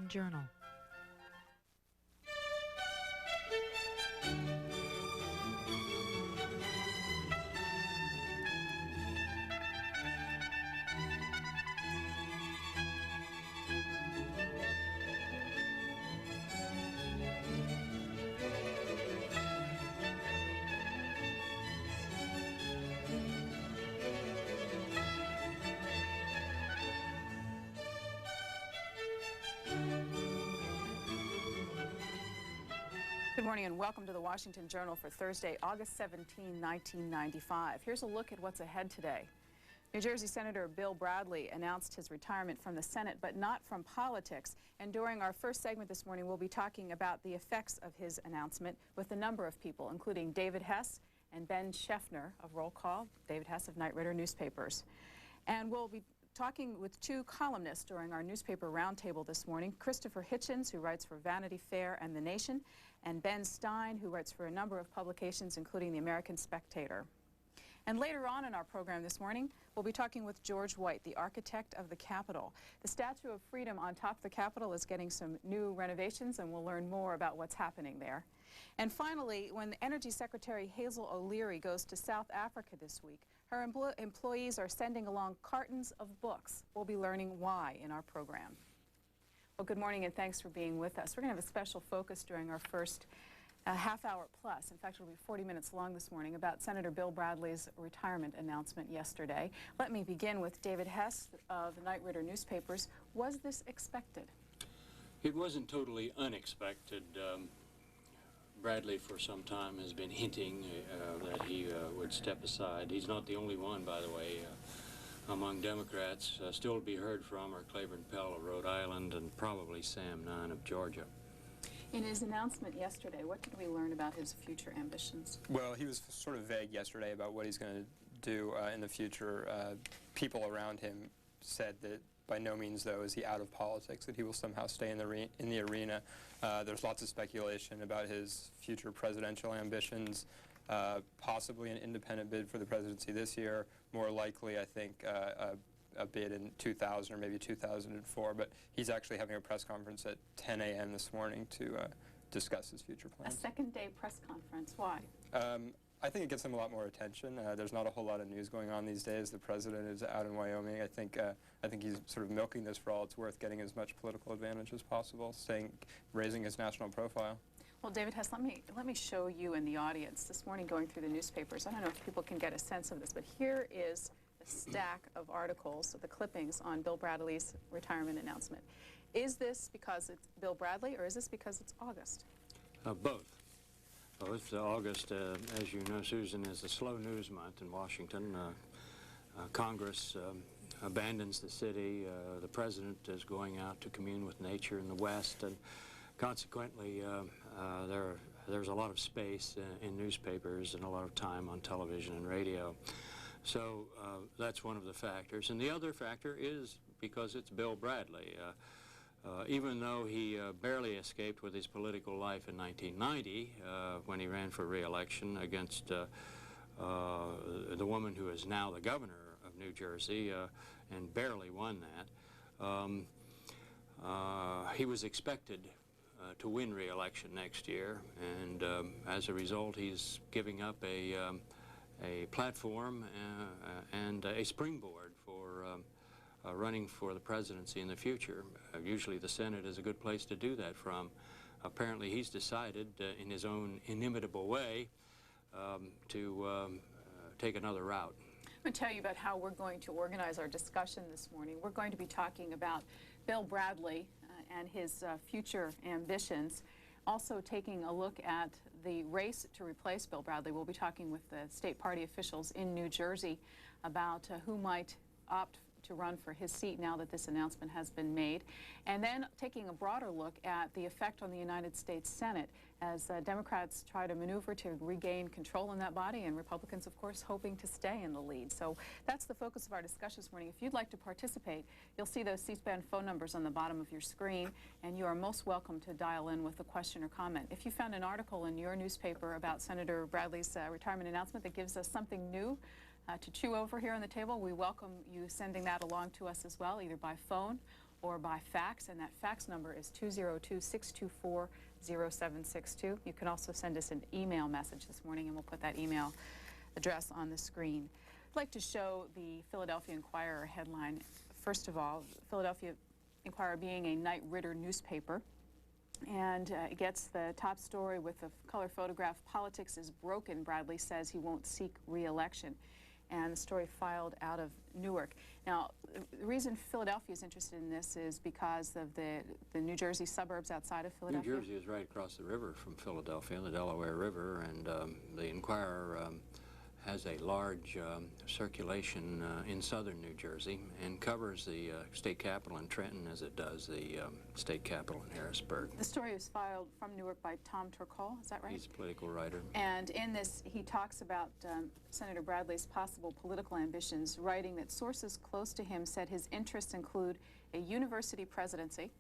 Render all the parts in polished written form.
Journal. Good morning and welcome to the Washington Journal for Thursday, August 17, 1995. Here's a look at what's ahead today. New Jersey Senator Bill Bradley announced his retirement from the Senate, but not from politics. And during our first segment this morning, we'll be talking about the effects of his announcement with a number of people, including David Hess and Ben Scheffner of Roll Call, David Hess of Knight Ridder Newspapers. And we'll be talking with two columnists during our newspaper roundtable this morning, Christopher Hitchens, who writes for Vanity Fair and The Nation, and Ben Stein, who writes for a number of publications, including The American Spectator. And later on in our program this morning, we'll be talking with George White, the architect of the Capitol. The Statue of Freedom on top of the Capitol is getting some new renovations, and we'll learn more about what's happening there. And finally, when Energy Secretary Hazel O'Leary goes to South Africa this week, her employees are sending along cartons of books. We'll be learning why in our program. Well, good morning and thanks for being with us. We're going to have a special focus during our first half hour plus. In fact, it'll be 40 minutes long this morning about Senator Bill Bradley's retirement announcement yesterday. Let me begin with David Hess of the Knight Ridder Newspapers. Was this expected? It wasn't totally unexpected. Bradley for some time has been hinting that he would step aside. He's not the only one, by the way. Among Democrats, still to be heard from are Claiborne Pell of Rhode Island and probably Sam Nunn of Georgia. In his announcement yesterday, what did we learn about his future ambitions? Well, he was sort of vague yesterday about what he's going to do in the future. People around him said that by no means, though, is he out of politics, that he will somehow stay in the arena. There's lots of speculation about his future presidential ambitions, possibly an independent bid for the presidency this year, more likely, I think, a bid in 2000 or maybe 2004. But he's actually having a press conference at 10 a.m. this morning to discuss his future plans. A second-day press conference. Why? I think it gets him a lot more attention. There's not a whole lot of news going on these days. The president is out in Wyoming. I think he's sort of milking this for all it's worth, getting as much political advantage as possible, raising his national profile. Well, David Hess, let me show you in the audience this morning going through the newspapers. I don't know if people can get a sense of this, but here is a stack of articles, the clippings on Bill Bradley's retirement announcement. Is this because it's Bill Bradley, or is this because it's August? Both. August, as you know, Susan, is a slow news month in Washington. Congress abandons the city. The president is going out to commune with nature in the West, and consequently, there's a lot of space in newspapers and a lot of time on television and radio. So that's one of the factors. And the other factor is because it's Bill Bradley. Even though he barely escaped with his political life in 1990 when he ran for re-election against the woman who is now the governor of New Jersey and barely won that, he was expected to win re-election next year, and as a result he's giving up a platform and a springboard for running for the presidency in the future. Usually the Senate is a good place to do that from. Apparently he's decided in his own inimitable way to take another route. I'm going to tell you about how we're going to organize our discussion this morning. We're going to be talking about Bill Bradley and his future ambitions. Also taking a look at the race to replace Bill Bradley. We'll be talking with the state party officials in New Jersey about who might opt to run for his seat now that this announcement has been made. And then taking a broader look at the effect on the United States Senate as Democrats try to maneuver to regain control in that body, and Republicans, of course, hoping to stay in the lead. So that's the focus of our discussion this morning. If you'd like to participate, you'll see those C-SPAN phone numbers on the bottom of your screen, and you are most welcome to dial in with a question or comment. If you found an article in your newspaper about Senator Bradley's retirement announcement that gives us something new to chew over here on the table, we welcome you sending that along to us as well, either by phone or by fax, and that fax number is 202-624-0762. You can also send us an email message this morning, and we'll put that email address on the screen. I'd like to show the Philadelphia Inquirer headline. First of all, Philadelphia Inquirer being a Knight Ridder newspaper, and it gets the top story with a color photograph. Politics is broken, Bradley says he won't seek re-election. And the story filed out of Newark. Now, the reason Philadelphia is interested in this is because of the New Jersey suburbs outside of Philadelphia. New Jersey is right across the river from Philadelphia, the Delaware River, and the Inquirer has a large circulation in southern New Jersey and covers the state capital in Trenton as it does the state capital in Harrisburg. The story was filed from Newark by Tom Turcol, is that right? He's a political writer. And in this, he talks about Senator Bradley's possible political ambitions, writing that sources close to him said his interests include a university presidency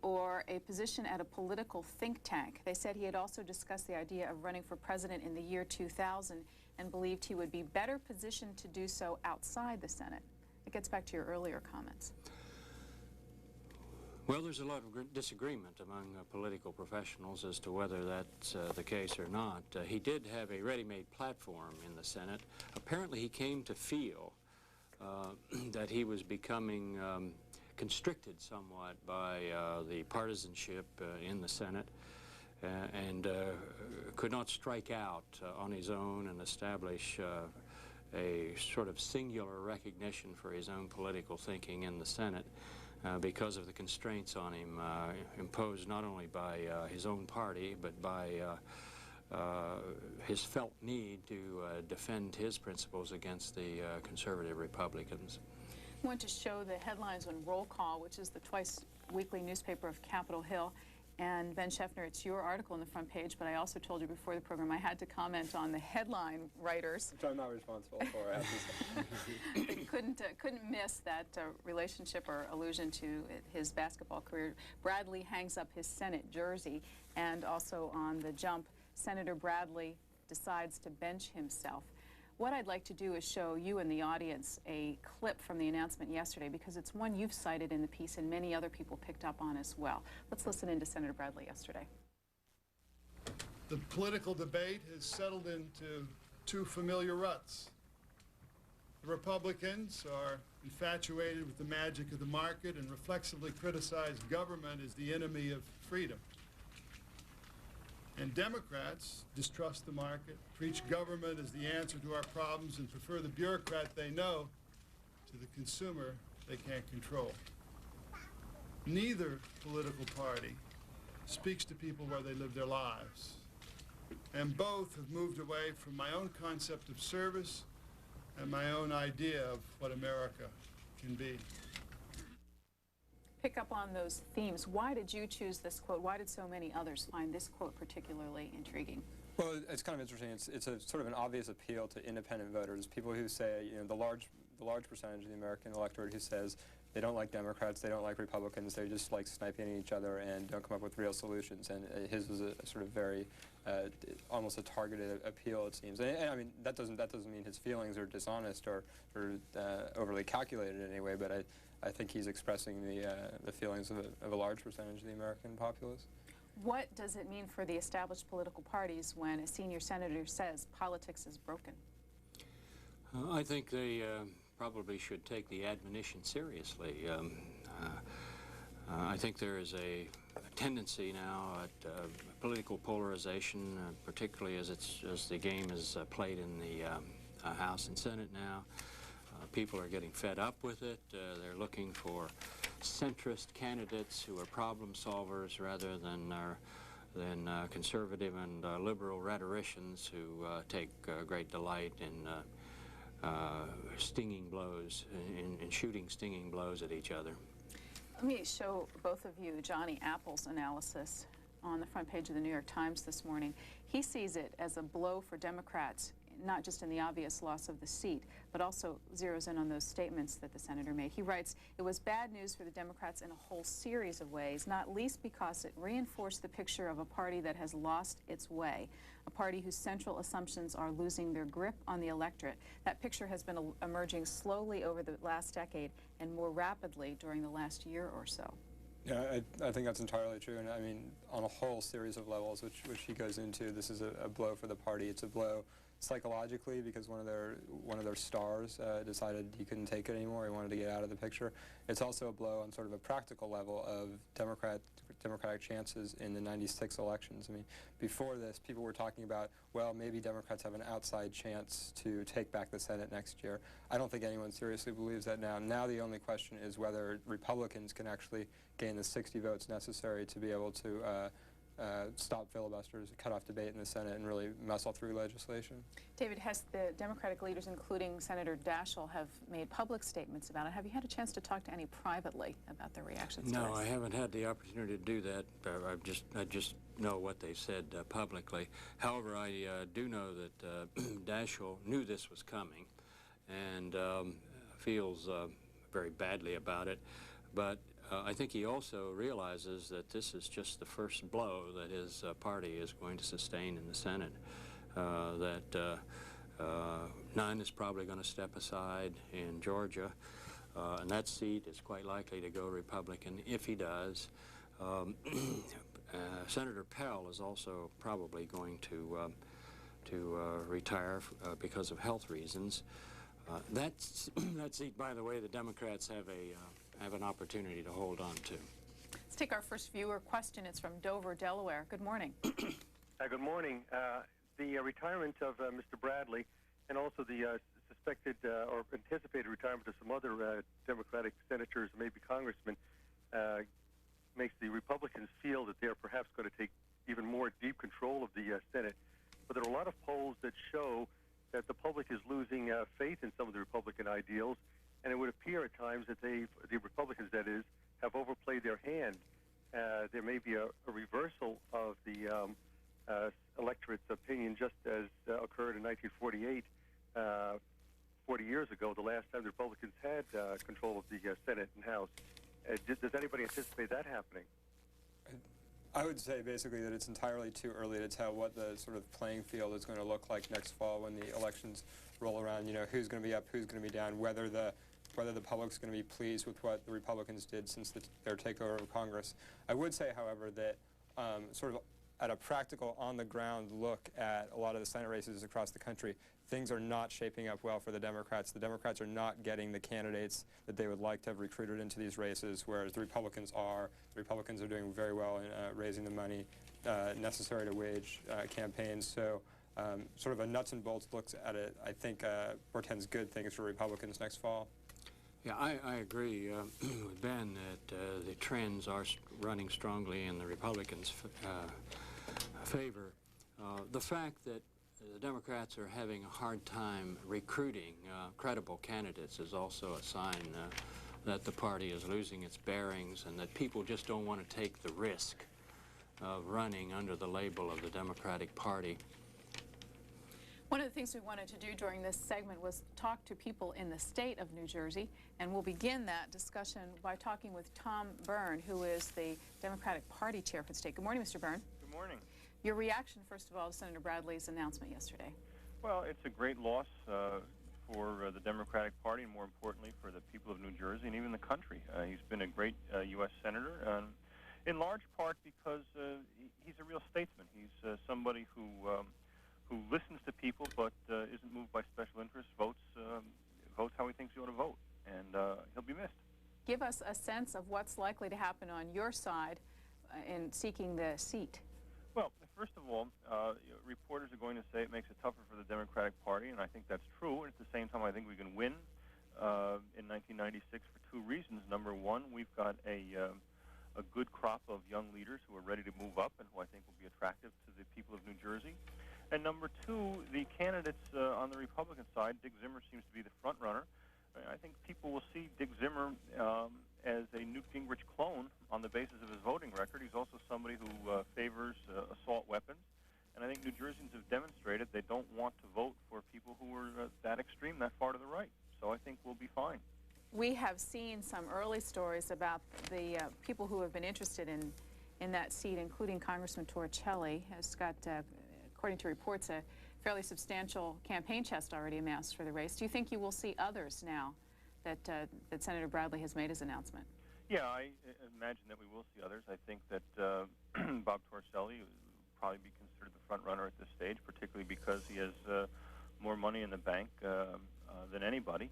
or a position at a political think tank. They said he had also discussed the idea of running for president in the year 2000 and believed he would be better positioned to do so outside the Senate. It gets back to your earlier comments. Well, there's a lot of disagreement among political professionals as to whether that's the case or not. He did have a ready-made platform in the Senate. Apparently he came to feel that he was becoming constricted somewhat by the partisanship in the Senate. And could not strike out on his own and establish a sort of singular recognition for his own political thinking in the Senate because of the constraints on him imposed not only by his own party but by his felt need to defend his principles against the conservative Republicans. I want to show the headlines on Roll Call, which is the twice-weekly newspaper of Capitol Hill. And Ben Scheffner, it's your article on the front page, but I also told you before the program I had to comment on the headline writers. Which I'm not responsible for, I have to say. couldn't miss that relationship or allusion to his basketball career. Bradley hangs up his Senate jersey, and also on the jump, Senator Bradley decides to bench himself. What I'd like to do is show you and the audience a clip from the announcement yesterday, because it's one you've cited in the piece and many other people picked up on as well. Let's listen in to Senator Bradley yesterday. The political debate has settled into two familiar ruts. The Republicans are infatuated with the magic of the market and reflexively criticize government as the enemy of freedom. And Democrats distrust the market, preach government as the answer to our problems, and prefer the bureaucrat they know to the consumer they can't control. Neither political party speaks to people where they live their lives. And both have moved away from my own concept of service and my own idea of what America can be. Pick up on those themes. Why did you choose this quote? Why did so many others find this quote particularly intriguing? Well, it's kind of interesting. It's a sort of an obvious appeal to independent voters, people who say, you know, the large percentage of the American electorate who says they don't like Democrats, they don't like Republicans, they just like sniping at each other and don't come up with real solutions. And his was a sort of very, almost a targeted appeal, it seems. And I mean, that doesn't mean his feelings are dishonest or overly calculated in any way, but I think he's expressing the feelings of a large percentage of the American populace. What does it mean for the established political parties when a senior senator says politics is broken? I think they probably should take the admonition seriously. I think there is a tendency now at political polarization, particularly as the game is played in the House and Senate now. People are getting fed up with it. They're looking for centrist candidates who are problem solvers rather than conservative and liberal rhetoricians who take great delight in stinging blows, in shooting stinging blows at each other. Let me show both of you Johnny Apple's analysis on the front page of the New York Times this morning. He sees it as a blow for Democrats not just in the obvious loss of the seat, but also zeroes in on those statements that the senator made. He writes, "It was bad news for the Democrats in a whole series of ways, not least because it reinforced the picture of a party that has lost its way, a party whose central assumptions are losing their grip on the electorate. That picture has been emerging slowly over the last decade and more rapidly during the last year or so." Yeah, I think that's entirely true, and I mean, on a whole series of levels, which he goes into, this is a blow for the party. It's a blow psychologically because one of their stars decided he couldn't take it anymore. He wanted to get out of the picture. It's also a blow on sort of a practical level of Democratic chances in the '96 elections. I mean, before this, people were talking about, well, maybe Democrats have an outside chance to take back the Senate next year. I don't think anyone seriously believes that now. Now the only question is whether Republicans can actually gain the 60 votes necessary to be able to stop filibusters, cut off debate in the Senate, and really muscle through legislation. David, has the Democratic leaders, including Senator Daschle, have made public statements about it? Have you had a chance to talk to any privately about their reactions to this? No, I haven't had the opportunity to do that. I just know what they said publicly. However, I do know that Daschle knew this was coming and feels very badly about it. But I think he also realizes that this is just the first blow that his party is going to sustain in the Senate, that none is probably going to step aside in Georgia, and that seat is quite likely to go Republican if he does. Senator Pell is also probably going to retire because of health reasons. That seat, by the way, the Democrats have an opportunity to hold on to. Let's take our first viewer question. It's from Dover, Delaware. Good morning. Good morning. The retirement of Mr. Bradley and also the suspected or anticipated retirement of some other Democratic senators, maybe congressmen, makes the Republicans feel that they're perhaps going to take even more deep control of the Senate. But there are a lot of polls that show that the public is losing faith in some of the Republican ideals, and it would appear at times that the Republicans, that is, have overplayed their hand. There may be a reversal of the electorate's opinion, just as occurred in 1948, 40 years ago, the last time the Republicans had control of the Senate and House. Does anybody anticipate that happening? I would say basically that it's entirely too early to tell what the sort of playing field is going to look like next fall when the elections roll around. You know, who's going to be up, who's going to be down, whether the public's going to be pleased with what the Republicans did since their takeover of Congress. I would say, however, that sort of at a practical, on-the-ground look at a lot of the Senate races across the country, things are not shaping up well for the Democrats. The Democrats are not getting the candidates that they would like to have recruited into these races, whereas the Republicans are. The Republicans are doing very well in raising the money necessary to wage campaigns. So sort of a nuts and bolts looks at it, I think, portends good things for Republicans next fall. Yeah, I agree with Ben that the trends are running strongly in the Republicans' favor. The fact that the Democrats are having a hard time recruiting credible candidates is also a sign that the party is losing its bearings and that people just don't want to take the risk of running under the label of the Democratic Party. One of the things we wanted to do during this segment was talk to people in the state of New Jersey, and we'll begin that discussion by talking with Tom Byrne, who is the Democratic Party chair for the state. Good morning, Mr. Byrne. Good morning. Your reaction, first of all, to Senator Bradley's announcement yesterday. Well, it's a great loss for the Democratic Party, and more importantly for the people of New Jersey and even the country. He's been a great U.S. senator, in large part because he's a real statesman. He's somebody who listens to people but isn't moved by special interests, votes how he thinks he ought to vote, and he'll be missed. Give us a sense of what's likely to happen on your side in seeking the seat. Well, first of all, reporters are going to say it makes it tougher for the Democratic Party, and I think that's true. And at the same time, I think we can win in 1996 for two reasons. Number one, we've got a good crop of young leaders who are ready to move up and who I think will be attractive to the people of New Jersey. And number two, the candidates on the Republican side, Dick Zimmer seems to be the front runner. I think people will see Dick Zimmer as a Newt Gingrich clone on the basis of his voting record. He's also somebody who favors assault weapons. And I think New Jerseyans have demonstrated they don't want to vote for have seen some early stories about the people who have been interested in that seat, including Congressman Torricelli, has got, according to reports, a fairly substantial campaign chest already amassed for the race. Do you think you will see others now that, that Senator Bradley has made his announcement? Yeah, I imagine that we will see others. I think that Bob Torricelli will probably be considered the front runner at this stage, particularly because he has more money in the bank than anybody,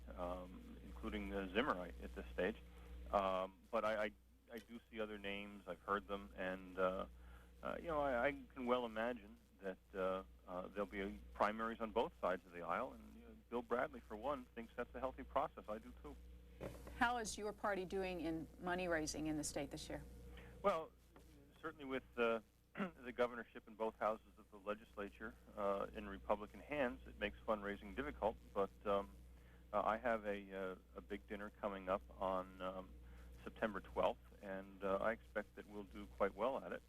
including Zimmer at this stage. But I do see other names. I've heard them, and you know, I can well imagine that there'll be primaries on both sides of the aisle, and Bill Bradley, for one, thinks that's a healthy process. I do too. How is your party doing in money raising in the state this year? Well, certainly with the governorship in both houses of the legislature in Republican hands, it makes fundraising difficult. But I have a big dinner coming up on September 12th, and I expect that we'll do quite well at it.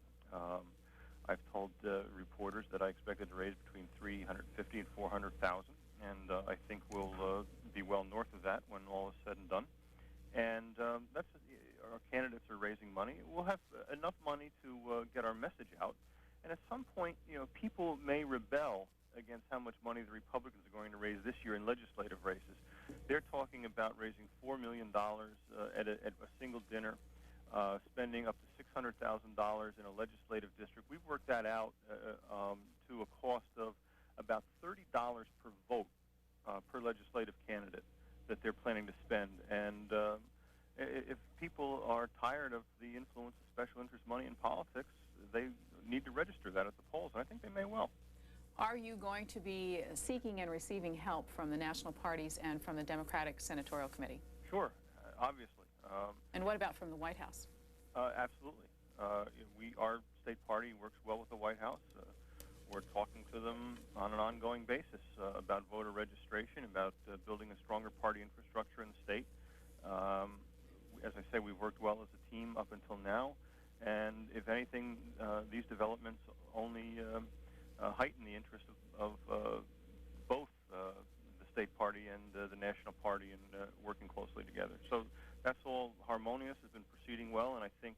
I've told reporters that I expected to raise between $350,000 and $400,000, and I think we'll be well north of that when all is said and done. And that's our candidates are raising money. We'll have enough money to get our message out. And at some point, you know, people may rebel against how much money the Republicans are going to raise this year in legislative races. They're talking about raising $4 million at a single dinner, spending up to $600,000 in a legislative district. We've worked that out to a cost of about $30 per vote per legislative candidate that they're planning to spend. And if people are tired of the influence of special interest money in politics, they need to register that at the polls, and I think they may well. Are you going to be seeking and receiving help from the national parties and from the Democratic Senatorial Committee? Sure, obviously. And what about from the White House? Absolutely. Our state party works well with the White House. We're talking to them on an ongoing basis about voter registration, about building a stronger party infrastructure in the state. As I say, we've worked well as a team up until now, and if anything, these developments only heighten the interest of both the state party and the national party in working closely together. So that's all harmonious, has been proceeding well, and I think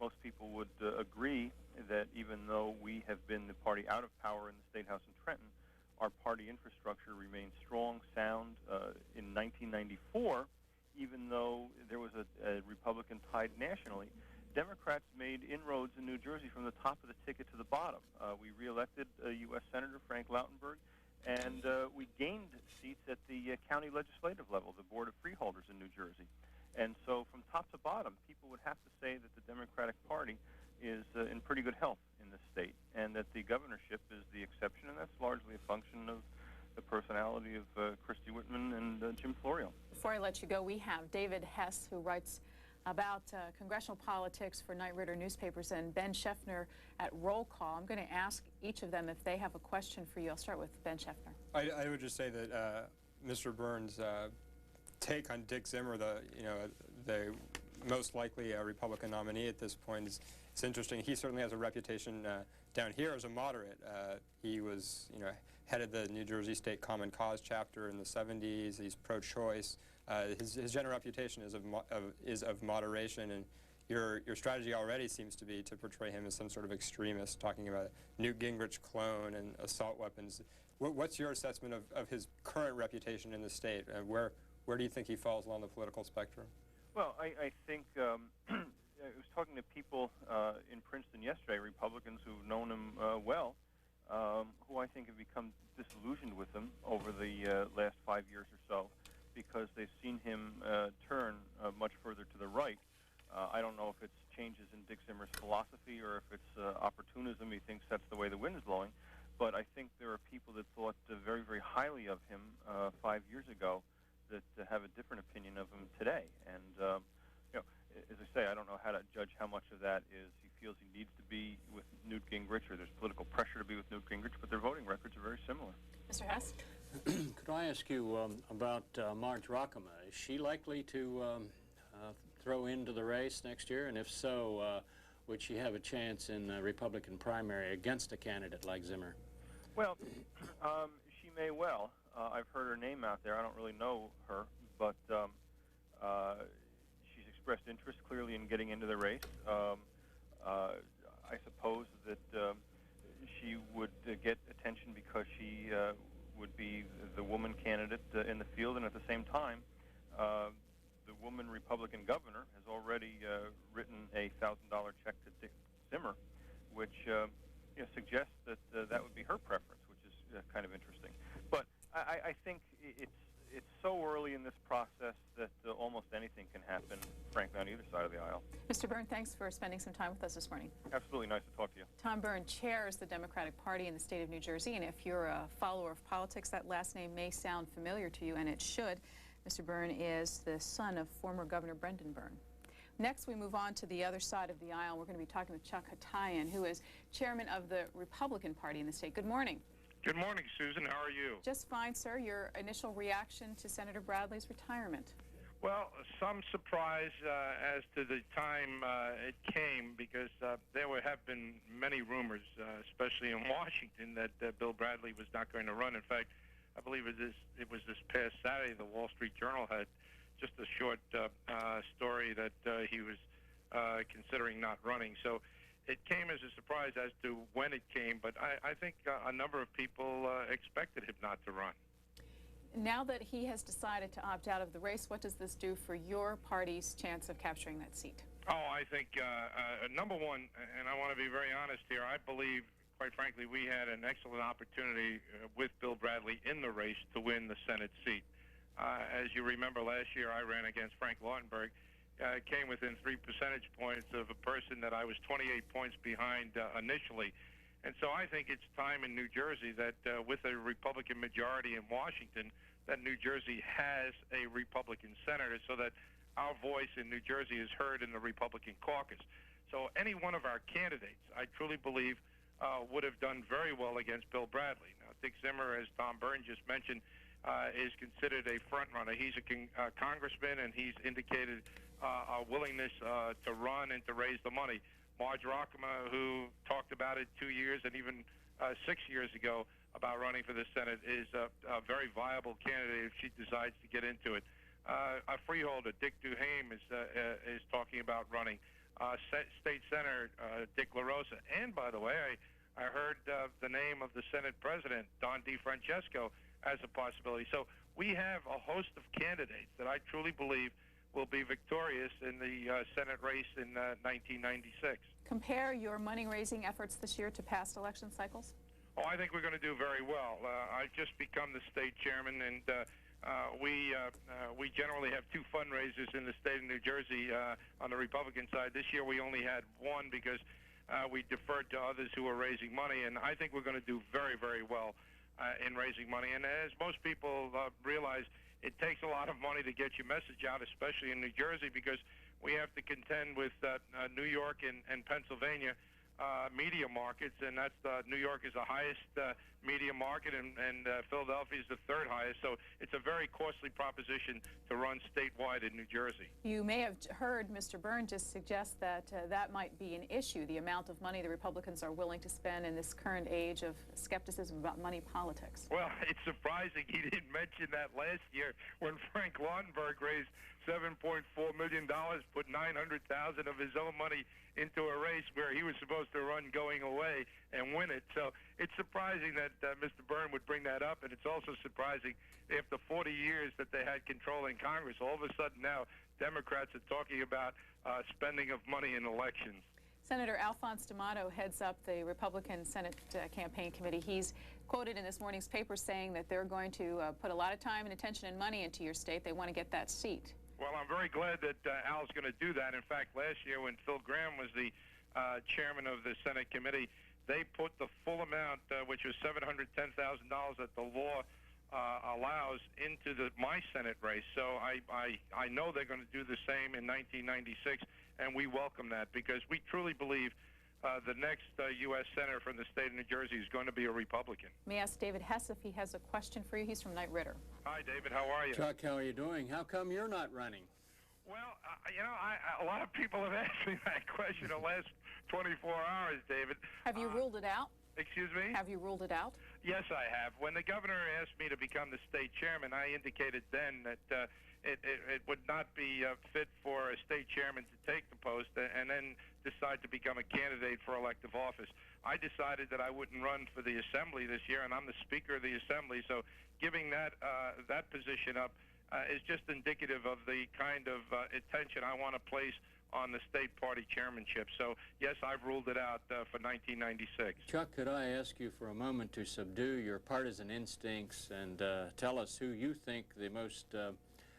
most people would agree that even though we have been the party out of power in the State House in Trenton, our party infrastructure remains strong, sound. In 1994, even though there was a Republican tide nationally, Democrats made inroads in New Jersey from the top of the ticket to the bottom. We reelected U.S. Senator Frank Lautenberg, and we gained seats at the county legislative level, the Board of Freeholders in New Jersey. And so from top to bottom, people would have to say that the Democratic Party is in pretty good health in this state, and that the governorship is the exception, and that's largely a function of the personality of Christy Whitman and Jim Florio. Before I let you go, we have David Hess, who writes about congressional politics for Knight Ridder newspapers, and Ben Scheffner at Roll Call. I'm going to ask each of them if they have a question for you. I'll start with Ben Scheffner. I would just say that Mr. Burns' take on Dick Zimmer, the most likely Republican nominee at this point, it's interesting. He certainly has a reputation down here as a moderate. He was, headed the New Jersey State Common Cause chapter in the 70s. He's pro-choice. His general reputation is of moderation, and your strategy already seems to be to portray him as some sort of extremist, talking about a Newt Gingrich clone and assault weapons. What's your assessment of his current reputation in the state, and where do you think he falls along the political spectrum? Well, I think I was talking to people in Princeton yesterday, Republicans who've known him well, who I think have become disillusioned with him over the last 5 years or so, because they've seen him turn much further to the right. I don't know if it's changes in Dick Zimmer's philosophy or if it's opportunism. He thinks that's the way the wind is blowing. But I think there are people that thought very, very highly of him 5 years ago that have a different opinion of him today. And, as I say, I don't know how to judge how much of that is he feels he needs to be with Newt Gingrich, or there's political pressure to be with Newt Gingrich, but their voting records are very similar. Mr. Hess? Could I ask you about Marge Rockema? Is she likely to throw into the race next year? And if so, would she have a chance in the Republican primary against a candidate like Zimmer? Well, she may well. I've heard her name out there. I don't really know her, but She's expressed interest clearly in getting into the race. I suppose that she would get attention because she would be the woman candidate in the field, and at the same time, the woman Republican governor has already written a $1,000 check to Dick Zimmer, which suggests that that would be her preference, which is kind of interesting. But I think it's so early in this process that almost anything can happen, frankly, on either side of the aisle. Mr. Byrne, thanks for spending some time with us this morning. Absolutely nice to talk to you. Tom Byrne chairs the Democratic Party in the state of New Jersey, and if you're a follower of politics, that last name may sound familiar to you, and it should. Mr. Byrne is the son of former Governor Brendan Byrne. Next, we move on to the other side of the aisle. We're going to be talking with Chuck Hatayan, who is chairman of the Republican Party in the state. Good morning. Good morning, Susan. How are you? Just fine, sir. Your initial reaction to Senator Bradley's retirement? Well, some surprise as to the time it came, because there have been many rumors, especially in Washington, that Bill Bradley was not going to run. In fact, I believe it was this past Saturday, the Wall Street Journal had just a short story that he was considering not running. So it came as a surprise as to when it came, but I think a number of people expected him not to run. Now that he has decided to opt out of the race, what does this do for your party's chance of capturing that seat? Oh, I think, number one, and I want to be very honest here, I believe, quite frankly, we had an excellent opportunity with Bill Bradley in the race to win the Senate seat. As you remember, last year I ran against Frank Lautenberg. Came within 3 percentage points of a person that I was 28 points behind initially. And so I think it's time in New Jersey that with a Republican majority in Washington, that New Jersey has a Republican senator so that our voice in New Jersey is heard in the Republican caucus. So any one of our candidates, I truly believe, would have done very well against Bill Bradley. Now, Dick Zimmer, as Tom Byrne just mentioned, is considered a front runner. He's a congressman, and he's indicated a willingness to run and to raise the money. Marge Rockema, who talked about it 2 years and even 6 years ago about running for the Senate, is a very viable candidate if she decides to get into it. A freeholder, Dick Duhame, is talking about running. State Senator Dick LaRosa. And, by the way, I heard the name of the Senate President, Don DeFrancesco, as a possibility. So we have a host of candidates that I truly believe will be victorious in the Senate race in 1996. Compare your money-raising efforts this year to past election cycles? Oh, I think we're going to do very well. I've just become the state chairman, and we generally have 2 fundraisers in the state of New Jersey on the Republican side. This year we only had 1 because we deferred to others who were raising money, and I think we're going to do very, very well in raising money. And as most people realize, it takes a lot of money to get your message out, especially in New Jersey, because we have to contend with New York and Pennsylvania media markets, and that's New York is the highest media market, and Philadelphia is the 3rd highest. So it's a very costly proposition to run statewide in New Jersey. You may have heard Mr. Byrne just suggest that that might be an issue, the amount of money the Republicans are willing to spend in this current age of skepticism about money politics. Well, it's surprising he didn't mention that last year when Frank Lautenberg raised $7.4 million, put $900,000 of his own money into a race where he was supposed to run going away and win it. So it's surprising that Mr. Byrne would bring that up, and it's also surprising after 40 years that they had control in Congress, all of a sudden now Democrats are talking about spending of money in elections. Senator Alphonse D'Amato heads up the Republican Senate campaign committee. He's quoted in this morning's paper saying that they're going to put a lot of time and attention and money into your state. They want to get that seat. Well, I'm very glad that Al's going to do that. In fact, last year when Phil Gramm was the chairman of the Senate committee, they put the full amount, which was $710,000 that the law allows, into my Senate race. So I know they're going to do the same in 1996, and we welcome that because we truly believe the next U.S. Senator from the state of New Jersey is going to be a Republican. May I ask David Hess if he has a question for you? He's from Knight Ridder. Hi, David. How are you? Chuck, how are you doing? How come you're not running? Well, a lot of people have asked me that question the last 24 hours, David. Have you ruled it out? Excuse me? Have you ruled it out? Yes, I have. When the governor asked me to become the state chairman, I indicated then that it would not be fit for a state chairman to take the post and then decide to become a candidate for elective office. I decided that I wouldn't run for the assembly this year, and I'm the speaker of the assembly, so giving that position up is just indicative of the kind of attention I want to place on the state party chairmanship. So, yes, I've ruled it out for 1996. Chuck, could I ask you for a moment to subdue your partisan instincts and tell us who you think the most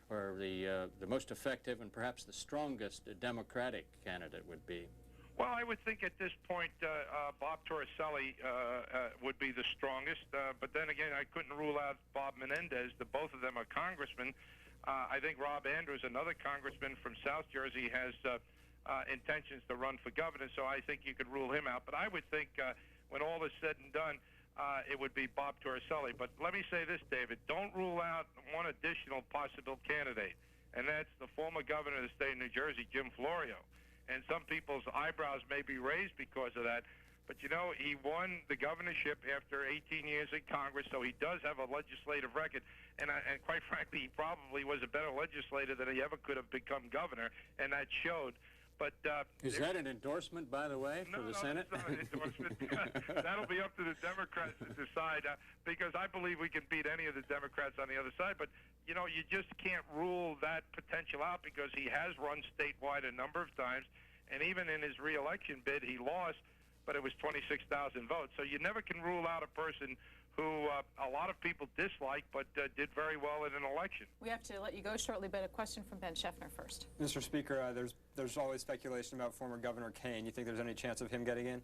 or the most effective and perhaps the strongest Democratic candidate would be? Well, I would think at this point Bob Torricelli would be the strongest, but then again, I couldn't rule out Bob Menendez. Both of them are congressmen. I think Rob Andrews, another congressman from South Jersey, has intentions to run for governor, so I think you could rule him out. But I would think when all is said and done, it would be Bob Torricelli. But let me say this, David, don't rule out one additional possible candidate, and that's the former governor of the state of New Jersey, Jim Florio. And some people's eyebrows may be raised because of that. But, you know, he won the governorship after 18 years in Congress, so he does have a legislative record. And quite frankly, he probably was a better legislator than he ever could have become governor, and that showed. But is that an endorsement, by the way, for the Senate? No, it's not an endorsement. That'll be up to the Democrats to decide, because I believe we can beat any of the Democrats on the other side. But, you know, you just can't rule that potential out because he has run statewide a number of times, and even in his re-election bid, he lost, but it was 26,000 votes. So you never can rule out a person who a lot of people dislike but did very well in an election. We have to let you go shortly, but a question from Ben Scheffner first. Mr. Speaker, there's always speculation about former Governor Kane. You think there's any chance of him getting in?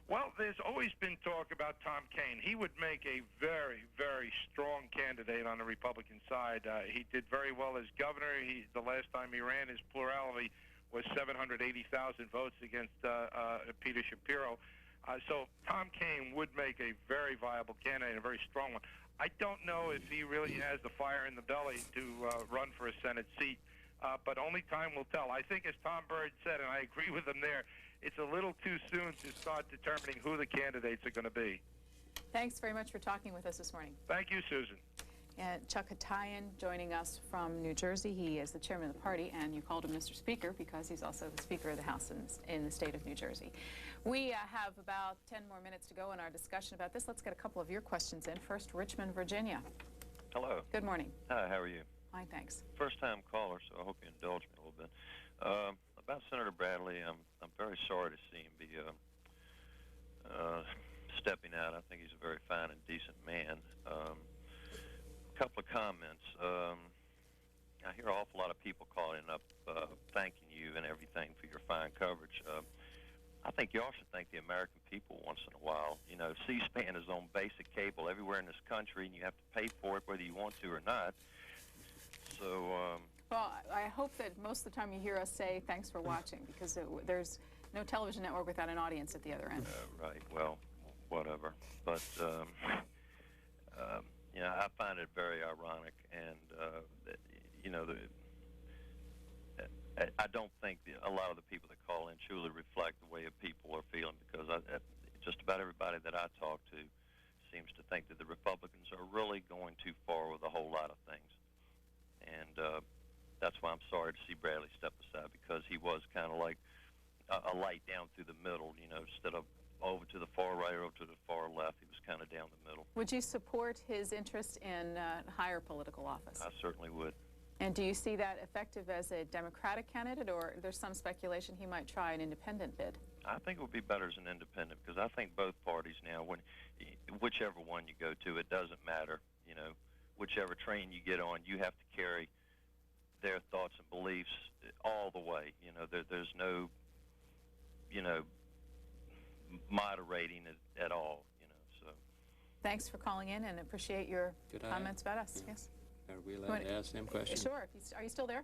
Well, there's always been talk about Tom Kane. He would make a very, very strong candidate on the Republican side. He did very well as governor. The last time he ran, his plurality was 780,000 votes against Peter Shapiro. So Tom Kane would make a very viable candidate, a very strong one. I don't know if he really has the fire in the belly to run for a Senate seat, but only time will tell. I think, as Tom Byrd said, and I agree with him there, it's a little too soon to start determining who the candidates are going to be. Thanks very much for talking with us this morning. Thank you, Susan. And Chuck Hatayan joining us from New Jersey. He is the chairman of the party, and you called him Mr. Speaker because he's also the Speaker of the House in the state of New Jersey. We have about 10 more minutes to go in our discussion about this. Let's get a couple of your questions in. First, Richmond, Virginia. Hello. Good morning. Hi, how are you? Fine, thanks. First-time caller, so I hope you indulge me a little bit. About Senator Bradley, I'm very sorry to see him be stepping out. I think he's a very fine and decent man. Couple of comments. I hear an awful lot of people calling up thanking you and everything for your fine coverage. I think y'all should thank the American people once in a while. You know, C-SPAN is on basic cable everywhere in this country, and you have to pay for it whether you want to or not. So, well, I hope that most of the time you hear us say thanks for watching, because there's no television network without an audience at the other end. Right. Well, whatever. But, you know, I find it very ironic, and, you know, I don't think a lot of the people that call in truly reflect the way people are feeling, because just about everybody that I talk to seems to think that the Republicans are really going too far with a whole lot of things. And that's why I'm sorry to see Bradley step aside, because he was kind of like a light down through the middle, you know, instead of over to the far right or over to the far left. He was kind of down the middle. Would you support his interest in higher political office? I certainly would. And do you see that effective as a Democratic candidate, or there's some speculation he might try an independent bid? I think it would be better as an independent, because I think both parties now, whichever one you go to, it doesn't matter. You know, whichever train you get on, you have to carry their thoughts and beliefs all the way. You know, there's no, you know, moderating it at all. You know, so. Thanks for calling in, and appreciate your comments about us. Yeah. Yes. Are we allowed to ask them questions? Sure. Are you still there?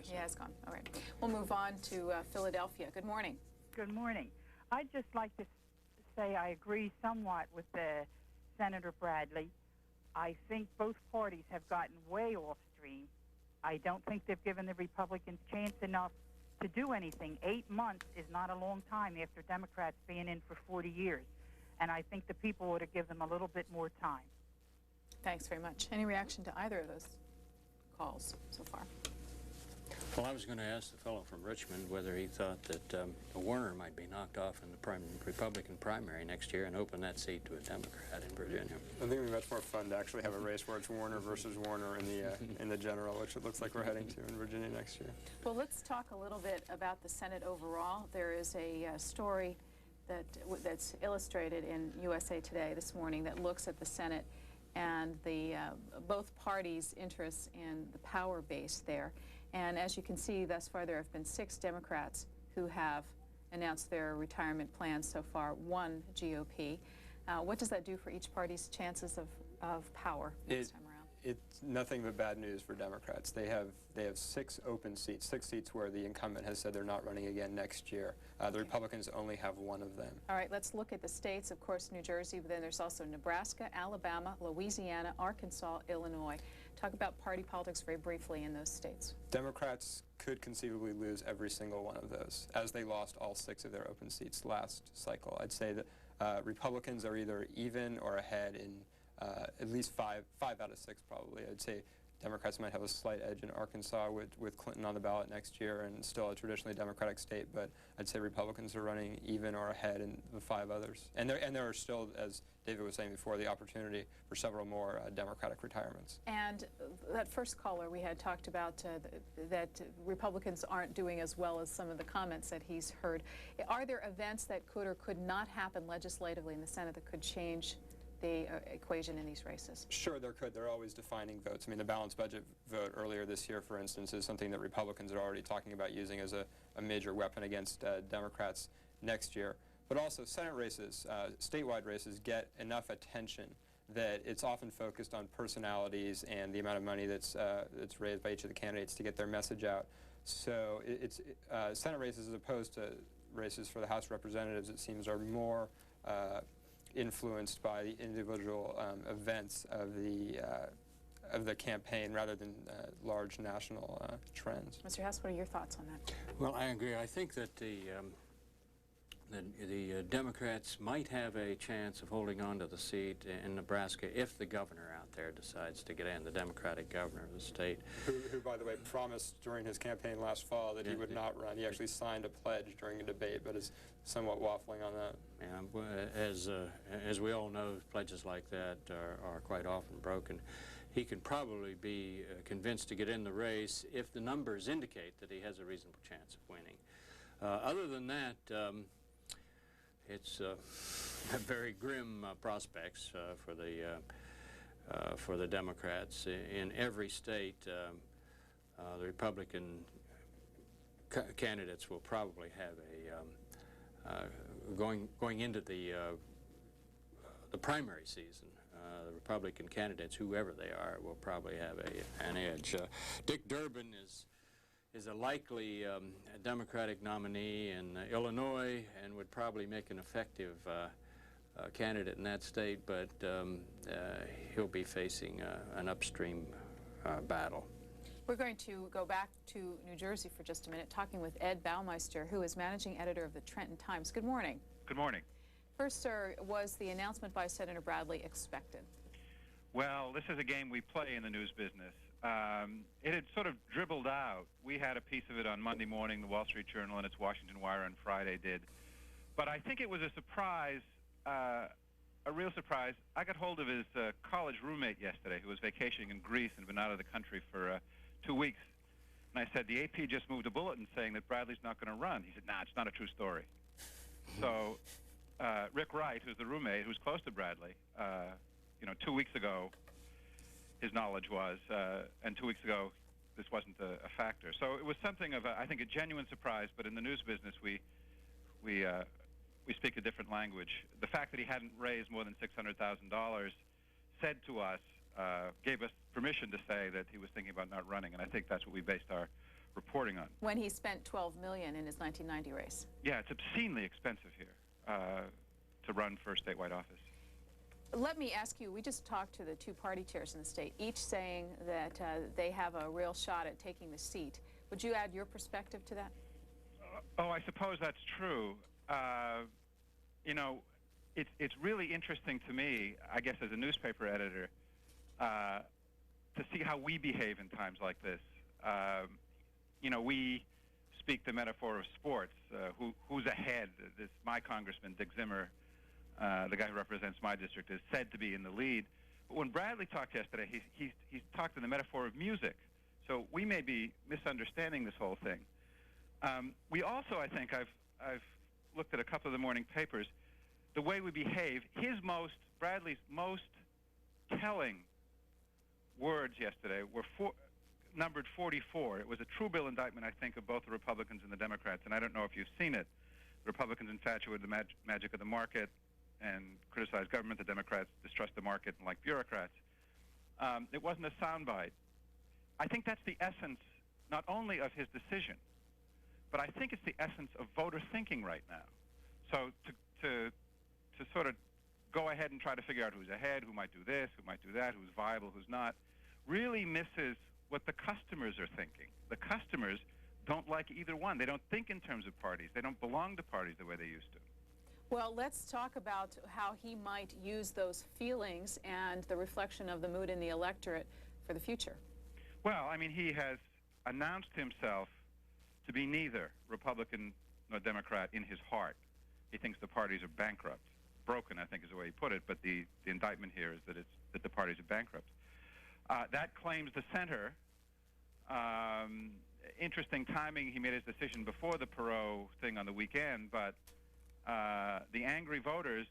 He has gone. All right. We'll move on to Philadelphia. Good morning. Good morning. I'd just like to say I agree somewhat with Senator Bradley. I think both parties have gotten way off stream. I don't think they've given the Republicans chance enough to do anything. 8 months is not a long time after Democrats being in for 40 years. and I think the people ought to give them a little bit more time. Thanks very much. Any reaction to either of those calls so far? Well, I was going to ask the fellow from Richmond whether he thought that Warner might be knocked off in the Republican primary next year and open that seat to a Democrat in Virginia. I think it would be much more fun to actually have a race where it's Warner versus Warner in the general, which it looks like we're heading to in Virginia next year. Well, let's talk a little bit about the Senate overall. There is a story that's illustrated in USA Today this morning that looks at the Senate and the both parties' interests in the power base there. And as you can see, thus far there have been 6 Democrats who have announced their retirement plans so far, 1 GOP. What does that do for each party's chances of power next time around? It's nothing but bad news for Democrats. They have 6 open seats, 6 seats where the incumbent has said they're not running again next year. The Republicans only have 1 of them. All right, let's look at the states. Of course, New Jersey, but then there's also Nebraska, Alabama, Louisiana, Arkansas, Illinois. Talk about party politics very briefly in those states. Democrats could conceivably lose every single one of those, as they lost all 6 of their open seats last cycle. I'd say that Republicans are either even or ahead in at least five out of 6 probably. I'd say Democrats might have a slight edge in Arkansas with Clinton on the ballot next year and still a traditionally Democratic state, but I'd say Republicans are running even or ahead in the 5 others. And there are still, as David was saying before, the opportunity for several more Democratic retirements. And that first caller we had talked about that Republicans aren't doing as well as some of the comments that he's heard. Are there events that could or could not happen legislatively in the Senate that could change the equation in these races? Sure, there could. They're always defining votes. I mean, the balanced budget vote earlier this year, for instance, is something that Republicans are already talking about using as a major weapon against Democrats next year. But also Senate races, statewide races, get enough attention that it's often focused on personalities and the amount of money that's raised by each of the candidates to get their message out. So it's Senate races, as opposed to races for the House of Representatives, it seems, are more influenced by the individual events of the campaign rather than large national trends. Mr. Hess, what are your thoughts on that? Well, I agree. I think that the Democrats might have a chance of holding on to the seat in Nebraska if the governor out there decides to get in, the Democratic governor of the state. Who, by the way, promised during his campaign last fall that he would not run. He actually signed a pledge during a debate, but is somewhat waffling on that. As we all know, pledges like that are quite often broken. He can probably be convinced to get in the race if the numbers indicate that he has a reasonable chance of winning. Other than that, it's very grim prospects for the Democrats. In every state, the Republican candidates will probably have going into the primary season. The Republican candidates, whoever they are, will probably have an edge. Dick Durbin is a likely Democratic nominee in Illinois and would probably make an effective candidate in that state, but he'll be facing an upstream battle. We're going to go back to New Jersey for just a minute, talking with Ed Baumeister, who is managing editor of the Trenton Times. Good morning. Good morning. First, sir, was the announcement by Senator Bradley expected? Well, this is a game we play in the news business. It had sort of dribbled out. We had a piece of it on Monday morning, the Wall Street Journal and its Washington Wire on Friday did. But I think it was a surprise, a real surprise. I got hold of his college roommate yesterday who was vacationing in Greece and been out of the country for 2 weeks. And I said, the AP just moved a bulletin saying that Bradley's not going to run. He said, nah, it's not a true story. So Rick Wright, who's the roommate, who's close to Bradley, 2 weeks ago, his knowledge was, and 2 weeks ago, this wasn't a factor. So it was something of, I think, a genuine surprise. But in the news business, we speak a different language. The fact that he hadn't raised more than $600,000 said to us, gave us permission to say that he was thinking about not running, and I think that's what we based our reporting on. When he spent $12 million in his 1990 race. Yeah, it's obscenely expensive here to run for statewide office. Let me ask you, we just talked to the 2 party chairs in the state, each saying that they have a real shot at taking the seat. Would you add your perspective to that? I suppose that's true. it's really interesting to me, I guess, as a newspaper editor, to see how we behave in times like this. We speak the metaphor of sports. Who's ahead? My congressman, Dick Zimmer, the guy who represents my district, is said to be in the lead. But when Bradley talked yesterday, he's talked in the metaphor of music. So we may be misunderstanding this whole thing. We also, I think, I've looked at a couple of the morning papers, the way we behave. Bradley's most telling words yesterday were numbered 44. It was a true bill indictment, I think, of both the Republicans and the Democrats, and I don't know if you've seen it. The Republicans infatuated with the magic of the market and criticize government. The Democrats distrust the market and like bureaucrats. It wasn't a soundbite. I think that's the essence, not only of his decision, but I think it's the essence of voter thinking right now. So to sort of go ahead and try to figure out who's ahead, who might do this, who might do that, who's viable, who's not, really misses what the customers are thinking. The customers don't like either one. They don't think in terms of parties. They don't belong to parties the way they used to. Well, let's talk about how he might use those feelings and the reflection of the mood in the electorate for the future. Well, I mean, he has announced himself to be neither Republican nor Democrat in his heart. He thinks the parties are bankrupt. Broken, I think is the way he put it, but the indictment here is that the parties are bankrupt. That claims the center. Interesting timing. He made his decision before the Perot thing on the weekend, but the angry voters,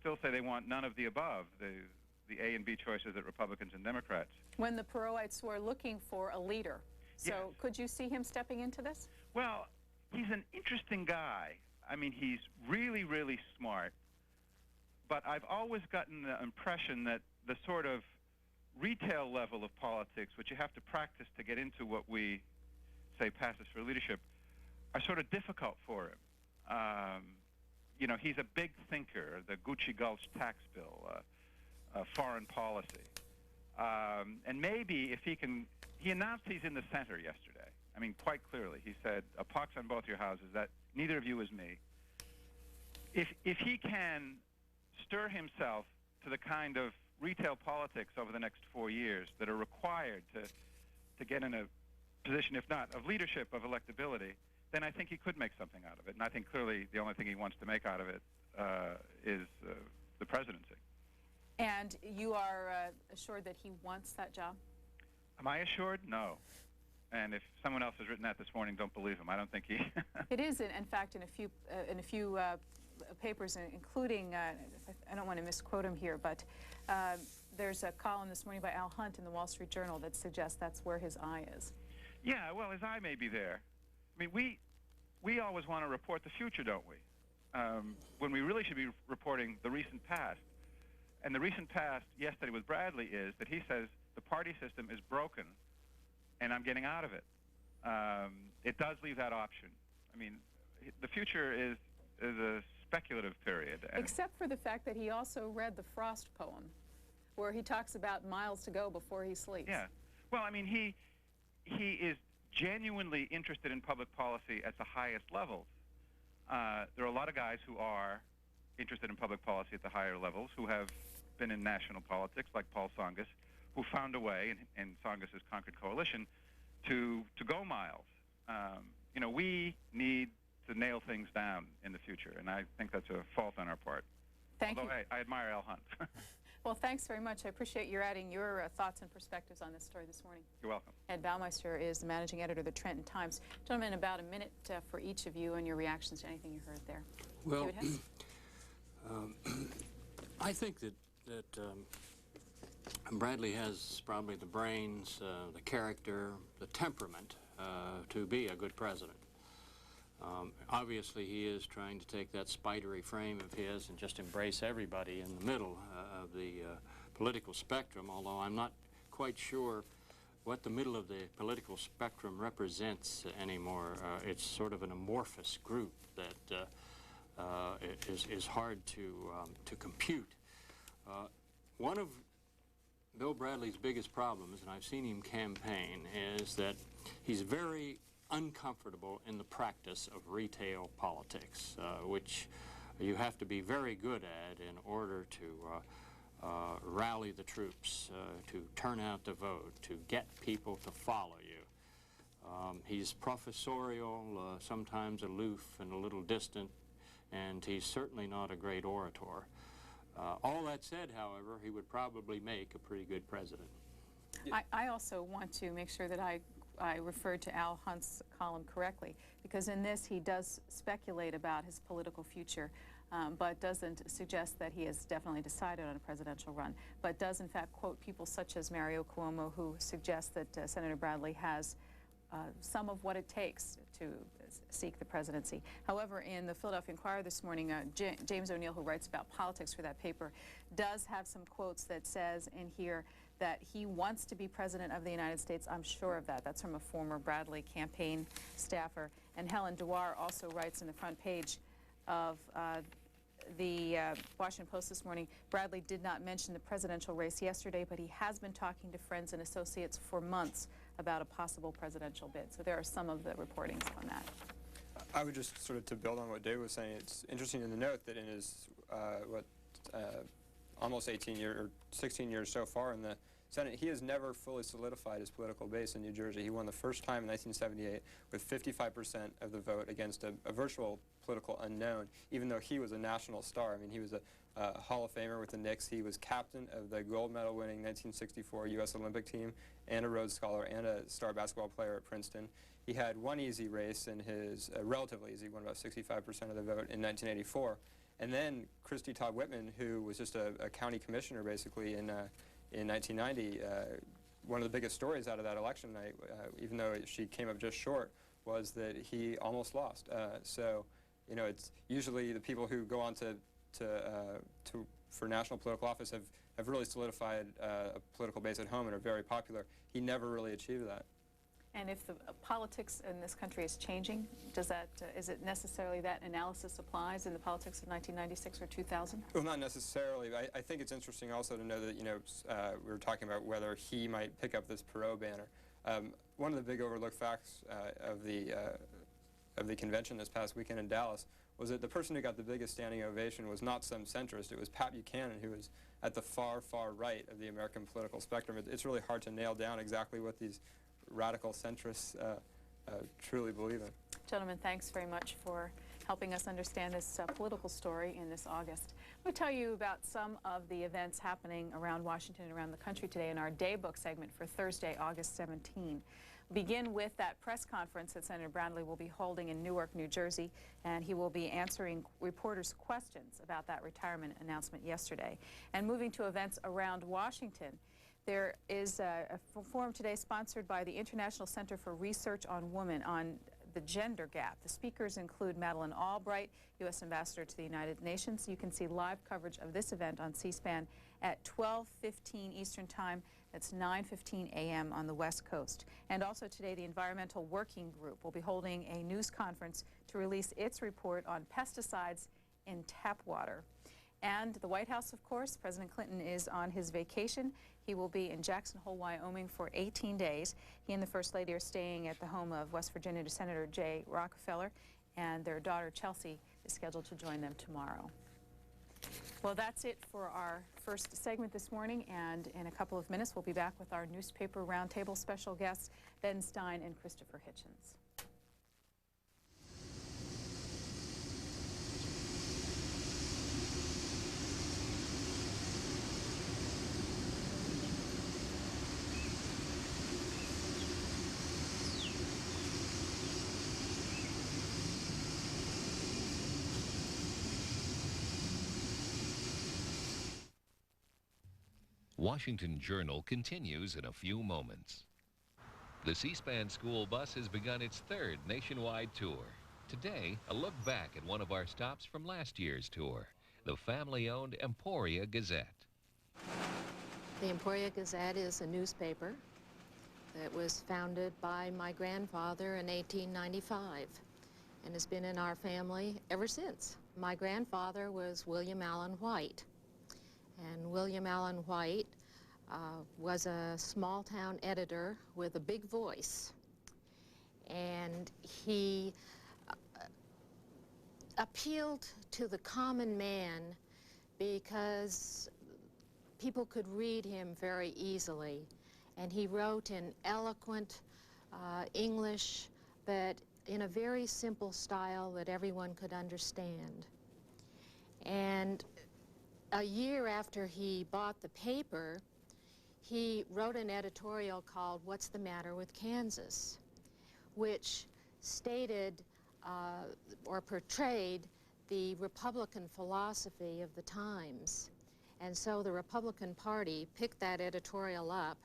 still say they want none of the above, the A and B choices at Republicans and Democrats. When the Perotites were looking for a leader. So yes. Could you see him stepping into this? Well, he's an interesting guy. I mean, he's really, really smart. But I've always gotten the impression that the sort of retail level of politics, which you have to practice to get into what we say passes for leadership, are sort of difficult for him. He's a big thinker, the Gucci Gulch tax bill, foreign policy. And maybe if he announced he's in the center yesterday. I mean, quite clearly. He said, a pox on both your houses, that neither of you is me. If he can stir himself to the kind of retail politics over the next 4 years that are required to get in a position, if not of leadership, of electability, then I think he could make something out of it. And I think clearly the only thing he wants to make out of it is the presidency. And you are assured that he wants that job? Am I assured? No. And if someone else has written that this morning, don't believe him. I don't think he... It is, in fact, in a few papers, including, I don't want to misquote him here, but there's a column this morning by Al Hunt in the Wall Street Journal that suggests that's where his eye is. Yeah, well, his eye may be there. I mean, we always want to report the future, don't we? When we really should be reporting the recent past. And the recent past yesterday with Bradley is that he says the party system is broken and I'm getting out of it. It does leave that option. I mean, the future is a speculative period. Except for the fact that he also read the Frost poem, where he talks about miles to go before he sleeps. Yeah. Well, I mean, he is genuinely interested in public policy at the highest levels. There are a lot of guys who are interested in public policy at the higher levels who have been in national politics, like Paul Tsongas, who found a way, and Tsongas' Concord Coalition, to go miles. We need to nail things down in the future, and I think that's a fault on our part. Thank you. Although I admire Al Hunt. Well, thanks very much. I appreciate your adding your thoughts and perspectives on this story this morning. You're welcome. Ed Baumeister is the managing editor of the Trenton Times. Gentlemen, about a minute for each of you and your reactions to anything you heard there. Well, I think that Bradley has probably the brains, the character, the temperament to be a good president. Obviously, he is trying to take that spidery frame of his and just embrace everybody in the middle of the political spectrum, although I'm not quite sure what the middle of the political spectrum represents anymore. It's sort of an amorphous group that is hard to compute. One of Bill Bradley's biggest problems, and I've seen him campaign, is that he's very uncomfortable in the practice of retail politics, which you have to be very good at in order to rally the troops, to turn out the vote, to get people to follow you. He's professorial, sometimes aloof and a little distant, and he's certainly not a great orator. All that said, however, he would probably make a pretty good president. I also want to make sure that I referred to Al Hunt's column correctly, because in this he does speculate about his political future, but doesn't suggest that he has definitely decided on a presidential run, but does in fact quote people such as Mario Cuomo, who suggest that Senator Bradley has some of what it takes to seek the presidency. However, in the Philadelphia Inquirer this morning, James O'Neill, who writes about politics for that paper, does have some quotes that says in here that he wants to be president of the United States. I'm sure of that. That's from a former Bradley campaign staffer. And Helen Dewar also writes in the front page of the Washington Post this morning, Bradley did not mention the presidential race yesterday, but he has been talking to friends and associates for months about a possible presidential bid. So there are some of the reportings on that. I would just sort of, to build on what Dave was saying, it's interesting to note that in his, almost 18 years, or 16 years so far in the Senate, he has never fully solidified his political base in New Jersey. He won the first time in 1978 with 55% of the vote against a virtual political unknown, even though he was a national star. I mean, he was a Hall of Famer with the Knicks. He was captain of the gold medal winning 1964 U.S. Olympic team, and a Rhodes Scholar, and a star basketball player at Princeton. He had one easy race in his, relatively easy, won about 65% of the vote in 1984. And then Christy Todd Whitman, who was just a county commissioner basically in 1990, one of the biggest stories out of that election night, even though she came up just short, was that he almost lost. So, you know, it's usually the people who go on for national political office have really solidified a political base at home and are very popular. He never really achieved that. And if the politics in this country is changing, does that, is it necessarily that analysis applies in the politics of 1996 or 2000? Well, not necessarily. I think it's interesting also to know that, you know, we were talking about whether he might pick up this Perot banner. One of the big overlooked facts of the convention this past weekend in Dallas was that the person who got the biggest standing ovation was not some centrist. It was Pat Buchanan, who was at the far, far right of the American political spectrum. It's really hard to nail down exactly what these radical centrists truly believe in. Gentlemen, thanks very much for helping us understand this political story in this August. I'm going to tell you about some of the events happening around Washington and around the country today in our Daybook segment for Thursday, August 17. Begin with that press conference that Senator Bradley will be holding in Newark, New Jersey, and he will be answering reporters' questions about that retirement announcement yesterday. And moving to events around Washington, there is a forum today sponsored by the International Center for Research on Women on the gender gap. The speakers include Madeleine Albright, U.S. Ambassador to the United Nations. You can see live coverage of this event on C-SPAN at 12:15 Eastern Time. That's 9:15 a.m. on the West Coast. And also today, the Environmental Working Group will be holding a news conference to release its report on pesticides in tap water. And the White House, of course, President Clinton is on his vacation. He will be in Jackson Hole, Wyoming for 18 days. He and the First Lady are staying at the home of West Virginia Senator Jay Rockefeller, and their daughter Chelsea is scheduled to join them tomorrow. Well, that's it for our first segment this morning, and in a couple of minutes we'll be back with our newspaper roundtable special guests, Ben Stein and Christopher Hitchens. Washington Journal continues in a few moments. The C-SPAN school bus has begun its third nationwide tour. Today, a look back at one of our stops from last year's tour, the family-owned Emporia Gazette. The Emporia Gazette is a newspaper that was founded by my grandfather in 1895 and has been in our family ever since. My grandfather was William Allen White. And William Allen White was a small-town editor with a big voice. And he appealed to the common man because people could read him very easily. And he wrote in eloquent English, but in a very simple style that everyone could understand. And a year after he bought the paper, he wrote an editorial called "What's the Matter with Kansas?" which stated or portrayed the Republican philosophy of the times. And so the Republican Party picked that editorial up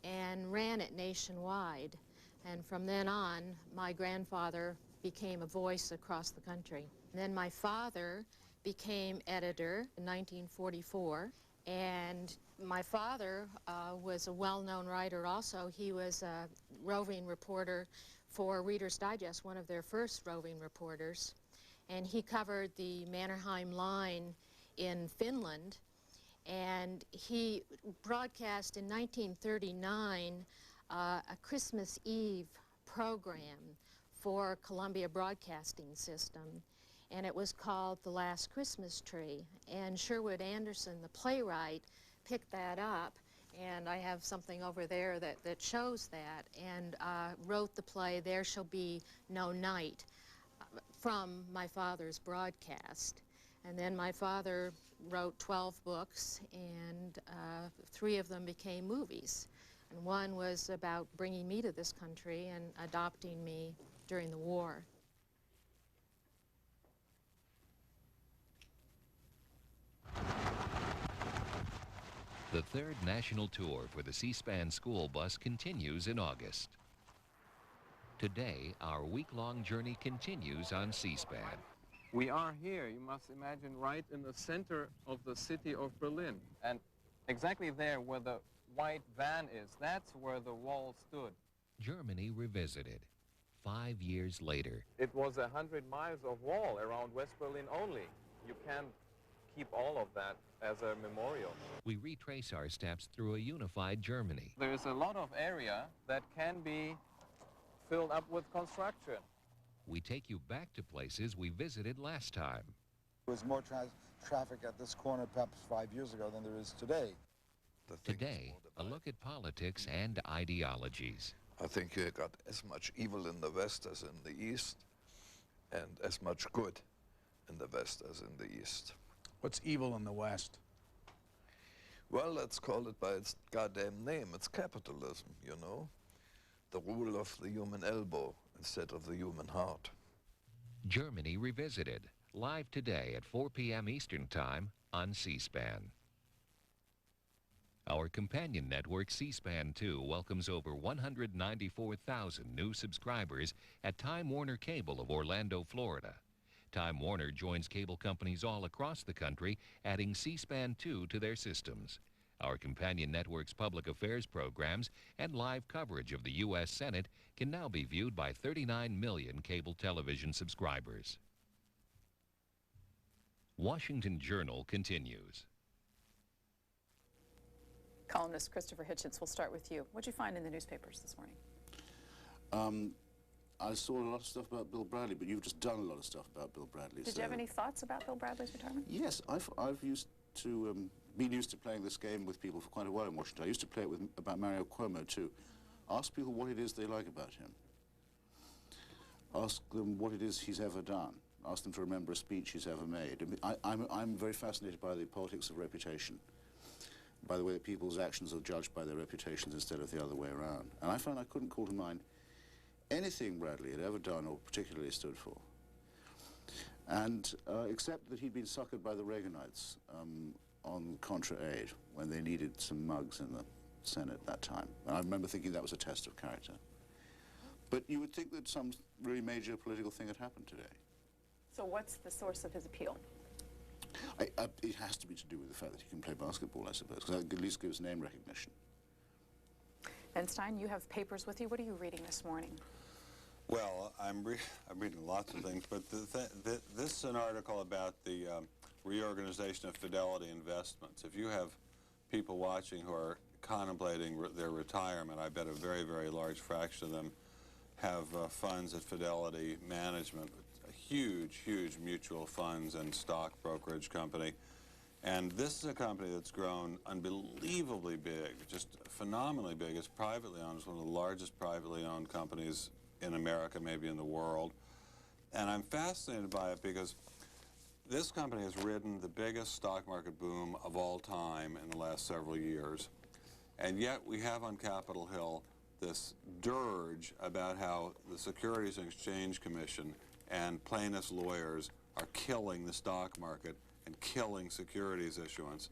and ran it nationwide. And from then on, my grandfather became a voice across the country. And then my father became editor in 1944. And my father was a well-known writer also. He was a roving reporter for Reader's Digest, one of their first roving reporters. And he covered the Mannerheim Line in Finland. And he broadcast in 1939 a Christmas Eve program for Columbia Broadcasting System. And it was called The Last Christmas Tree. And Sherwood Anderson, the playwright, picked that up. And I have something over there that shows that, and wrote the play There Shall Be No Night from my father's broadcast. And then my father wrote 12 books, and 3 of them became movies. And one was about bringing me to this country and adopting me during the war. The third national tour for the C-SPAN school bus continues in August. Today, our week-long journey continues on C-SPAN. We are here, you must imagine, right in the center of the city of Berlin. And exactly there where the white van is, that's where the wall stood. Germany revisited 5 years later. It was 100 miles of wall around West Berlin only. You can't keep all of that as a memorial. We retrace our steps through a unified Germany. There's a lot of area that can be filled up with construction. We take you back to places we visited last time. There was more traffic at this corner perhaps 5 years ago than there is today. Today, a look at politics and ideologies. I think you got as much evil in the West as in the East, and as much good in the West as in the East. What's evil in the West? Well, let's call it by its goddamn name. It's capitalism, you know? The rule of the human elbow instead of the human heart. Germany Revisited, live today at 4 p.m. Eastern Time on C-SPAN. Our companion network, C-SPAN 2, welcomes over 194,000 new subscribers at Time Warner Cable of Orlando, Florida. Time Warner joins cable companies all across the country, adding C-SPAN 2 to their systems. Our companion network's public affairs programs and live coverage of the U.S. Senate can now be viewed by 39 million cable television subscribers. Washington Journal continues. Columnist Christopher Hitchens, we'll start with you. What did you find in the newspapers this morning? I saw a lot of stuff about Bill Bradley, but you've just done a lot of stuff about Bill Bradley. Did you have any thoughts about Bill Bradley's retirement? Yes, I've been used to playing this game with people for quite a while in Washington. I used to play it about Mario Cuomo too. Ask people what it is they like about him. Ask them what it is he's ever done. Ask them to remember a speech he's ever made. I mean, I'm very fascinated by the politics of reputation, by the way that people's actions are judged by their reputations instead of the other way around. And I found I couldn't call to mind anything Bradley had ever done or particularly stood for. And except that he'd been suckered by the Reaganites on Contra aid when they needed some mugs in the Senate at that time. And I remember thinking that was a test of character. But you would think that some really major political thing had happened today. So what's the source of his appeal? It has to be to do with the fact that he can play basketball, I suppose, because that at least gives name recognition. And Stein, you have papers with you. What are you reading this morning? Well, I'm reading lots of things, but this is an article about the reorganization of Fidelity Investments. If you have people watching who are contemplating their retirement, I bet a very, very large fraction of them have funds at Fidelity Management, a huge, huge mutual funds and stock brokerage company. And this is a company that's grown unbelievably big, just phenomenally big. It's privately owned. It's one of the largest privately owned companies in America, maybe in the world. And I'm fascinated by it because this company has ridden the biggest stock market boom of all time in the last several years. And yet we have on Capitol Hill this dirge about how the Securities and Exchange Commission and plaintiffs' lawyers are killing the stock market and killing securities issuance.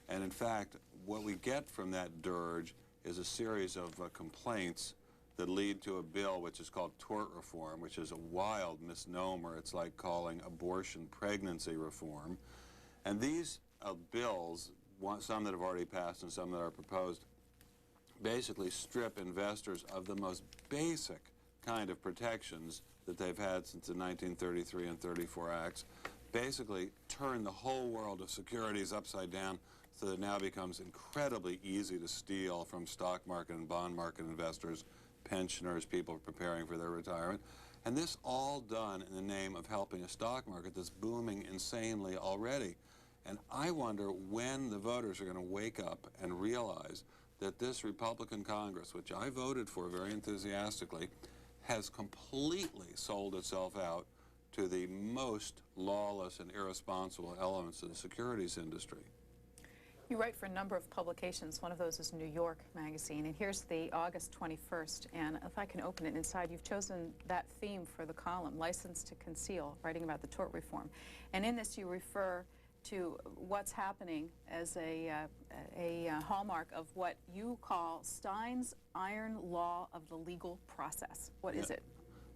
And in fact, what we get from that dirge is a series of complaints that lead to a bill which is called tort reform, which is a wild misnomer. It's like calling abortion pregnancy reform. And these bills, some that have already passed and some that are proposed, basically strip investors of the most basic kind of protections that they've had since the 1933 and 34 Acts, basically turn the whole world of securities upside down so that it now becomes incredibly easy to steal from stock market and bond market investors, pensioners, people preparing for their retirement. And this all done in the name of helping a stock market that's booming insanely already. And I wonder when the voters are going to wake up and realize that this Republican Congress, which I voted for very enthusiastically, has completely sold itself out to the most lawless and irresponsible elements of the securities industry. You write for a number of publications. One of those is New York Magazine, and here's the August 21st, and if I can open it inside, you've chosen that theme for the column, License to Conceal, writing about the tort reform. And in this you refer to what's happening as a hallmark of what you call Stein's iron law of the legal process. What is it?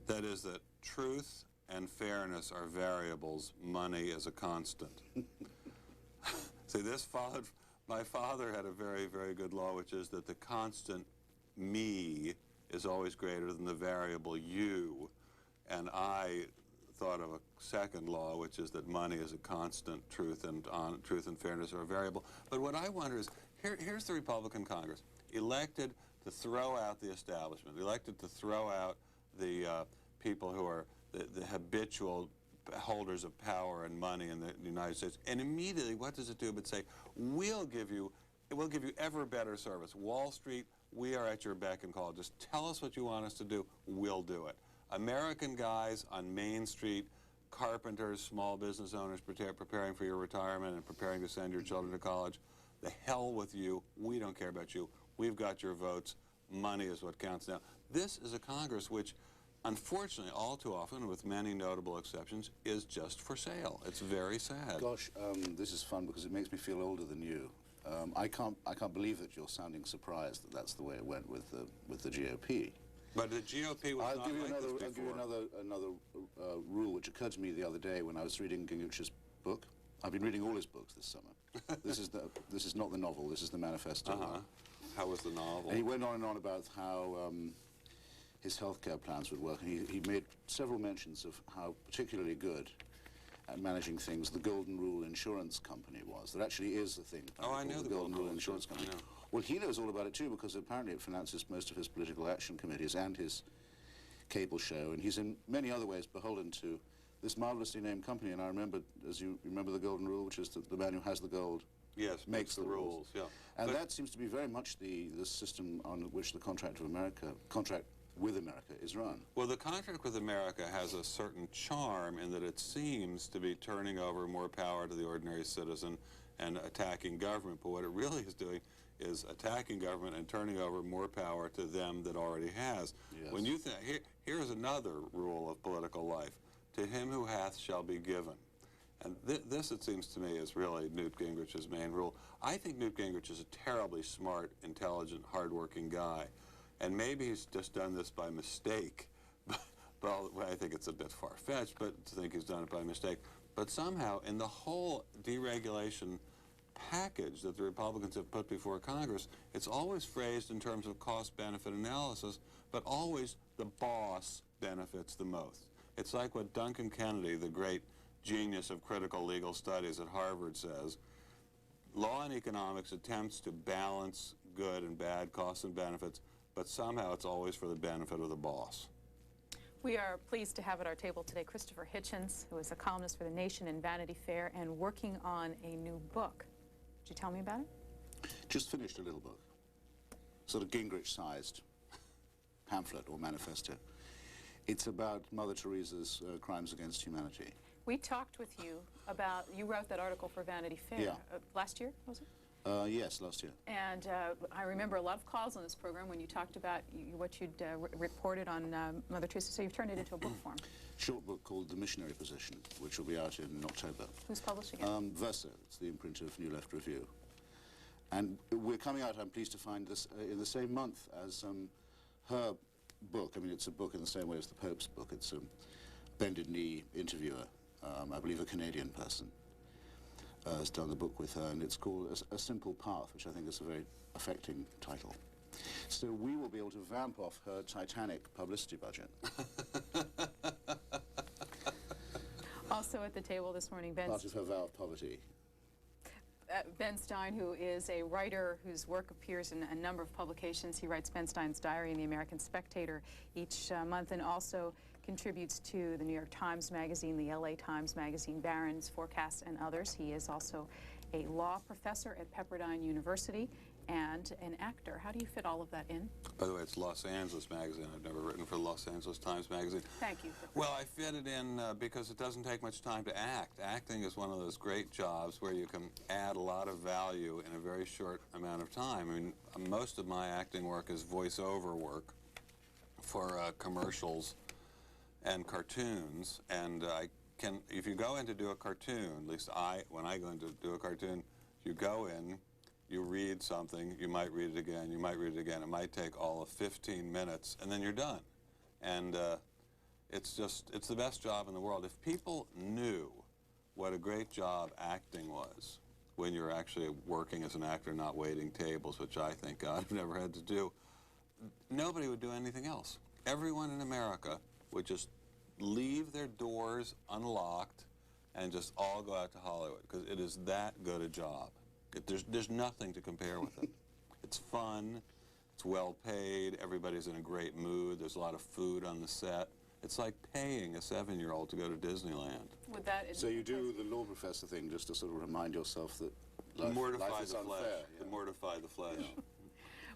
That is that truth and fairness are variables, money is a constant. See, this followed, my father had a very, very good law, which is that the constant me is always greater than the variable you. And I thought of a second law, which is that money is a constant, truth and fairness are a variable. But what I wonder is, here's the Republican Congress, elected to throw out the establishment, elected to throw out the people who are the habitual holders of power and money in the United States. And immediately, what does it do but say, we'll give you ever better service. Wall Street, we are at your beck and call. Just tell us what you want us to do, we'll do it. American guys on Main Street, carpenters, small business owners preparing for your retirement and preparing to send your children to college, the hell with you, we don't care about you, we've got your votes, money is what counts now. This is a Congress which, unfortunately, all too often, with many notable exceptions, is just for sale. It's very sad. Gosh, this is fun because it makes me feel older than you. I can't believe that you're sounding surprised that that's the way it went with the GOP. But the GOP was not like this before. I'll give you another rule which occurred to me the other day when I was reading Gingrich's book. I've been reading all his books this summer. This is not the novel. This is the manifesto. How was the novel? And he went on and on about how his healthcare plans would work, and he made several mentions of how particularly good at managing things the Golden Rule Insurance Company was. There actually is a thing. Oh, I know the Golden Rule Insurance Company. Well, he knows all about it too, because apparently it finances most of his political action committees and his cable show, and he's in many other ways beholden to this marvelously named company. And I remember, as you remember, the Golden Rule, which is the man who has the gold makes the rules. Yeah. And that seems to be very much the system on which the contract with America is run. Well, the contract with America has a certain charm in that it seems to be turning over more power to the ordinary citizen and attacking government, but what it really is doing is attacking government and turning over more power to them that already has. Yes. When you think, here's another rule of political life, to him who hath shall be given. And this, it seems to me, is really Newt Gingrich's main rule. I think Newt Gingrich is a terribly smart, intelligent, hardworking guy. And maybe he's just done this by mistake. Well, I think it's a bit far-fetched, but to think he's done it by mistake. But somehow, in the whole deregulation package that the Republicans have put before Congress, it's always phrased in terms of cost-benefit analysis, but always the boss benefits the most. It's like what Duncan Kennedy, the great genius of critical legal studies at Harvard, says. Law and economics attempts to balance good and bad, costs and benefits, but somehow it's always for the benefit of the boss. We are pleased to have at our table today Christopher Hitchens, who is a columnist for The Nation and Vanity Fair and working on a new book. Could you tell me about it? Just finished a little book, sort of Gingrich-sized pamphlet or manifesto. It's about Mother Teresa's crimes against humanity. We talked with you about, you wrote that article for Vanity Fair last year, was it? Yes, last year. And I remember a lot of calls on this program when you talked about what you'd reported on Mother Teresa, so you've turned it into a book form. Short book called The Missionary Position, which will be out in October. Who's publishing it? Verso, it's the imprint of New Left Review. And we're coming out, I'm pleased to find, this in the same month as her book. I mean, it's a book in the same way as the Pope's book. It's a bended knee interviewer, I believe a Canadian person, has done the book with her, and it's called A Simple Path, which I think is a very affecting title. So we will be able to vamp off her titanic publicity budget. Also at the table this morning, Part of her vow of poverty. Ben Stein, who is a writer whose work appears in a number of publications. He writes Ben Stein's Diary in the American Spectator each month, and also contributes to the New York Times Magazine, the LA Times Magazine, Barron's, Forecast, and others. He is also a law professor at Pepperdine University and an actor. How do you fit all of that in? By the way, it's Los Angeles Magazine. I've never written for Los Angeles Times Magazine. Thank you. Well, I fit it in because it doesn't take much time to act. Acting is one of those great jobs where you can add a lot of value in a very short amount of time. I mean, most of my acting work is voiceover work for commercials and cartoons, and if you go in to do a cartoon, at least when I go in to do a cartoon, you go in, you read something, you might read it again, you might read it again. It might take all of 15 minutes, and then you're done. And it's the best job in the world. If people knew what a great job acting was when you're actually working as an actor, not waiting tables, which I thank God I've never had to do, nobody would do anything else. Everyone in America would just leave their doors unlocked and just all go out to Hollywood, because it is that good a job. There's nothing to compare with it. It's fun, it's well paid, everybody's in a great mood, there's a lot of food on the set. It's like paying a 7-year-old to go to Disneyland. So you do the law professor thing just to sort of remind yourself that life is unfair. Mortify the flesh. Yeah.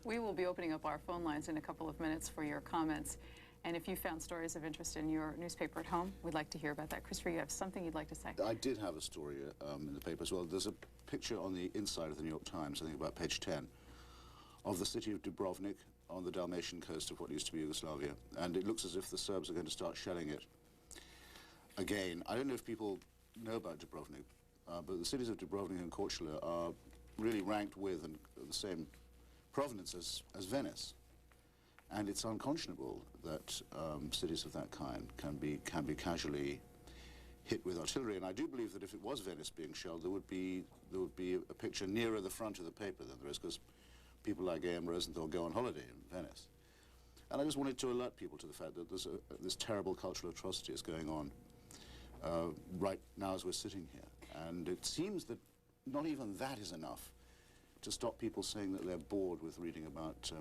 We will be opening up our phone lines in a couple of minutes for your comments. And if you found stories of interest in your newspaper at home, we'd like to hear about that. Christopher, you have something you'd like to say? I did have a story in the paper as well. There's a picture on the inside of the New York Times, I think about page 10, of the city of Dubrovnik on the Dalmatian coast of what used to be Yugoslavia. And it looks as if the Serbs are going to start shelling it again. I don't know if people know about Dubrovnik, but the cities of Dubrovnik and Korčula are really ranked with and the same provenance as Venice. And it's unconscionable that cities of that kind can be casually hit with artillery. And I do believe that if it was Venice being shelled, there would be a picture nearer the front of the paper than there is, because people like A.M. Rosenthal go on holiday in Venice. And I just wanted to alert people to the fact that there's this terrible cultural atrocity is going on right now as we're sitting here. And it seems that not even that is enough to stop people saying that they're bored with reading about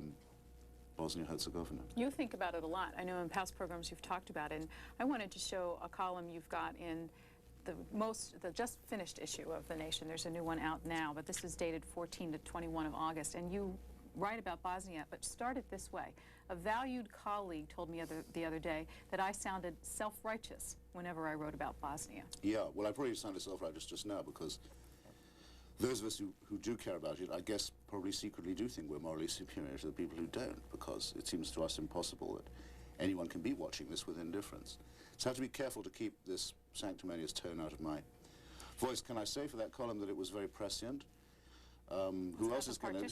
Bosnia-Herzegovina. You think about it a lot. I know in past programs you've talked about it, and I wanted to show a column you've got in the just finished issue of The Nation. There's a new one out now, but this is dated 14 to 21 of August, and you write about Bosnia, but start it this way. A valued colleague told me the other day that I sounded self-righteous whenever I wrote about Bosnia. Yeah, well, I probably sounded self-righteous just now, because those of us who do care about it, I guess, probably secretly do think we're morally superior to the people who don't, because it seems to us impossible that anyone can be watching this with indifference. So I have to be careful to keep this sanctimonious tone out of my voice. Can I say for that column that it was very prescient? Who else is going to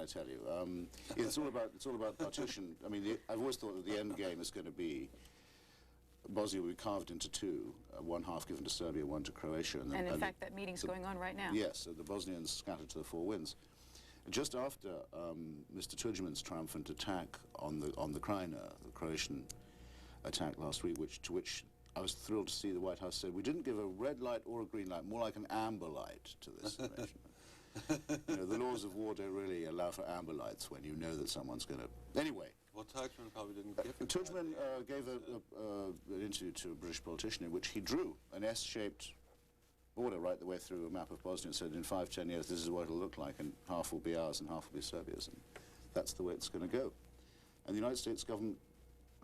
tell you? It's all about partition. I mean, I've always thought that the end game is going to be Bosnia will be carved into two, one half given to Serbia, one to Croatia. And in fact, that meeting's going on right now. Yes, the Bosnians scattered to the four winds. Just after Mr. Tudjman's triumphant attack on the Krajina, the Croatian attack last week, to which I was thrilled to see the White House say, we didn't give a red light or a green light, more like an amber light to this invasion. You know, the laws of war don't really allow for amber lights when you know that someone's going to... Anyway, Well, Tudjman probably didn't give it. Tudjman gave an interview to a British politician in which he drew an S-shaped border right the way through a map of Bosnia and said in 5-10 years this is what it'll look like, and half will be ours and half will be Serbia's, and that's the way it's going to go. And the United States government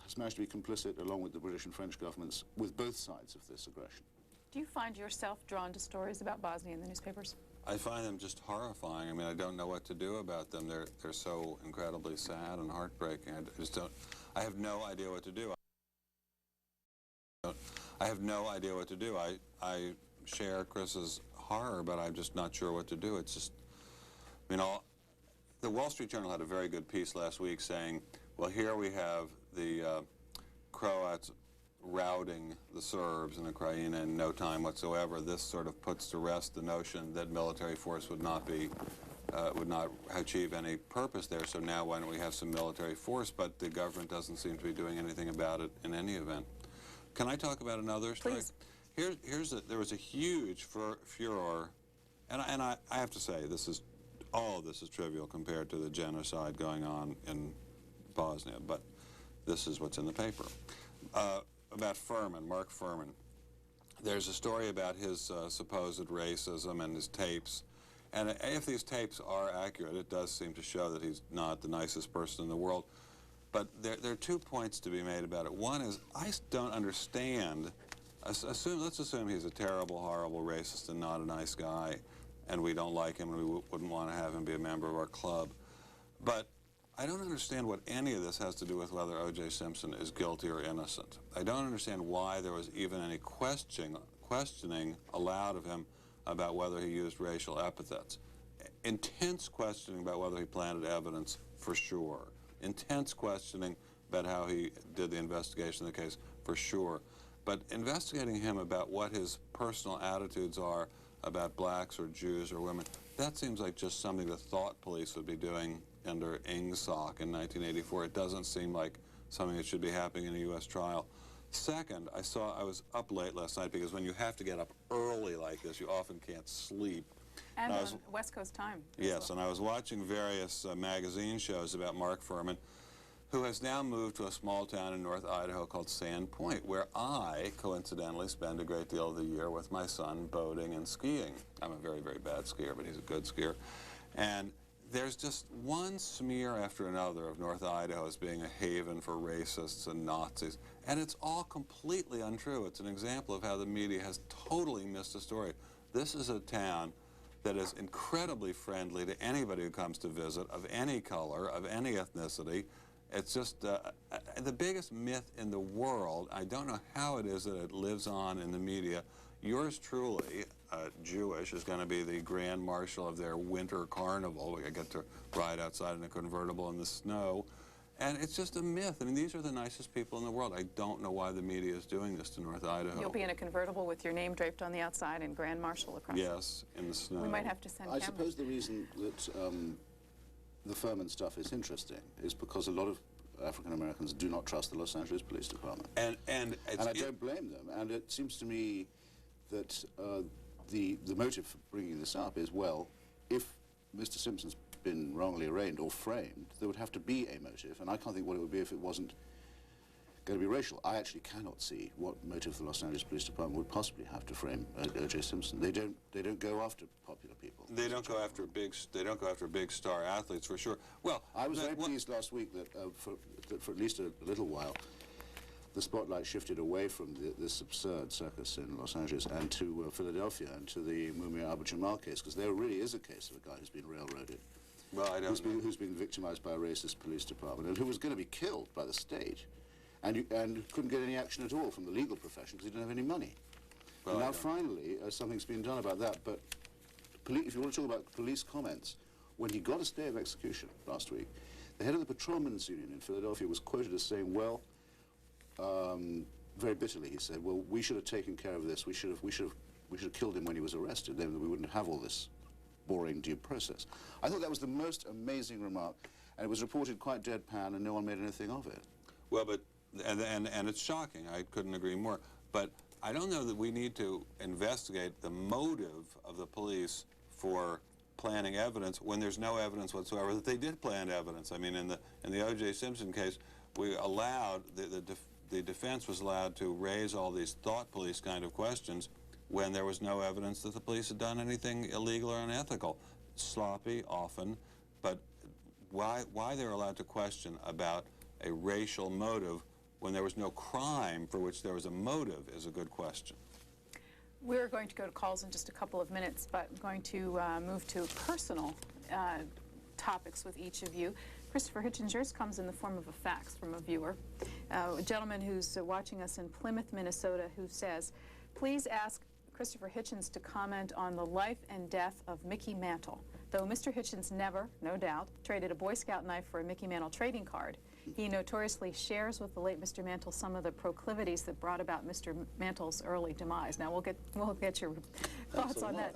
has managed to be complicit, along with the British and French governments, with both sides of this aggression. Do you find yourself drawn to stories about Bosnia in the newspapers? I find them just horrifying. I mean, I don't know what to do about them. They're so incredibly sad and heartbreaking. I just don't. I have no idea what to do. I have no idea what to do. I share Chris's horror, but I'm just not sure what to do. It's just, you know, the Wall Street Journal had a very good piece last week saying, well, here we have the Croats routing the Serbs in Ukraine in no time whatsoever. This sort of puts to rest the notion that military force would not achieve any purpose there. So now why don't we have some military force? But the government doesn't seem to be doing anything about it in any event. Can I talk about another story? Please. There was a huge furor, and I have to say all of this is trivial compared to the genocide going on in Bosnia, but this is what's in the paper. About Furman, Mark Furman. There's a story about his supposed racism and his tapes, and if these tapes are accurate, it does seem to show that he's not the nicest person in the world. But there are 2 points to be made about it. One is, I don't understand, let's assume he's a terrible, horrible racist and not a nice guy, and we don't like him and we wouldn't want to have him be a member of our club. But I don't understand what any of this has to do with whether O.J. Simpson is guilty or innocent. I don't understand why there was even any questioning allowed of him about whether he used racial epithets. Intense questioning about whether he planted evidence, for sure. Intense questioning about how he did the investigation of the case, for sure. But investigating him about what his personal attitudes are about blacks or Jews or women, that seems like just something the thought police would be doing under Ingsoc in 1984. It doesn't seem like something that should be happening in a U.S. trial. Second, I was up late last night because when you have to get up early like this, you often can't sleep. And on West Coast time. Yes, and I was watching various magazine shows about Mark Furman, who has now moved to a small town in North Idaho called Sand Point, where I, coincidentally, spend a great deal of the year with my son boating and skiing. I'm a very, very bad skier, but he's a good skier. And there's just one smear after another of North Idaho as being a haven for racists and Nazis, and it's all completely untrue. It's an example of how the media has totally missed a story. This is a town that is incredibly friendly to anybody who comes to visit, of any color, of any ethnicity. It's just the biggest myth in the world. I don't know how it is that it lives on in the media. Yours truly, Jewish, is going to be the grand marshal of their winter carnival. We get to ride outside in a convertible in the snow. And it's just a myth. I mean, these are the nicest people in the world. I don't know why the media is doing this to North Idaho. You'll be in a convertible with your name draped on the outside and Grand Marshal across. Yes, in the snow. We might have to send cameras. I suppose the reason that the Furman stuff is interesting is because a lot of African Americans do not trust the Los Angeles Police Department. And I don't blame them. And it seems to me that the motive for bringing this up is, well, if Mr. Simpson's been wrongly arraigned or framed, there would have to be a motive, and I can't think what it would be if it wasn't going to be racial. I actually cannot see what motive the Los Angeles Police Department would possibly have to frame O.J. Simpson. They don't go after popular people. They don't go after big star athletes, for sure. Well, I was very pleased last week that for at least a little while, the spotlight shifted away from this absurd circus in Los Angeles and to Philadelphia and to the Mumia Abu-Jamal case, because there really is a case of a guy who's been railroaded. Well, I don't know. Who's been victimized by a racist police department and who was going to be killed by the state and couldn't get any action at all from the legal profession because he didn't have any money. Well, now finally something's been done about that, but if you want to talk about police comments, when he got a stay of execution last week, the head of the patrolmen's union in Philadelphia was quoted as saying, well, very bitterly he said, well, we should have taken care of this, we should have killed him when he was arrested, then we wouldn't have all this boring due process. I thought that was the most amazing remark, and it was reported quite deadpan and no one made anything of it. Well, but, and it's shocking, I couldn't agree more, but I don't know that we need to investigate the motive of the police for planning evidence when there's no evidence whatsoever that they did plan evidence. I mean, in the O.J. Simpson case, we allowed, the defense was allowed to raise all these thought police kind of questions when there was no evidence that the police had done anything illegal or unethical. Sloppy, often, but why they're allowed to question about a racial motive when there was no crime for which there was a motive is a good question. We're going to go to calls in just a couple of minutes, but I'm going to move to personal topics with each of you. Christopher Hitchens, yours comes in the form of a fax from a viewer, a gentleman who's watching us in Plymouth, Minnesota, who says, please ask Christopher Hitchens to comment on the life and death of Mickey Mantle. Though Mr. Hitchens never, no doubt, traded a Boy Scout knife for a Mickey Mantle trading card, he notoriously shares with the late Mr. Mantle some of the proclivities that brought about Mr. Mantle's early demise. Now, we'll get your thoughts on that.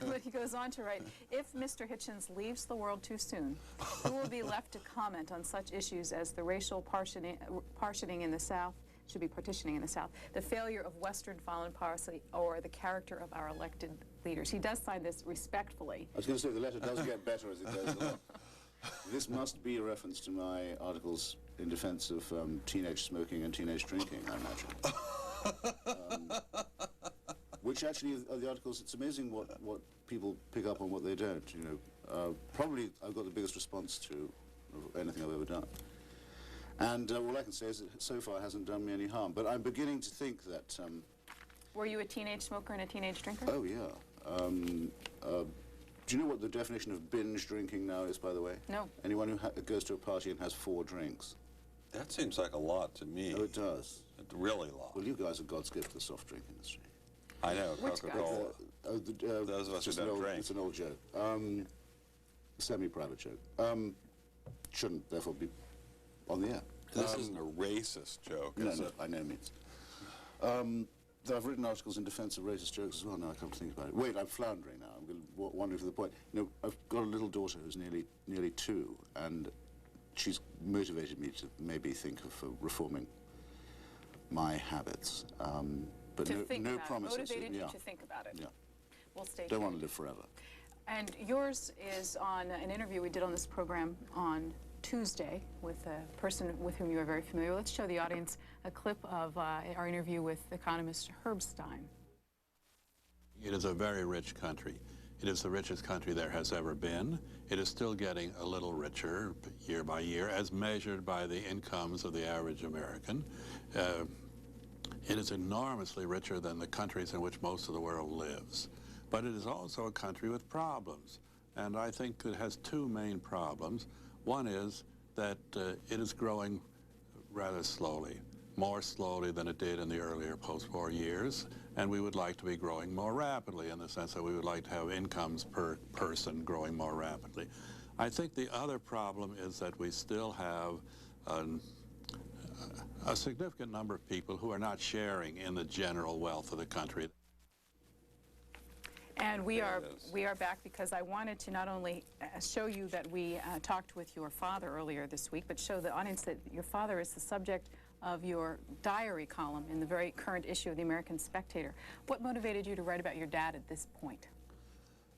But he goes on to write, if Mr. Hitchens leaves the world too soon, who will be left to comment on such issues as the racial partitioning in the South, should be partitioning in the South, the failure of Western foreign policy, or the character of our elected leaders? He does sign this respectfully. I was going to say, the letter does get better as it goes along. This must be a reference to my articles in defense of teenage smoking and teenage drinking, I imagine. Which actually are the articles, it's amazing what people pick up on, what they don't, you know. Probably I've got the biggest response to anything I've ever done. And all I can say is it so far hasn't done me any harm. But I'm beginning to think that... Were you a teenage smoker and a teenage drinker? Oh, yeah. Do you know what the definition of binge drinking now is, by the way? No. Anyone who goes to a party and has 4 drinks. That seems like a lot to me. Oh, it does. It's really a lot. Well, you guys are God's gift to the soft drink industry. I know, Which Coca-Cola. Those of us who don't drink. It's an old joke. Semi-private joke. Shouldn't, therefore, be on the air. This isn't a racist joke, is it? No, by no means. I've written articles in defense of racist jokes as well, now I come to think about it. Wait, I'm floundering now. I'm wandering to the point. You know, I've got a little daughter who's nearly 2, and she's motivated me to maybe think of reforming my habits. But no promises. Motivated you to think about it. Yeah. We'll stay tuned. Don't want to live forever. And yours is on an interview we did on this program on Tuesday with a person with whom you are very familiar. Let's show the audience a clip of our interview with economist Herb Stein. It is a very rich country. It is the richest country there has ever been. It is still getting a little richer year by year as measured by the incomes of the average American. It is enormously richer than the countries in which most of the world lives. But it is also a country with problems. And I think it has 2 main problems. One is that it is growing rather slowly, more slowly than it did in the earlier post-war years, and we would like to be growing more rapidly in the sense that we would like to have incomes per person growing more rapidly. I think the other problem is that we still have a significant number of people who are not sharing in the general wealth of the country. And we are back because I wanted to not only show you that we talked with your father earlier this week, but show the audience that your father is the subject of your diary column in the very current issue of the American Spectator. What motivated you to write about your dad at this point?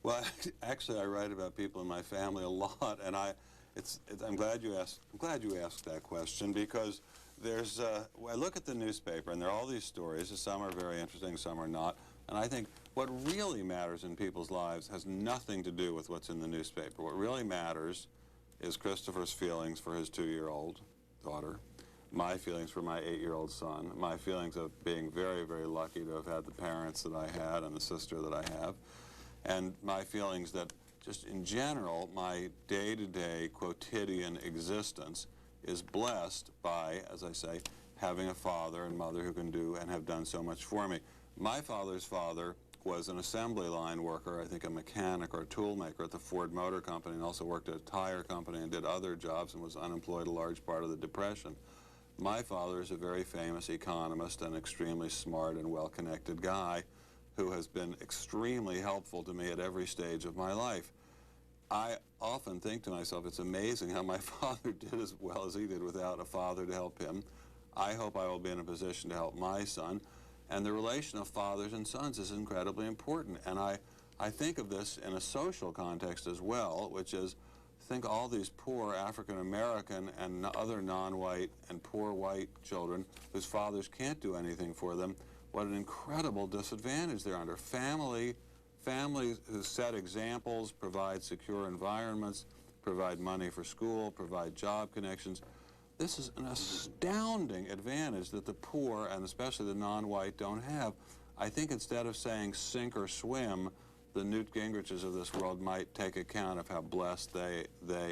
Well, actually, I write about people in my family a lot, and I'm glad you asked that question, because there's I look at the newspaper and there are all these stories. Some are very interesting, some are not, and I think what really matters in people's lives has nothing to do with what's in the newspaper. What really matters is Christopher's feelings for his 2-year-old daughter, my feelings for my 8-year-old son, my feelings of being very, very lucky to have had the parents that I had and the sister that I have, and my feelings that just in general, my day-to-day quotidian existence is blessed by, as I say, having a father and mother who can do and have done so much for me. My father's father was an assembly line worker, I think a mechanic or a tool maker at the Ford Motor Company, and also worked at a tire company and did other jobs and was unemployed a large part of the Depression. My father is a very famous economist and extremely smart and well-connected guy who has been extremely helpful to me at every stage of my life. I often think to myself, it's amazing how my father did as well as he did without a father to help him. I hope I will be in a position to help my son. And the relation of fathers and sons is incredibly important. And I I think of this in a social context as well, which is, think all these poor African American and other non-white and poor white children whose fathers can't do anything for them. What an incredible disadvantage they're under. Families who set examples, provide secure environments, provide money for school, provide job connections. This is an astounding advantage that the poor, and especially the non-white, don't have. I think instead of saying sink or swim, the Newt Gingriches of this world might take account of how blessed they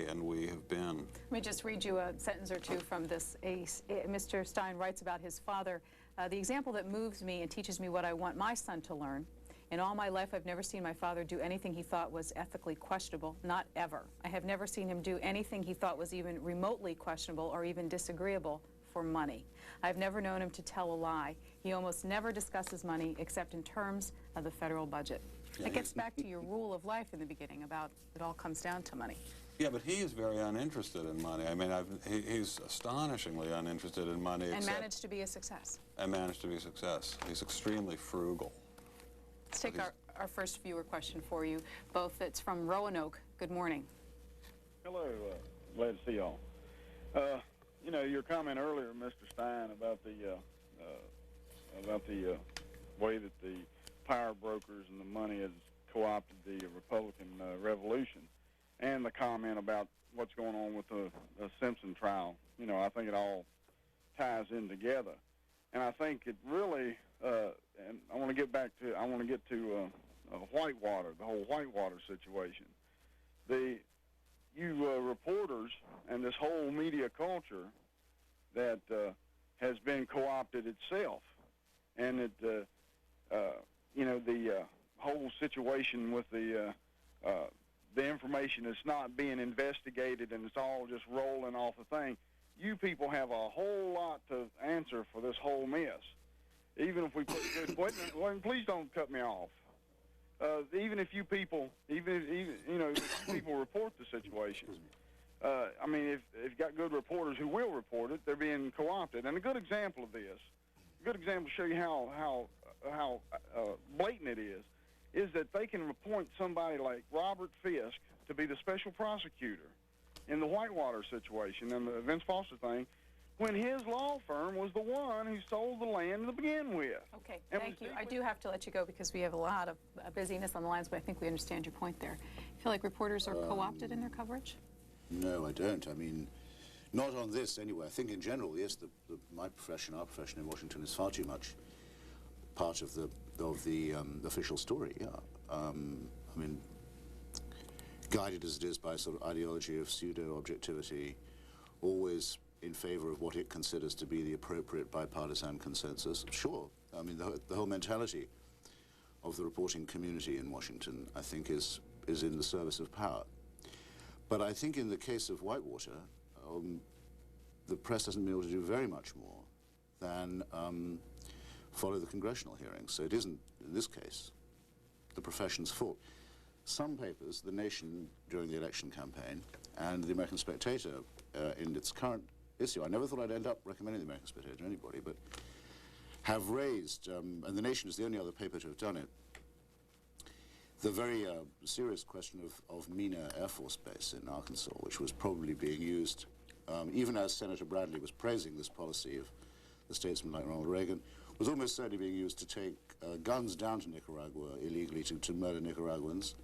and we have been. Let me just read you a sentence or two from this. Mr. Stein writes about his father. The example that moves me and teaches me what I want my son to learn. In all my life, I've never seen my father do anything he thought was ethically questionable, not ever. I have never seen him do anything he thought was even remotely questionable or even disagreeable for money. I've never known him to tell a lie. He almost never discusses money except in terms of the federal budget. That gets back to your rule of life in the beginning about it all comes down to money. Yeah, but he is very uninterested in money. I mean, he's astonishingly uninterested in money. And managed to be a success. And managed to be a success. He's extremely frugal. Let's take our first viewer question for you. Both, it's from Roanoke. Good morning. Hello, glad to see y'all. You know, your comment earlier, Mr. Stein, about the way that the power brokers and the money has co-opted the Republican Revolution, and the comment about what's going on with the Simpson trial. You know, I think it all ties in together, and I think it really. And I want to get to Whitewater, the whole Whitewater situation. You reporters and this whole media culture that has been co-opted itself, and it, you know, the whole situation with the information is not being investigated and it's all just rolling off the thing. You people have a whole lot to answer for this whole mess. Even if we put, please don't cut me off. Even if you people, even you know, if you people report the situation. I mean, if you've got good reporters who will report it, they're being co-opted. And a good example of this, a good example to show you how blatant it is that they can appoint somebody like Robert Fisk to be the special prosecutor in the Whitewater situation and the Vince Foster thing, when his law firm was the one who sold the land to begin with. Okay, thank you. I do have to let you go because we have a lot of busyness on the lines, but I think we understand your point there. You feel like reporters are co-opted in their coverage? No, I don't. I mean, not on this anyway. I think in general, yes, my profession, our profession in Washington is far too much part of the official story, yeah. I mean, guided as it is by sort of ideology of pseudo-objectivity, always in favor of what it considers to be the appropriate bipartisan consensus. Sure, I mean, the whole mentality of the reporting community in Washington, I think, is in the service of power. But I think in the case of Whitewater, the press hasn't been able to do very much more than follow the congressional hearings. So it isn't, in this case, the profession's fault. Some papers, The Nation during the election campaign, and the American Spectator in its current issue, I never thought I'd end up recommending the American Spectator to anybody, but have raised, and The Nation is the only other paper to have done it, the very serious question of Mena Air Force Base in Arkansas, which was probably being used, even as Senator Bradley was praising this policy of the statesman like Ronald Reagan, was almost certainly being used to take guns down to Nicaragua illegally to murder Nicaraguans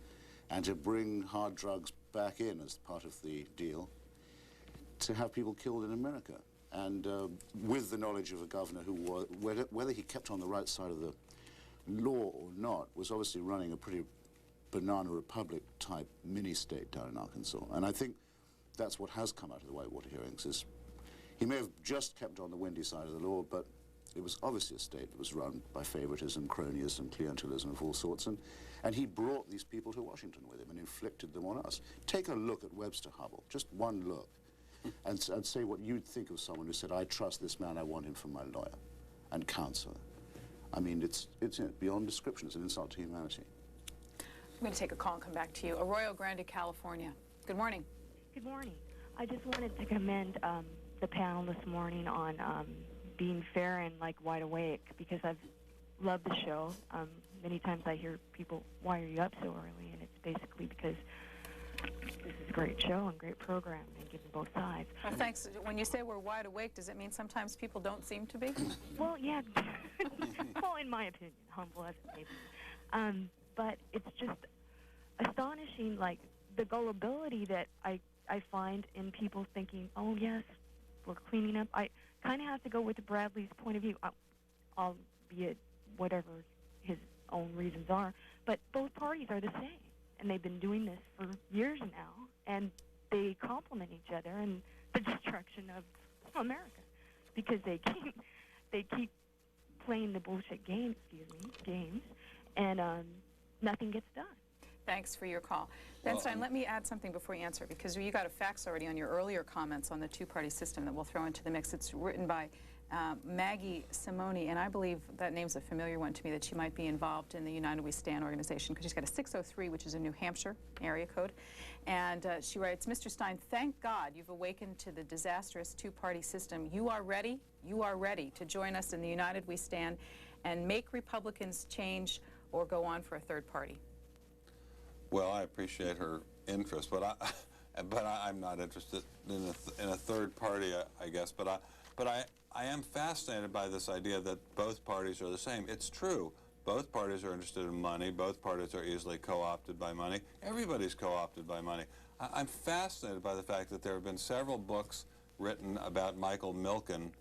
and to bring hard drugs back in as part of the deal to have people killed in America. And with the knowledge of a governor who, whether he kept on the right side of the law or not, was obviously running a pretty banana republic type mini-state down in Arkansas. And I think that's what has come out of the Whitewater hearings, is he may have just kept on the windy side of the law, but it was obviously a state that was run by favoritism, cronyism, clientelism of all sorts, and he brought these people to Washington with him and inflicted them on us. Take a look at Webster Hubbell, just one look, and say what you'd think of someone who said, I trust this man, I want him for my lawyer and counselor. I mean, it's beyond description. It's an insult to humanity. I'm going to take a call and come back to you. Arroyo Grande, California. Good morning. Good morning. I just wanted to commend the panel this morning on being fair and like wide awake, because I've loved the show. many times I hear people, why are you up so early? And it's basically because this is a great show and great program and giving both sides. Well, thanks. When you say we're wide awake, does it mean sometimes people don't seem to be? Well, yeah. Well, in my opinion, humble as it may be. But it's just astonishing, like, the gullibility that I find in people thinking, oh, yes, we're cleaning up. I kind of have to go with Bradley's point of view, albeit whatever his own reasons are. But both parties are the same, and they've been doing this for years now, and they complement each other in the destruction of America because they keep playing the bullshit games, and nothing gets done. Thanks for your call. Ben Stein, let me add something before you answer, because you got a fax already on your earlier comments on the two-party system that we'll throw into the mix. It's written by Maggie Simone, and I believe that name's a familiar one to me, that she might be involved in the United We Stand organization, because she's got a 603, which is a New Hampshire area code. And she writes, Mr. Stein, thank God you've awakened to the disastrous two-party system. You are ready to join us in the United We Stand and make Republicans change or go on for a third party. Well, I appreciate her interest, but I'm not interested in a third party, I guess. But I am fascinated by this idea that both parties are the same. It's true. Both parties are interested in money. Both parties are easily co-opted by money. Everybody's co-opted by money. I'm fascinated by the fact that there have been several books written about Michael Milken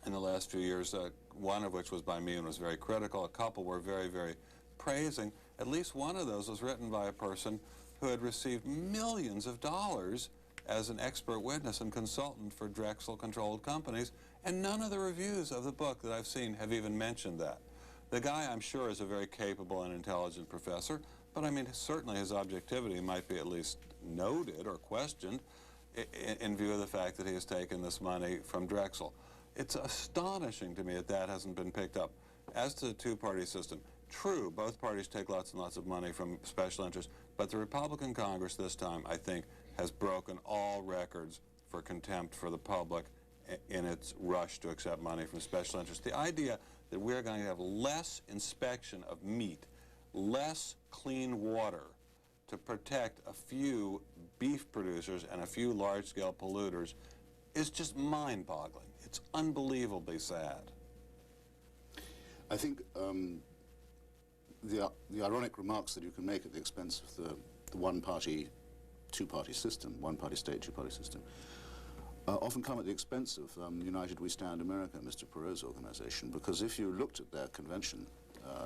in the last few years, one of which was by me and was very critical. A couple were very, very praising. At least one of those was written by a person who had received millions of dollars as an expert witness and consultant for Drexel-controlled companies, and none of the reviews of the book that I've seen have even mentioned that. The guy, I'm sure, is a very capable and intelligent professor, but I mean, certainly his objectivity might be at least noted or questioned in view of the fact that he has taken this money from Drexel. It's astonishing to me that that hasn't been picked up. As to the two-party system, true, both parties take lots and lots of money from special interests, but the Republican Congress this time, I think, has broken all records for contempt for the public in its rush to accept money from special interests. The idea that we're going to have less inspection of meat, less clean water to protect a few beef producers and a few large-scale polluters is just mind-boggling. It's unbelievably sad. I think the ironic remarks that you can make at the expense of the one-party, two-party system, one-party state, two-party system, often come at the expense of United We Stand America, Mr. Perot's organization, because if you looked at their convention,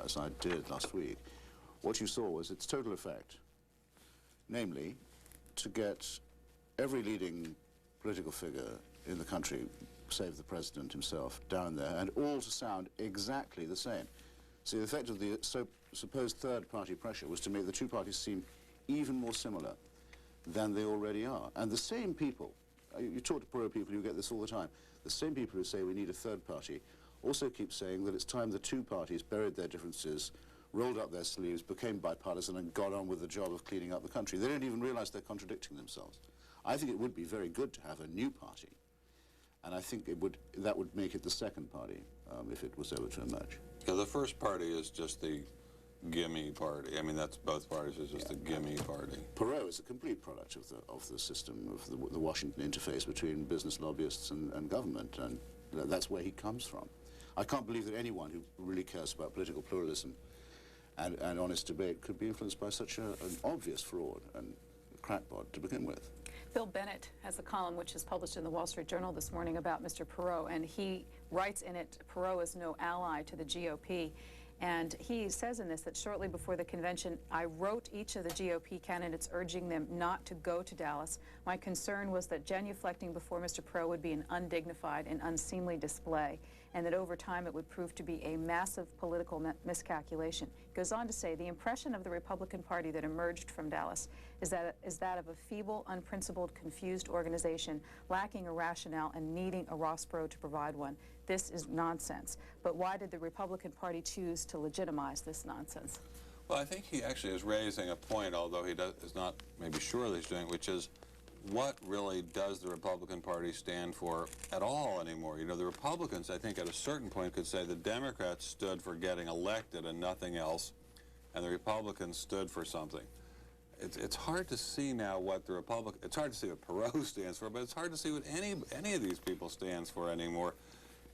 as I did last week, what you saw was its total effect, namely, to get every leading political figure in the country, save the president himself, down there, and all to sound exactly the same. So the effect of the supposed third-party pressure was to make the two parties seem even more similar than they already are. And the same people, you talk to Perot people, you get this all the time, the same people who say we need a third party also keep saying that it's time the two parties buried their differences, rolled up their sleeves, became bipartisan, and got on with the job of cleaning up the country. They don't even realize they're contradicting themselves. I think it would be very good to have a new party, and I think that would make it the second party if it was ever to emerge. Yeah, the first party is just the gimme party. I mean, that's both parties. It's just the gimme party. Perot is a complete product of the system, of the Washington interface between business lobbyists and government, and that's where he comes from. I can't believe that anyone who really cares about political pluralism and honest debate could be influenced by such an obvious fraud and crackpot to begin with. Bill Bennett has a column which is published in the Wall Street Journal this morning about Mr. Perot, and he writes in it, Perot is no ally to the GOP. And he says in this that shortly before the convention, I wrote each of the GOP candidates urging them not to go to Dallas. My concern was that genuflecting before Mr. Perot would be an undignified and unseemly display, and that over time it would prove to be a massive political miscalculation. He goes on to say, the impression of the Republican Party that emerged from Dallas is that of a feeble, unprincipled, confused organization, lacking a rationale and needing a Ross Perot to provide one. This is nonsense. But why did the Republican Party choose to legitimize this nonsense? Well, I think he actually is raising a point, although he is not maybe sure that he's doing, which is what really does the Republican Party stand for at all anymore? You know, the Republicans, I think, at a certain point could say the Democrats stood for getting elected and nothing else, and the Republicans stood for something. It's hard to see now what the it's hard to see what Perot stands for, but it's hard to see what any of these people stands for anymore.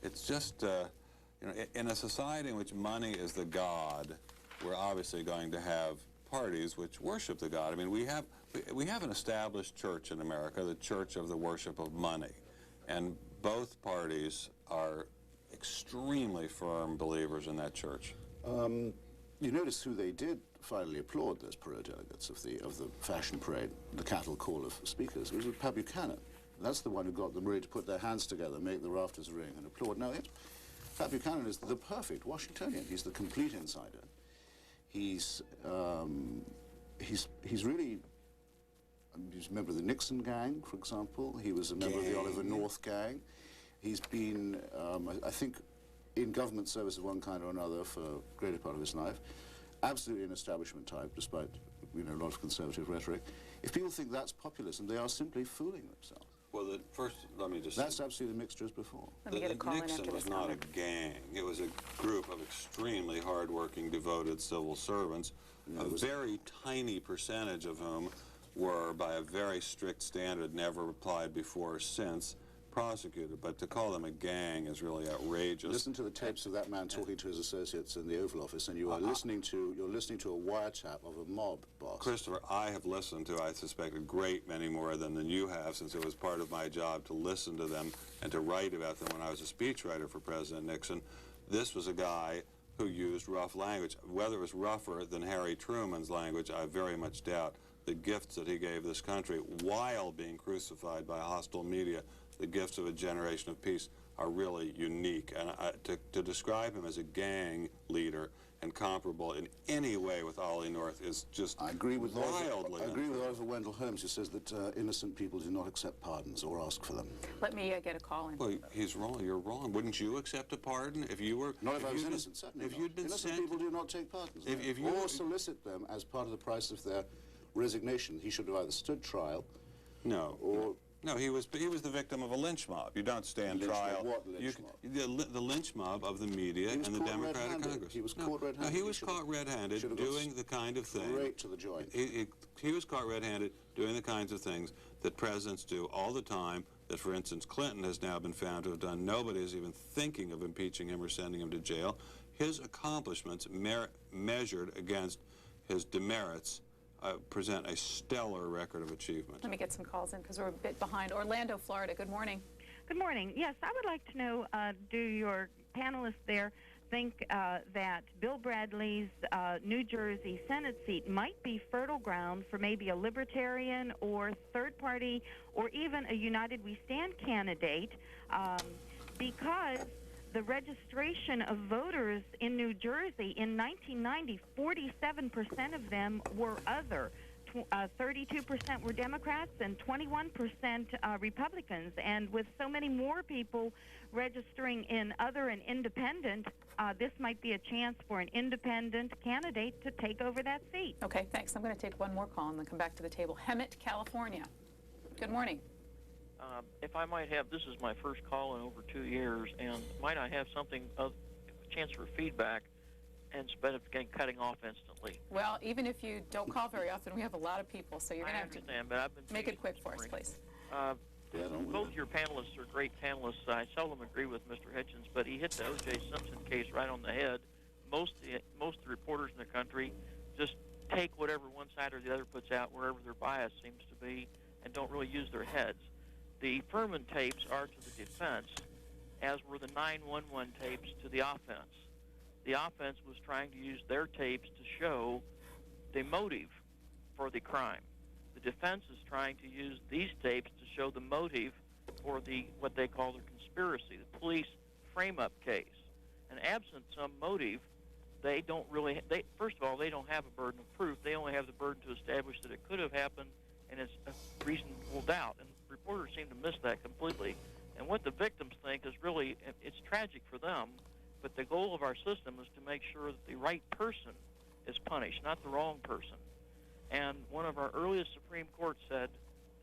It's just, you know, in a society in which money is the god, we're obviously going to have parties which worship the god. I mean, we have an established church in America, the Church of the Worship of Money, and both parties are extremely firm believers in that church. You notice who they did finally applaud, those Perot delegates of the fashion parade, the cattle call of speakers. It was Pat Buchanan. That's the one who got them really to put their hands together, make the rafters ring, and applaud. Now, Pat Buchanan is the perfect Washingtonian. He's the complete insider. He's really. He's a member of the Nixon gang, for example. He was a member of the Oliver North gang. He's been, I think, in government service of one kind or another for a greater part of his life. Absolutely an establishment type, despite, you know, a lot of conservative rhetoric. If people think that's populism, they are simply fooling themselves. Well, first, let me just... That's absolutely the mixture as before. Nixon was not a gang. It was a group of extremely hardworking, devoted civil servants, a very tiny percentage of whom were, by a very strict standard, never applied before or since, prosecuted. But to call them a gang is really outrageous. Listen to the tapes of that man talking to his associates in the Oval Office, and you are listening to a wiretap of a mob boss. Christopher, I have listened to, I suspect, a great many more than you have, since it was part of my job to listen to them and to write about them when I was a speechwriter for President Nixon. This was a guy who used rough language. Whether it was rougher than Harry Truman's language, I very much doubt. The gifts that he gave this country while being crucified by hostile media, the gifts of a generation of peace, are really unique. And to describe him as a gang leader and comparable in any way with Ollie North is just wildly. I agree with Oliver Wendell Holmes, who says that innocent people do not accept pardons or ask for them. Let me get a call in. Well, he's wrong. You're wrong. Wouldn't you accept a pardon if you were... Not if I was innocent, certainly if you'd been innocent sent, people do not take pardons. If you or solicit them as part of the price of their resignation. He should have either stood trial... No. Or... No, he was the victim of a lynch mob. You don't stand trial. What lynch mob? The lynch mob of the media and the Democratic Congress. He was caught red-handed. No, he was caught red-handed doing the kind of thing. Straight to the joint. He was caught red-handed doing the kinds of things that presidents do all the time, that, for instance, Clinton has now been found to have done. Nobody is even thinking of impeaching him or sending him to jail. His accomplishments, measured against his demerits, present a stellar record of achievement. Let me get some calls in because we're a bit behind. Orlando, Florida, good morning. Good morning. Yes, I would like to know, do your panelists there think that Bill Bradley's New Jersey Senate seat might be fertile ground for maybe a libertarian or third party or even a United We Stand candidate because the registration of voters in New Jersey in 1990, 47% of them were other. 32% were Democrats and 21% Republicans. And with so many more people registering in other and independent, this might be a chance for an independent candidate to take over that seat. Okay, thanks. I'm going to take one more call and then come back to the table. Hemet, California. Good morning. If I might have, this is my first call in over 2 years, and might I have something of a chance for feedback instead of cutting off instantly? Well, even if you don't call very often, we have a lot of people, so you're going to have to but I've been make it quick for us, please. Both your panelists are great panelists. I seldom agree with Mr. Hitchens, but he hit the O.J. Simpson case right on the head. Most of the reporters in the country just take whatever one side or the other puts out, wherever their bias seems to be, and don't really use their heads. The Furman tapes are to the defense, as were the 911 tapes to the offense. The offense was trying to use their tapes to show the motive for the crime. The defense is trying to use these tapes to show the motive for what they call the conspiracy, the police frame-up case. And absent some motive, they don't really, first of all, they don't have a burden of proof. They only have the burden to establish that it could have happened, and it's a reasonable doubt. And reporters seem to miss that completely. And what the victims think is really, it's tragic for them, but the goal of our system is to make sure that the right person is punished, not the wrong person. And one of our earliest Supreme Court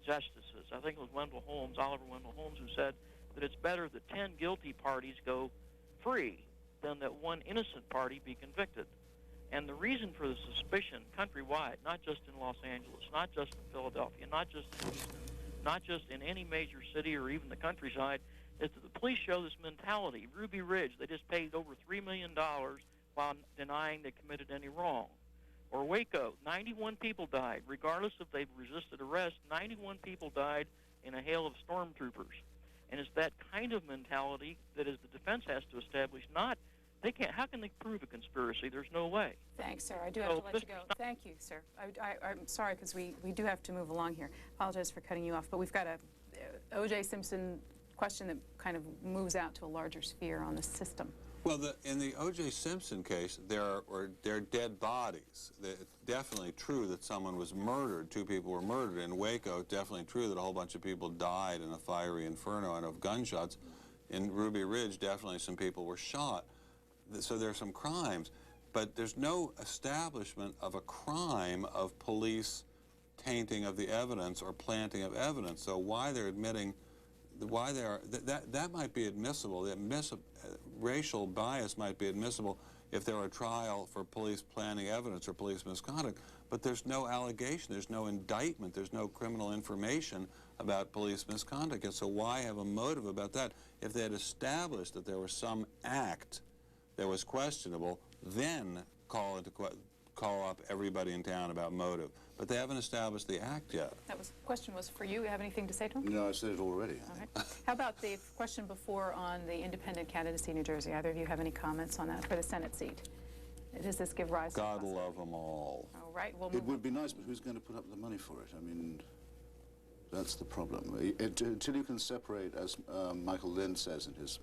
justices. I think it was Oliver Wendell Holmes, who said that it's better that 10 guilty parties go free than that one innocent party be convicted. And the reason for the suspicion countrywide, not just in Los Angeles, not just in Philadelphia, not just in Houston, not just in any major city or even the countryside, is that the police show this mentality. Ruby Ridge, they just paid over $3 million while denying they committed any wrong. Or Waco, 91 people died. Regardless if they resisted arrest, 91 people died in a hail of stormtroopers. And it's that kind of mentality that is the defense has to establish. Not, they can't, how can they prove a conspiracy? There's no way. Thanks, sir. I do have to let you go. Thank you, sir. I'm sorry, because we do have to move along here. Apologize for cutting you off, but we've got a O.J. Simpson question that kind of moves out to a larger sphere on the system. Well, in the O.J. Simpson case, there are dead bodies. It's definitely true that someone was murdered. 2 people were murdered. In Waco, it's definitely true that a whole bunch of people died in a fiery inferno and of gunshots. In Ruby Ridge, definitely some people were shot. So there are some crimes. But there's no establishment of a crime of police tainting of the evidence or planting of evidence. So why they're admitting, why they are, that might be admissible. Racial bias might be admissible if there were a trial for police planting evidence or police misconduct, but there's no allegation, there's no indictment, there's no criminal information about police misconduct. And so why have a motive about that? If they had established that there was some act that was questionable, then call up everybody in town about motive. But they haven't established the act yet. That question was for you. You have anything to say to him? No, I said it already. All right. How about the question before on the independent candidacy in New Jersey? Either of you have any comments on that for the Senate seat? Does this give rise to God love them all. All right. Well, it would be nice, but who's going to put up the money for it? I mean, that's the problem. Until you can separate, as Michael Lind says in his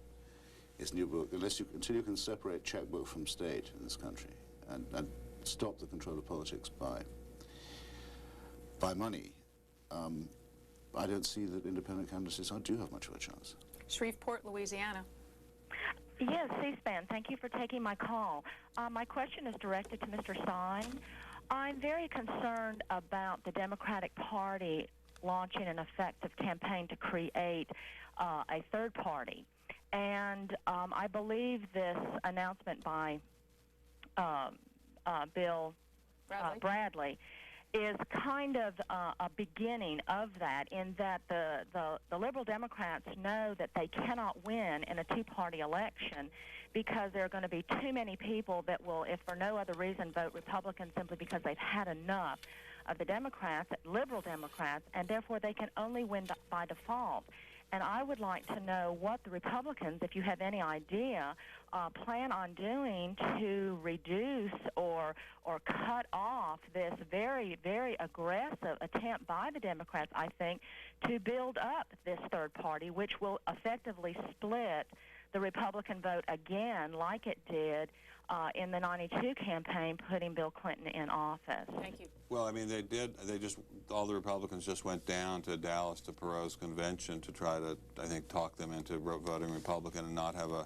new book, until you can separate checkbook from state in this country and stop the control of politics by money, I don't see that independent candidacies do have much of a chance. Shreveport, Louisiana. Yes, C-SPAN. Thank you for taking my call. My question is directed to Mr. Stein. I'm very concerned about the Democratic Party launching an effective campaign to create a third party. And I believe this announcement by Bill Bradley is kind of a beginning of that, in that the Liberal Democrats know that they cannot win in a two-party election because there are going to be too many people that will, if for no other reason, vote Republican simply because they've had enough of the Democrats, Liberal Democrats, and therefore they can only win by default. And I would like to know what the Republicans, if you have any idea, plan on doing to reduce or cut off this very, very aggressive attempt by the Democrats, I think, to build up this third party, which will effectively split the Republican vote again, like it did in the '92 campaign, putting Bill Clinton in office. Thank you. Well, I mean, all the Republicans just went down to Dallas to Perot's convention to try to, I think, talk them into voting Republican and not have a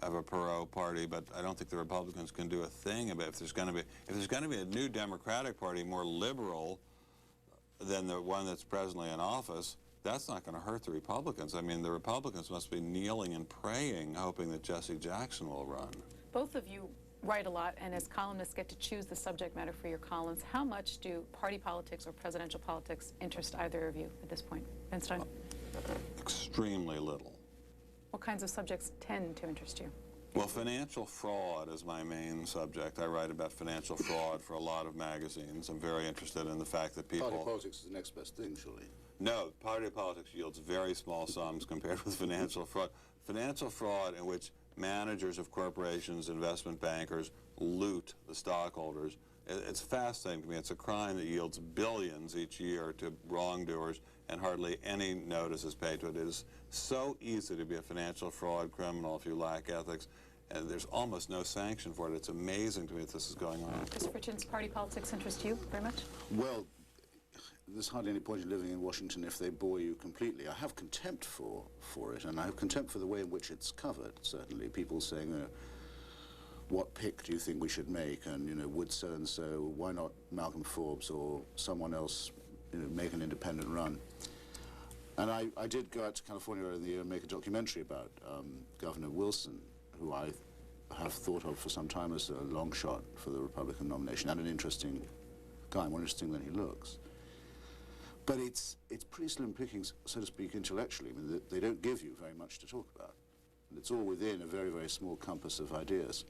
Perot party. But I don't think the Republicans can do a thing about it. If there's going to be a new Democratic Party more liberal than the one that's presently in office, that's not going to hurt the Republicans. I mean, the Republicans must be kneeling and praying, hoping that Jesse Jackson will run. Both of you write a lot, and as columnists get to choose the subject matter for your columns. How much do party politics or presidential politics interest either of you at this point? Ben Stein? Extremely little. What kinds of subjects tend to interest you? Well, financial fraud is my main subject. I write about financial fraud for a lot of magazines. I'm very interested in the fact that people... Party politics is the next best thing, surely. No, party politics yields very small sums compared with financial fraud. Financial fraud in which managers of corporations, investment bankers, loot the stockholders. It's fascinating to me. It's a crime that yields billions each year to wrongdoers, and hardly any notice is paid to it. It is so easy to be a financial fraud criminal if you lack ethics, and there's almost no sanction for it. It's amazing to me that this is going on. Christopher Hitchens, party politics interest you very much? Well, there's hardly any point in living in Washington if they bore you completely. I have contempt for it, and I have contempt for the way in which it's covered, certainly. People saying, what pick do you think we should make? And, would so-and-so, why not Malcolm Forbes or someone else make an independent run. And I did go out to California earlier in the year and make a documentary about Governor Wilson, who I have thought of for some time as a long shot for the Republican nomination, and an interesting guy, more interesting than he looks. But it's pretty slim pickings, so to speak, intellectually. I mean, they don't give you very much to talk about. And it's all within a very, very small compass of ideas.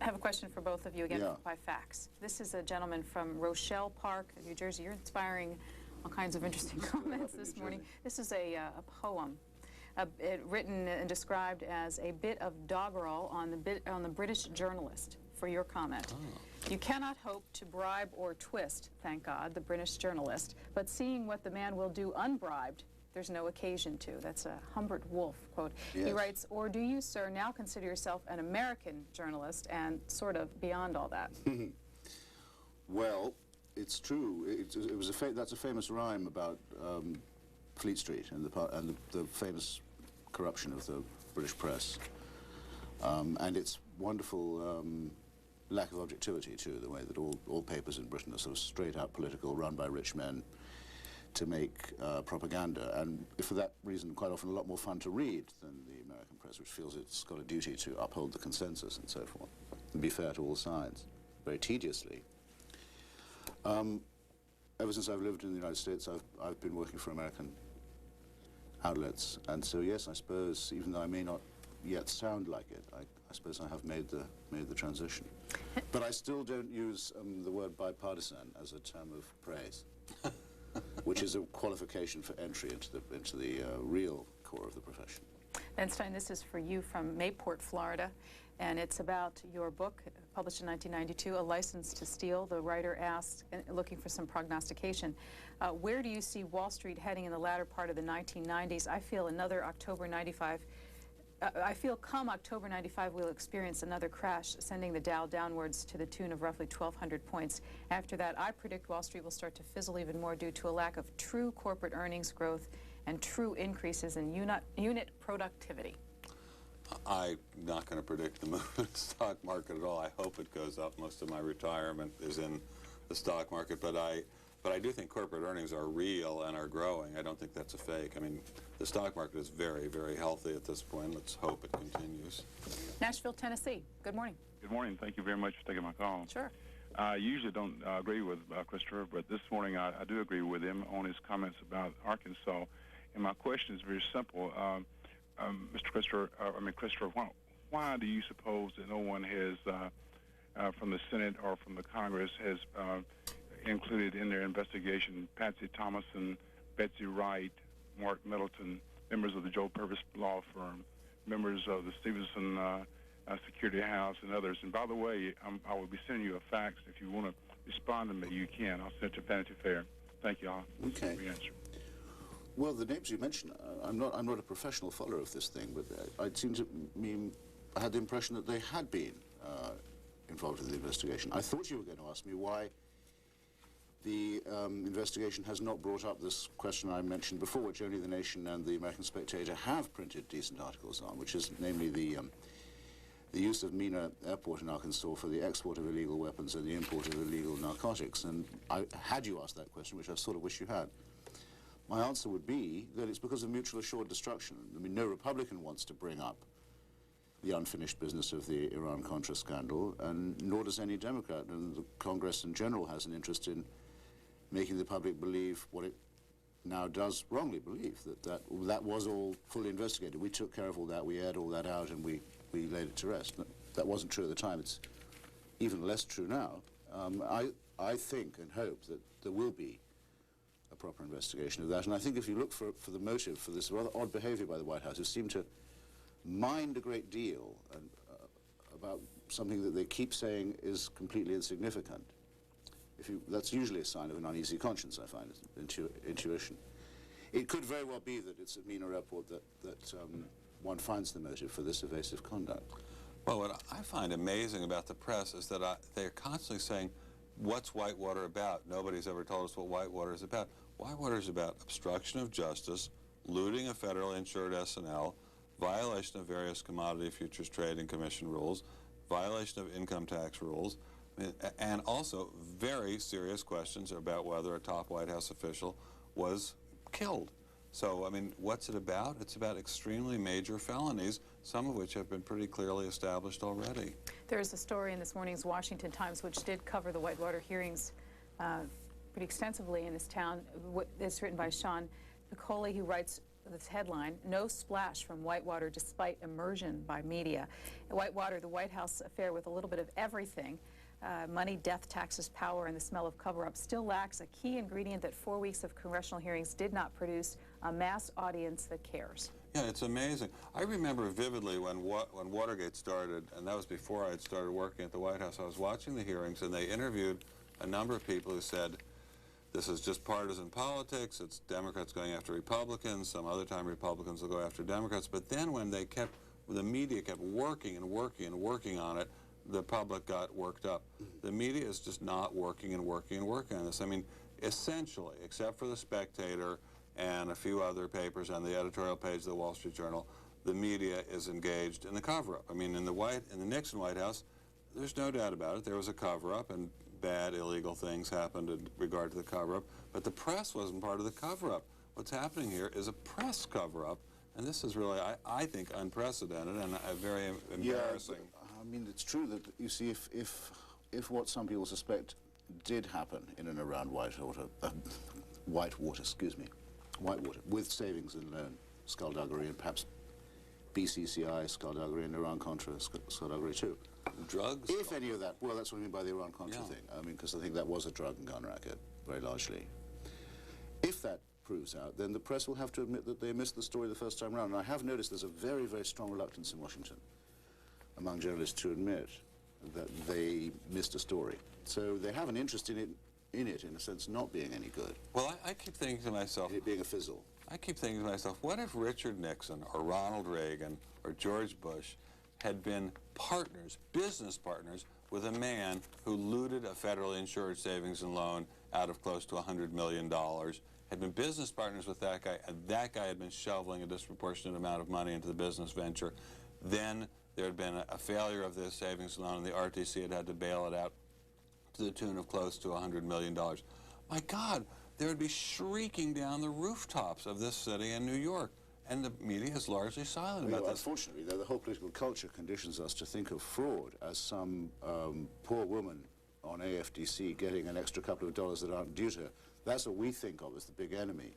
I have a question for both of you, again, by fax. This is a gentleman from Rochelle Park, New Jersey. You're inspiring all kinds of interesting comments this morning. This is a poem written and described as a bit of doggerel on the British journalist, for your comment. Oh. You cannot hope to bribe or twist, thank God, the British journalist, but seeing what the man will do unbribed, there's no occasion to. That's a Humbert Wolf quote. Yes. He writes, or do you, sir, now consider yourself an American journalist and sort of beyond all that? Well, it's true. That's a famous rhyme about Fleet Street and the famous corruption of the British press. And its wonderful lack of objectivity, too, the way that all papers in Britain are sort of straight-out political, run by rich men to make propaganda, and for that reason quite often a lot more fun to read than the American press, which feels it's got a duty to uphold the consensus and so forth, and be fair to all sides, very tediously. Ever since I've lived in the United States, I've been working for American outlets, and so yes, I suppose, even though I may not yet sound like it, I suppose I have made the transition. But I still don't use the word bipartisan as a term of praise, which is a qualification for entry into the real core of the profession. Ben Stein, this is for you from Mayport, Florida, and it's about your book, published in 1992, A License to Steal. The writer asked, looking for some prognostication, where do you see Wall Street heading in the latter part of the 1990s? I feel another October 95. I feel come October 95 we'll experience another crash, sending the Dow downwards to the tune of roughly 1,200 points. After that, I predict Wall Street will start to fizzle even more due to a lack of true corporate earnings growth and true increases in unit productivity. I'm not going to predict the move in the stock market at all. I hope it goes up. Most of my retirement is in the stock market, but I do think corporate earnings are real and are growing. I don't think that's a fake. I mean, the stock market is very, very healthy at this point. Let's hope it continues. Nashville, Tennessee. Good morning. Good morning. Thank you very much for taking my call. Sure. I usually don't agree with Christopher, but this morning I do agree with him on his comments about Arkansas. And my question is very simple. Christopher, why do you suppose that no one has, from the Senate or from the Congress, has included in their investigation Patsy Thomason, Betsy Wright, Mark Middleton, members of the Joe Purvis law firm, members of the Stevenson Security House, and others? And by the way, I will be sending you a fax. If you want to respond to me, you can. I'll send it to Vanity Fair. Thank you all for your answer. Well, the names you mentioned, I'm not a professional follower of this thing, but it seemed to me, I had the impression that they had been involved in the investigation. I thought you were going to ask me why the investigation has not brought up this question I mentioned before, which only The Nation and the American Spectator have printed decent articles on, which is namely the use of Mena Airport in Arkansas for the export of illegal weapons and the import of illegal narcotics. And had you asked that question, which I sort of wish you had, my answer would be that it's because of mutual assured destruction. I mean, no Republican wants to bring up the unfinished business of the Iran-Contra scandal, and nor does any Democrat. And the Congress in general has an interest in making the public believe what it now does wrongly believe, that was all fully investigated. We took care of all that, we aired all that out, and we laid it to rest. That wasn't true at the time. It's even less true now. I think and hope that there will be a proper investigation of that. And I think if you look for the motive for this rather odd behavior by the White House, who seem to mind a great deal about something that they keep saying is completely insignificant, that's usually a sign of an uneasy conscience, I find, intuition. It could very well be that it's at Mena Airport that one finds the motive for this evasive conduct. Well, what I find amazing about the press is that they're constantly saying, what's Whitewater about? Nobody's ever told us what Whitewater is about. Whitewater is about obstruction of justice, looting a federally insured S&L, violation of various commodity futures trading commission rules, violation of income tax rules, And also very serious questions about whether a top White House official was killed. So, I mean, what's it about? It's about extremely major felonies, some of which have been pretty clearly established already. There is a story in this morning's Washington Times which did cover the Whitewater hearings pretty extensively in this town. It's written by Sean Piccoli, who writes this headline, "No splash from Whitewater despite immersion by media." At Whitewater, the White House affair with a little bit of everything, money, death, taxes, power, and the smell of cover-up, still lacks a key ingredient that 4 weeks of congressional hearings did not produce: a mass audience that cares. Yeah, it's amazing. I remember vividly when Watergate started, and that was before I had started working at the White House. I was watching the hearings, and they interviewed a number of people who said, this is just partisan politics, it's Democrats going after Republicans, some other time Republicans will go after Democrats. But then when the media kept working and working and working on it, the public got worked up. The media is just not working and working and working on this. I mean, essentially, except for the Spectator and a few other papers on the editorial page of the Wall Street Journal, the media is engaged in the cover-up. I mean, in the Nixon White House, there's no doubt about it. There was a cover-up, and bad, illegal things happened in regard to the cover-up, but the press wasn't part of the cover-up. What's happening here is a press cover-up, and this is really, I think, unprecedented and very embarrassing. Yeah, I mean, it's true that, you see, if what some people suspect did happen in and around Whitewater, with savings and loan skullduggery and perhaps BCCI skullduggery and Iran-Contra skullduggery too. Drugs? If any of that, well, that's what I mean by the Iran-Contra thing. I mean, because I think that was a drug and gun racket, very largely. If that proves out, then the press will have to admit that they missed the story the first time around. And I have noticed there's a very, very strong reluctance in Washington among journalists to admit that they missed a story. So they have an interest in it, in a sense, not being any good. Well, I keep thinking to myself... It being a fizzle. I keep thinking to myself, what if Richard Nixon or Ronald Reagan or George Bush had been partners, business partners, with a man who looted a federally insured savings and loan out of close to $100 million, had been business partners with that guy, and that guy had been shoveling a disproportionate amount of money into the business venture. Then there had been a failure of this savings and loan, and the RTC had to bail it out to the tune of close to $100 million. My God, there would be shrieking down the rooftops of this city in New York. And the media is largely silent about this. Unfortunately, the whole political culture conditions us to think of fraud as some poor woman on AFDC getting an extra couple of dollars that aren't due to her. That's what we think of as the big enemy.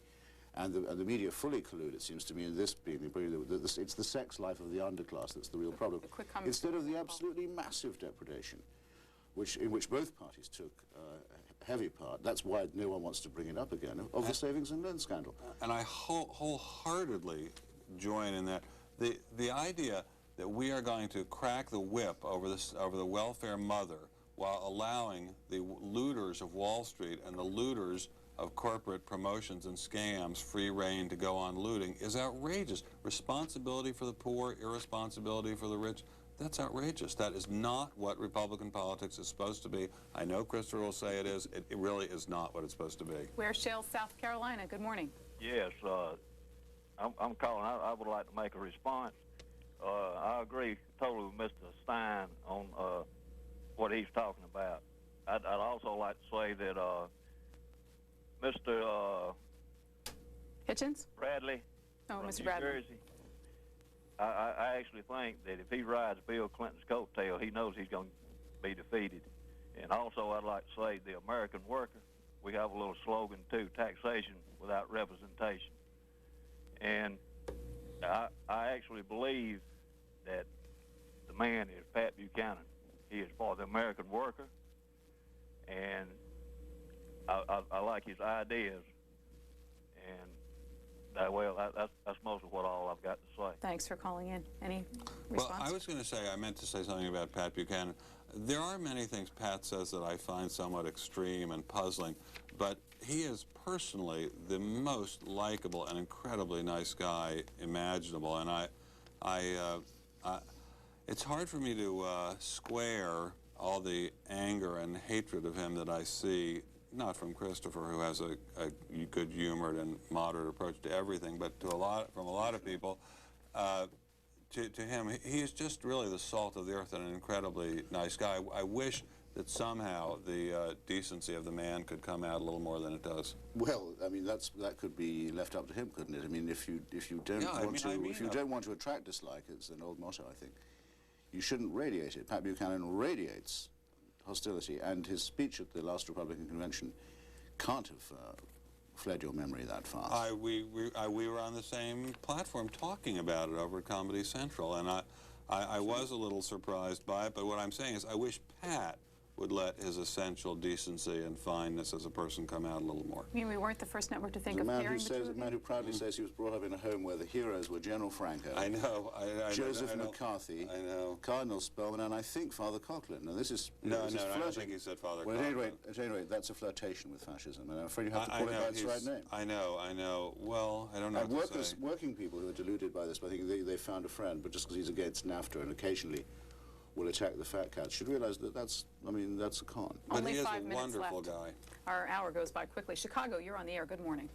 And the media fully collude, it seems to me, in this being it's the sex life of the underclass that's the real problem. Instead of the absolutely massive depredation, in which both parties took heavy part. That's why no one wants to bring it up again, of the savings and loan scandal. And I wholeheartedly join in that. The idea that we are going to crack the whip over the welfare mother while allowing the looters of Wall Street and the looters of corporate promotions and scams free rein to go on looting is outrageous. Responsibility for the poor, irresponsibility for the rich. That's outrageous. That is not what Republican politics is supposed to be. I know Christopher will say it is. It really is not what it's supposed to be. Ware Shell, South Carolina. Good morning. Yes, I'm calling. I would like to make a response. I agree totally with Mr. Stein on what he's talking about. I'd also like to say that Mr. Hitchens? Bradley from Mr. New Bradley. Jersey, I actually think that if he rides Bill Clinton's coattail, he knows he's going to be defeated. And also, I'd like to say the American worker, we have a little slogan too, taxation without representation. And I actually believe that the man is Pat Buchanan. He is for the American worker, and I like his ideas. And that's most of all I've got to say. Thanks for calling in. Any response? Well, I was going to say, I meant to say something about Pat Buchanan. There are many things Pat says that I find somewhat extreme and puzzling, but he is personally the most likable and incredibly nice guy imaginable, and it's hard for me to square all the anger and hatred of him that I see, not from Christopher, who has a good-humored and moderate approach to everything, but from a lot of people. To him, he is just really the salt of the earth and an incredibly nice guy. I wish that somehow the decency of the man could come out a little more than it does? Well, I mean, that could be left up to him, couldn't it? I mean, if you don't don't want to attract dislike, it's an old motto, I think. You shouldn't radiate it. Pat Buchanan radiates hostility, and his speech at the last Republican convention can't have fled your memory that fast. We were on the same platform talking about it over at Comedy Central, and I was a little surprised by it, but what I'm saying is I wish Pat would let his essential decency and fineness as a person come out a little more. You mean we weren't the first network to think of pairing the two of you? A man who proudly says he was brought up in a home where the heroes were General Franco, I know, Joseph McCarthy, I know, Cardinal Spellman, and I think Father Coughlin. Now this is I don't think he said Father Coughlin. At any rate, that's a flirtation with fascism, and I'm afraid you have to call it by its right name. I know. Well, I don't know what to say. Working people who are deluded by this, but I think they found a friend, but just because he's against NAFTA and occasionally will attack the fat cats, should realize that that's a con. But he is 5 a minutes wonderful left. guy. Our hour goes by quickly. Chicago, you're on the air. Good morning.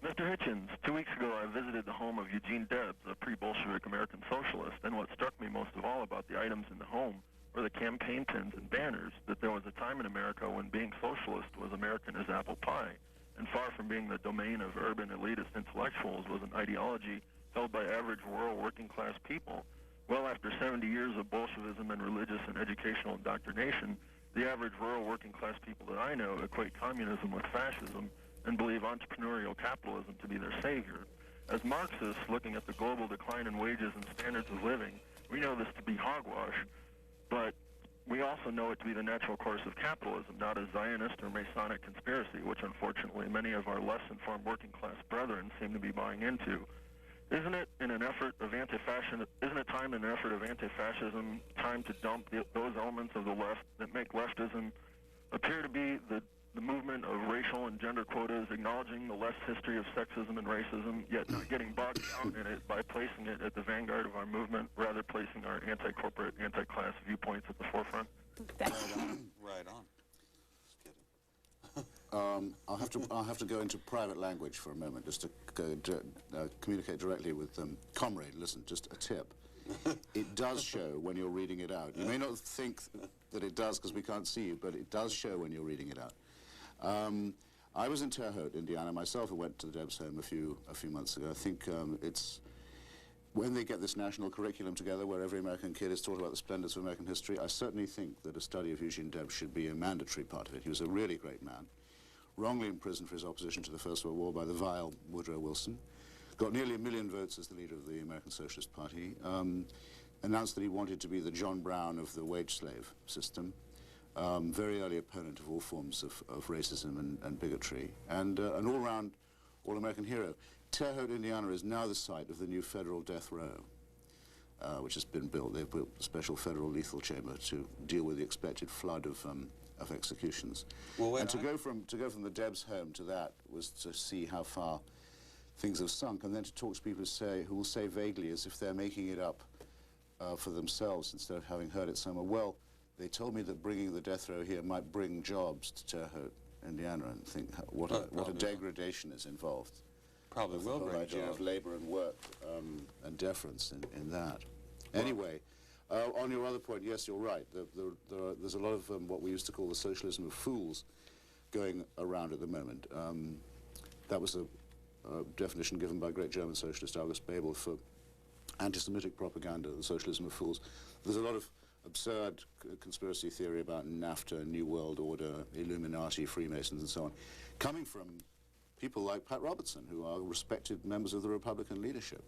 Mr. Hitchens, 2 weeks ago I visited the home of Eugene Debs, a pre-Bolshevik American socialist, and what struck me most of all about the items in the home were the campaign pins and banners, that there was a time in America when being socialist was American as apple pie, and far from being the domain of urban elitist intellectuals was an ideology held by average rural working class people. Well, after 70 years of Bolshevism and religious and educational indoctrination, the average rural working class people that I know equate communism with fascism and believe entrepreneurial capitalism to be their savior. As Marxists looking at the global decline in wages and standards of living, we know this to be hogwash, but we also know it to be the natural course of capitalism, not a Zionist or Masonic conspiracy, which unfortunately many of our less informed working class brethren seem to be buying into. Isn't it time in an effort of anti-fascism, time to dump those elements of the left that make leftism appear to be the movement of racial and gender quotas, acknowledging the left's history of sexism and racism, yet not getting bogged down in it by placing it at the vanguard of our movement, rather placing our anti-corporate, anti-class viewpoints at the forefront? Right on. I'll have to go into private language for a moment, just to communicate directly with comrade. Listen, just a tip. It does show when you're reading it out. You may not think that it does because we can't see you, but it does show when you're reading it out. I was in Terre Haute, Indiana, myself. I went to the Debs home a few months ago. I think it's when they get this national curriculum together where every American kid is taught about the splendors of American history, I certainly think that a study of Eugene Debs should be a mandatory part of it. He was a really great man, wrongly imprisoned for his opposition to the First World War by the vile Woodrow Wilson, got nearly 1 million votes as the leader of the American Socialist Party, announced that he wanted to be the John Brown of the wage slave system, very early opponent of all forms of racism and bigotry, and an all-round, all-American hero. Terre Haute, Indiana is now the site of the new federal death row, which has been built. They've built a special federal lethal chamber to deal with the expected flood of executions. Well, and to go from the Debs home to that was to see how far things have sunk, and then to talk to people who will say vaguely, as if they're making it up for themselves instead of having heard it somewhere, well, they told me that bringing the death row here might bring jobs to Terre Haute, Indiana, and think what a degradation is involved. Probably will bring jobs. Of labor and work and deference in that. Anyway, on your other point, yes, you're right. There's a lot of what we used to call the socialism of fools going around at the moment. That was a definition given by great German socialist August Bebel for anti-Semitic propaganda, the socialism of fools. There's a lot of absurd conspiracy theory about NAFTA, New World Order, Illuminati, Freemasons, and so on, coming from people like Pat Robertson, who are respected members of the Republican leadership.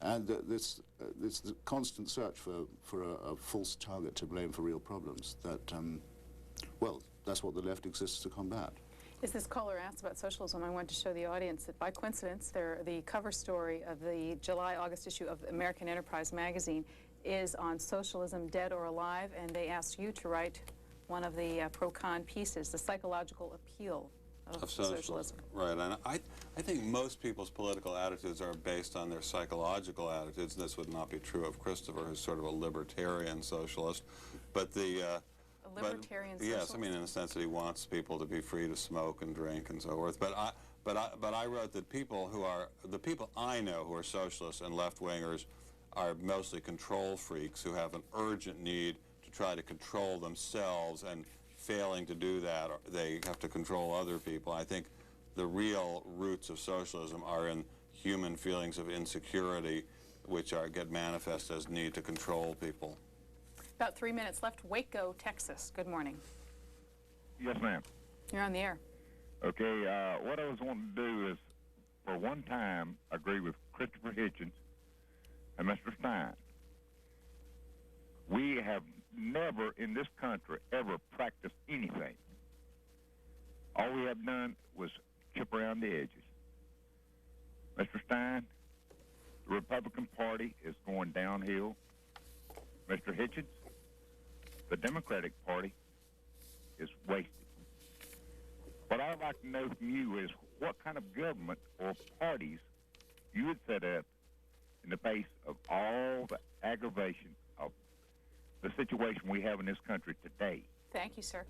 And it's the constant search for a false target to blame for real problems that, well, that's what the left exists to combat. As this caller asked about socialism, I wanted to show the audience that by coincidence, the cover story of the July-August issue of American Enterprise magazine is on socialism, dead or alive, and they asked you to write one of the pro-con pieces, the psychological appeal of socialism. Right, and I think most people's political attitudes are based on their psychological attitudes. This would not be true of Christopher, who's sort of a libertarian socialist, but the... a libertarian socialist? Yes, I mean, in the sense that he wants people to be free to smoke and drink and so forth. But I wrote that the people I know who are socialists and left-wingers are mostly control freaks who have an urgent need to try to control themselves, and failing to do that, they have to control other people. I think the real roots of socialism are in human feelings of insecurity, which get manifest as need to control people. About 3 minutes left. Waco, Texas. Good morning. Yes, ma'am. You're on the air. Okay, what I was wanting to do is, for one time, agree with Christopher Hitchens and Mr. Stein. We have never in this country ever practiced anything. All we have done was chip around the edges. Mr. Stein, the Republican Party is going downhill. Mr. Hitchens, the Democratic Party is wasted. What I'd like to know from you is what kind of government or parties you would set up in the face of all the aggravation of the situation we have in this country today. Thank you, sir.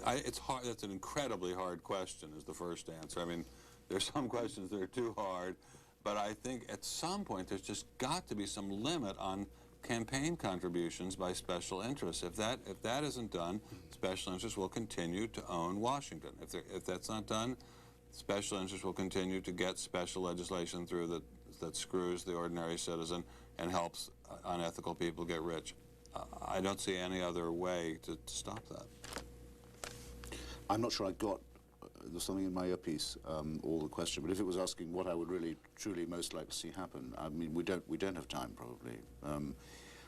It's hard. That's an incredibly hard question, is the first answer. I mean, there's some questions that are too hard, but I think at some point there's just got to be some limit on campaign contributions by special interests. If that isn't done, special interests will continue to own Washington. If that's not done, special interests will continue to get special legislation through that screws the ordinary citizen and helps unethical people get rich. I don't see any other way to stop that. I'm not sure I got, there's something in my earpiece, all the question, but if it was asking what I would really, truly most like to see happen, I mean, we don't have time, probably.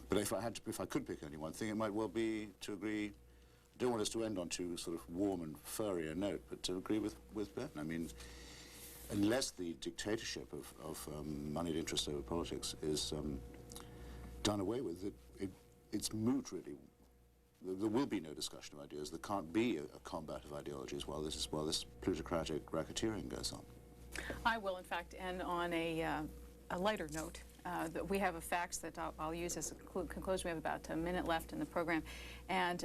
But if I could pick any one thing, it might well be to agree. I don't want us to end on too sort of warm and furry a note, but to agree with Burton. I mean, unless the dictatorship of moneyed interest over politics is done away with, it's moot, really. There will be no discussion of ideas. There can't be a combat of ideologies while this plutocratic racketeering goes on. I will, in fact, end on a lighter note. That we have a fax that I'll use as a conclusion. We have about a minute left in the program. And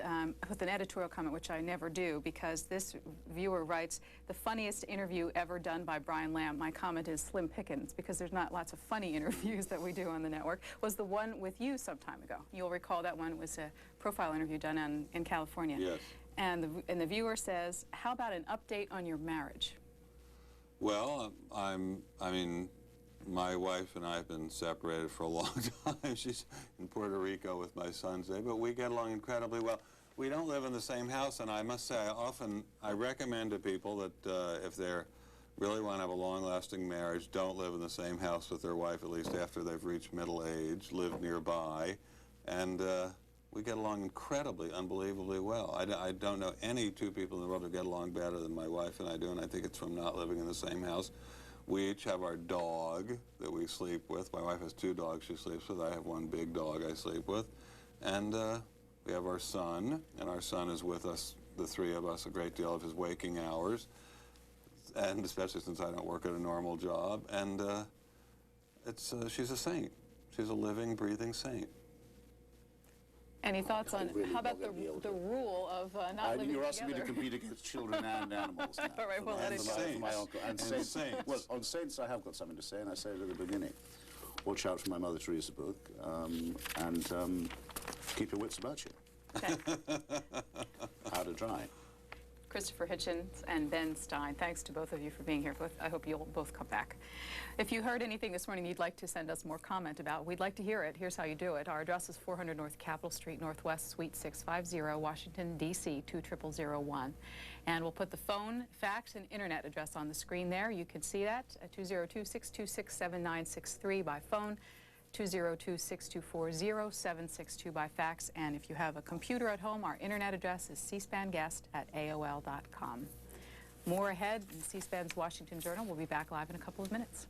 with an editorial comment, which I never do, because this viewer writes, the funniest interview ever done by Brian Lamb. My comment is slim pickings, because there's not lots of funny interviews that we do on the network, was the one with you some time ago. You'll recall that one was a profile interview done in California. Yes. And the viewer says, how about an update on your marriage? Well, I mean, my wife and I have been separated for a long time. She's in Puerto Rico with my son today, but we get along incredibly well. We don't live in the same house, and I must say, I recommend to people that if they really want to have a long-lasting marriage, don't live in the same house with their wife, at least after they've reached middle age, live nearby, and we get along incredibly, unbelievably well. I don't know any two people in the world who get along better than my wife and I do, and I think it's from not living in the same house. We each have our dog that we sleep with. My wife has two dogs she sleeps with. I have one big dog I sleep with. And we have our son, and our son is with us, the three of us, a great deal of his waking hours, and especially since I don't work at a normal job. And she's a saint. She's a living, breathing saint. Any thoughts on, how about the rule of not living together? You're asking me to compete against children and animals now. All right, well, that is my uncle. And saints. Well, on saints I have got something to say, and I said it at the beginning. Watch out for my Mother Teresa book, and keep your wits about you. Okay. How to dry. Christopher Hitchens and Ben Stein, thanks to both of you for being here. I hope you'll both come back. If you heard anything this morning you'd like to send us more comment about, we'd like to hear it. Here's how you do it. Our address is 400 North Capitol Street, Northwest, Suite 650, Washington, D.C. 20001. And we'll put the phone, fax, and internet address on the screen there. You can see that at 202-626-7963 by phone, 202-624-0762 by fax, and if you have a computer at home, our internet address is cspanguest@aol.com. More ahead in C-SPAN's Washington Journal. We'll be back live in a couple of minutes.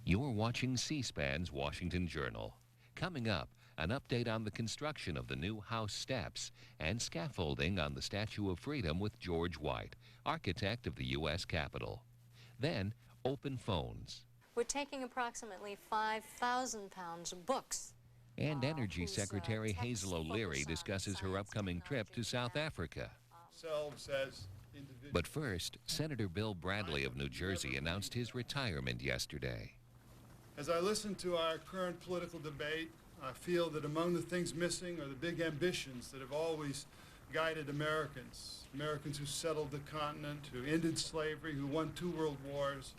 You're watching C-SPAN's Washington Journal. Coming up, an update on the construction of the new House steps and scaffolding on the Statue of Freedom with George White, architect of the U.S. Capitol. Then, open phones. We're taking approximately 5,000 pounds of books. And Energy Secretary Hazel O'Leary discusses her upcoming trip to South Africa. But first, Senator Bill Bradley of New Jersey announced his retirement yesterday. As I listen to our current political debate, I feel that among the things missing are the big ambitions that have always guided Americans. Americans who settled the continent, who ended slavery, who won 2 world wars,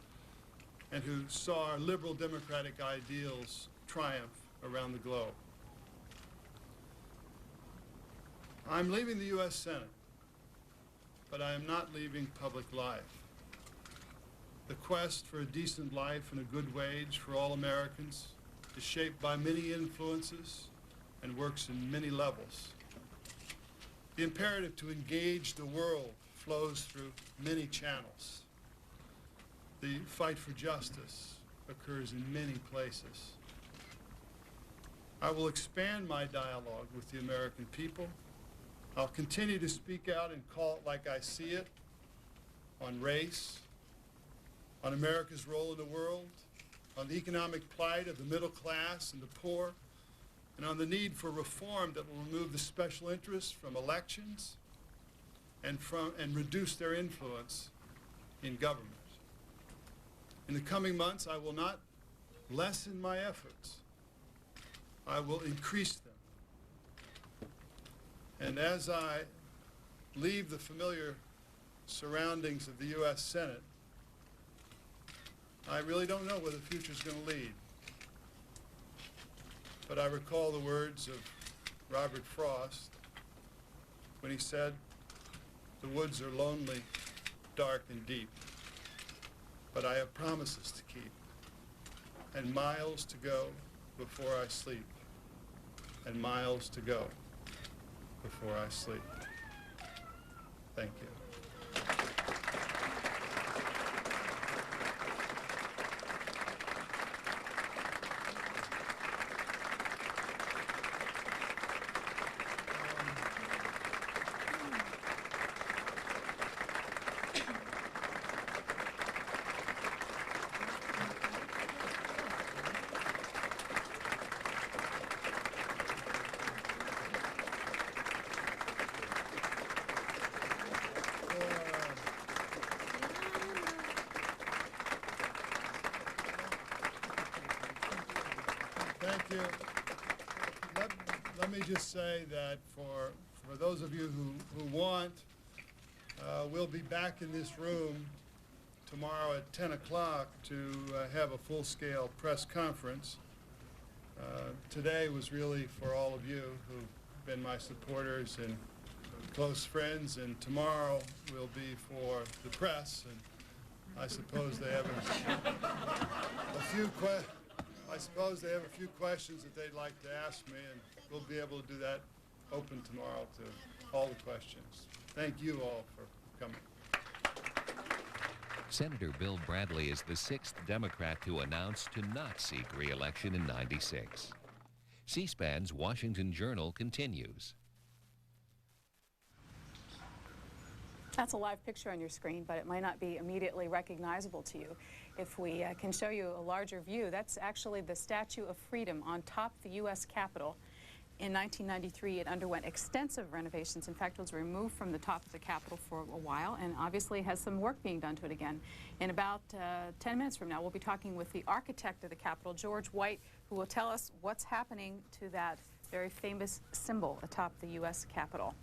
and who saw our liberal democratic ideals triumph around the globe. I'm leaving the U.S. Senate, but I am not leaving public life. The quest for a decent life and a good wage for all Americans is shaped by many influences and works in many levels. The imperative to engage the world flows through many channels. The fight for justice occurs in many places. I will expand my dialogue with the American people. I'll continue to speak out and call it like I see it, on race, on America's role in the world, on the economic plight of the middle class and the poor, and on the need for reform that will remove the special interests from elections and reduce their influence in government. In the coming months, I will not lessen my efforts. I will increase them. And as I leave the familiar surroundings of the U.S. Senate, I really don't know where the future is going to lead. But I recall the words of Robert Frost when he said, "The woods are lonely, dark, and deep, but I have promises to keep, and miles to go before I sleep, and miles to go before I sleep." Thank you. Thank you. Let me just say that for those of you who want, we'll be back in this room tomorrow at 10 o'clock to have a full-scale press conference. Today was really for all of you who've been my supporters and close friends, and tomorrow will be for the press, and I suppose they have a few questions that they'd like to ask me, and we'll be able to do that open tomorrow to all the questions. Thank you all for coming. Senator Bill Bradley is the 6th Democrat to announce to not seek re-election in '96. C-SPAN's Washington Journal continues. That's a live picture on your screen, but it might not be immediately recognizable to you. If we can show you a larger view, that's actually the Statue of Freedom on top of the U.S. Capitol. In 1993, it underwent extensive renovations. In fact, it was removed from the top of the Capitol for a while, and obviously has some work being done to it again. In about 10 minutes from now, we'll be talking with the architect of the Capitol, George White, who will tell us what's happening to that very famous symbol atop the U.S. Capitol.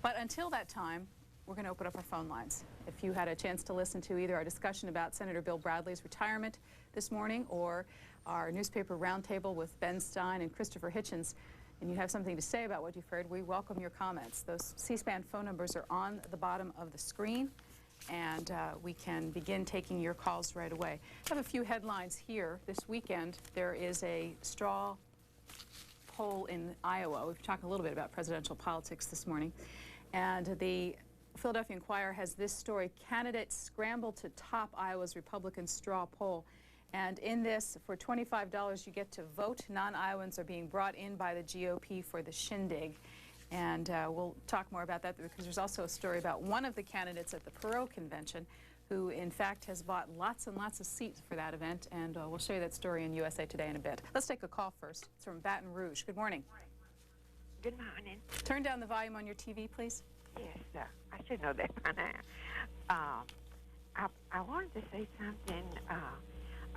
But until that time, we're going to open up our phone lines. If you had a chance to listen to either our discussion about Senator Bill Bradley's retirement this morning or our newspaper roundtable with Ben Stein and Christopher Hitchens, and you have something to say about what you've heard, we welcome your comments. Those C-SPAN phone numbers are on the bottom of the screen, and we can begin taking your calls right away. I have a few headlines here. This weekend, there is a straw poll in Iowa. We've talked a little bit about presidential politics this morning, and the Philadelphia Inquirer has this story: candidates scramble to top Iowa's Republican straw poll. And in this, for $25, you get to vote. Non-Iowans are being brought in by the GOP for the shindig. And we'll talk more about that because there's also a story about one of the candidates at the Perot convention who, in fact, has bought lots and lots of seats for that event. And we'll show you that story in USA Today in a bit. Let's take a call first. It's from Baton Rouge. Good morning. Good morning. Turn down the volume on your TV, please. Yes, sir. I should know that by now. I wanted to say something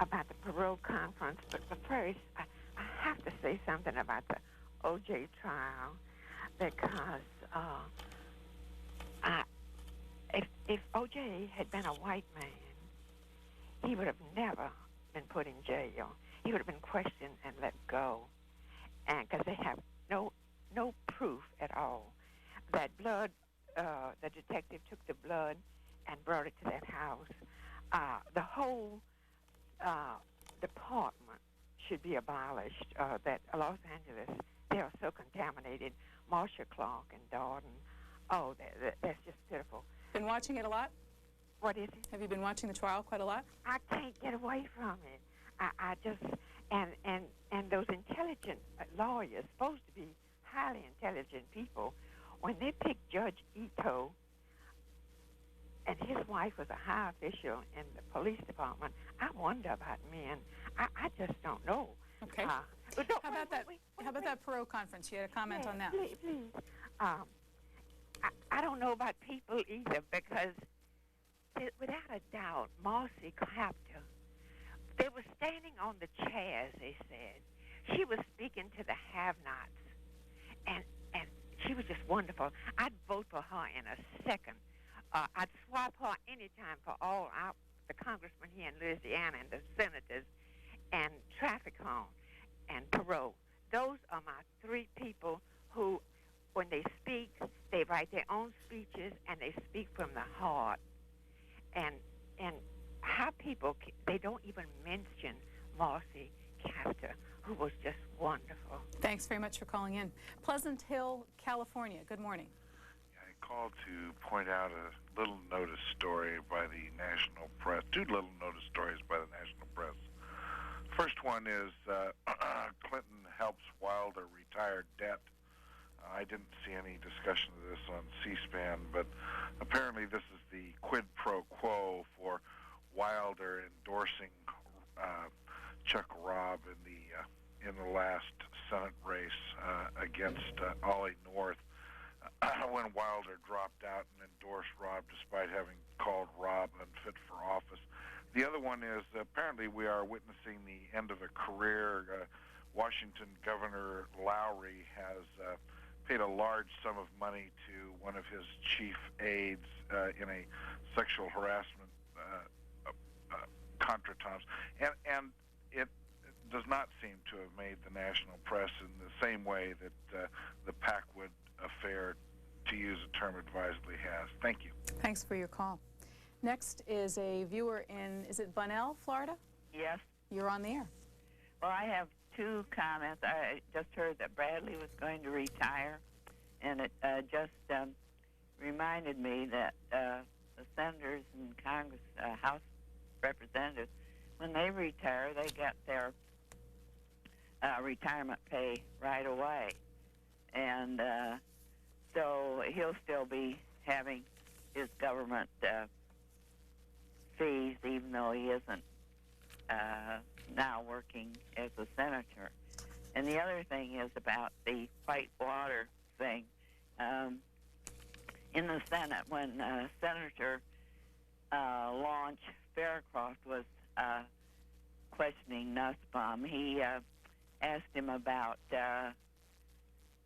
about the Perot conference, but first, I have to say something about the O.J. trial because if O.J. had been a white man, he would have never been put in jail. He would have been questioned and let go, and because they have no proof at all that blood. The detective took the blood and brought it to that house. The whole department should be abolished. That Los Angeles, they are so contaminated. Marcia Clark and Darden, oh, that's just pitiful. Been watching it a lot? What is it? Have you been watching the trial quite a lot? I can't get away from it. I just, and those intelligent lawyers, supposed to be highly intelligent people, when they picked Judge Ito, and his wife was a high official in the police department, I wonder about men. I just don't know. Okay. How about that Perot conference? You had a comment on that. Please. I don't know about people either because, without a doubt, Marcy Captor, they were standing on the chairs, they said. She was speaking to the have-nots, and she was just wonderful. I'd vote for her in a second. I'd swap her anytime for all the congressmen here in Louisiana and the senators and Trafficon and Perot. Those are my three people who, when they speak, they write their own speeches and they speak from the heart. And how people, they don't even mention Marcy Captor, who was just wonderful. Thanks very much for calling in. Pleasant Hill, California. Good morning. I called to point out a little notice story by the national press, two little notice stories by the national press. First one is Clinton helps Wilder retire debt. I didn't see any discussion of this on C-SPAN, but apparently this is the quid pro quo for Wilder endorsing Chuck Robb in the last Senate race against Ollie North when Wilder dropped out and endorsed Robb despite having called Robb unfit for office. The other one is apparently we are witnessing the end of a career. Washington Governor Lowry has paid a large sum of money to one of his chief aides in a sexual harassment contretemps, and it does not seem to have made the national press in the same way that the Packwood affair, to use a term advisedly, has. Thank you. Thanks for your call. Next is a viewer in, is it Bunnell, Florida? Yes. You're on the air. Well, I have two comments. I just heard that Bradley was going to retire, and it just reminded me that the senators and Congress, House representatives, when they retire, they get their retirement pay right away. And so he'll still be having his government fees, even though he isn't now working as a senator. And the other thing is about the white water thing. In the Senate, when Senator Launch Faircroft was questioning Nussbaum, he asked him about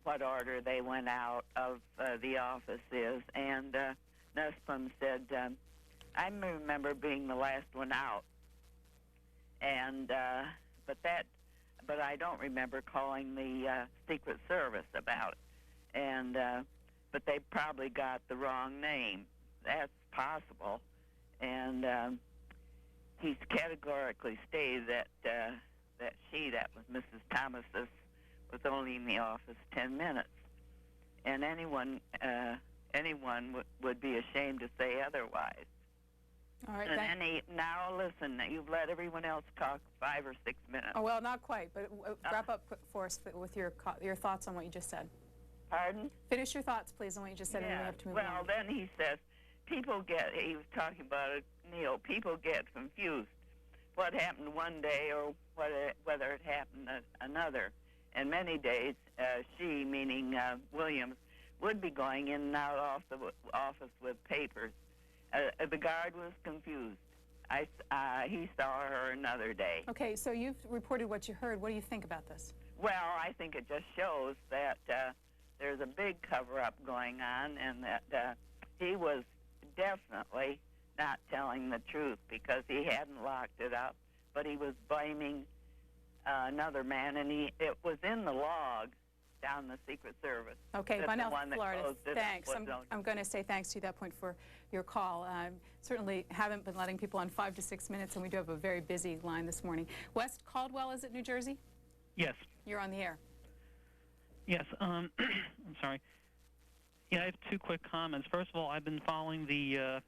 what order they went out of the offices, and Nussbaum said, I remember being the last one out, and but I don't remember calling the Secret Service about it, and but they probably got the wrong name. That's possible, and he's categorically stated that that was Mrs. Thomas's, was only in the office 10 minutes, and anyone would be ashamed to say otherwise. All right. And then now listen, you've let everyone else talk 5 or 6 minutes. Oh, well, not quite, but wrap up for us with your thoughts on what you just said. Pardon? Finish your thoughts, please, on what you just said, and then we have to move on. Well, then he says, he was talking about it, Neil, people get confused. What happened one day or whether it happened another. And many days, she, meaning Williams, would be going in and out of the office with papers. The guard was confused. He saw her another day. Okay, so you've reported what you heard. What do you think about this? Well, I think it just shows that there's a big cover-up going on, and that he was definitely not telling the truth because he hadn't locked it up, but he was blaming another man, and it was in the log down the Secret Service. Okay, Bunnell, Florida, Florida, thanks. I'm going to say thanks to you at that point for your call. Certainly haven't been letting people on 5 to 6 minutes, and we do have a very busy line this morning. West Caldwell, is it New Jersey? Yes. You're on the air. Yes. I'm sorry. Yeah, I have 2 quick comments. First of all, I've been following the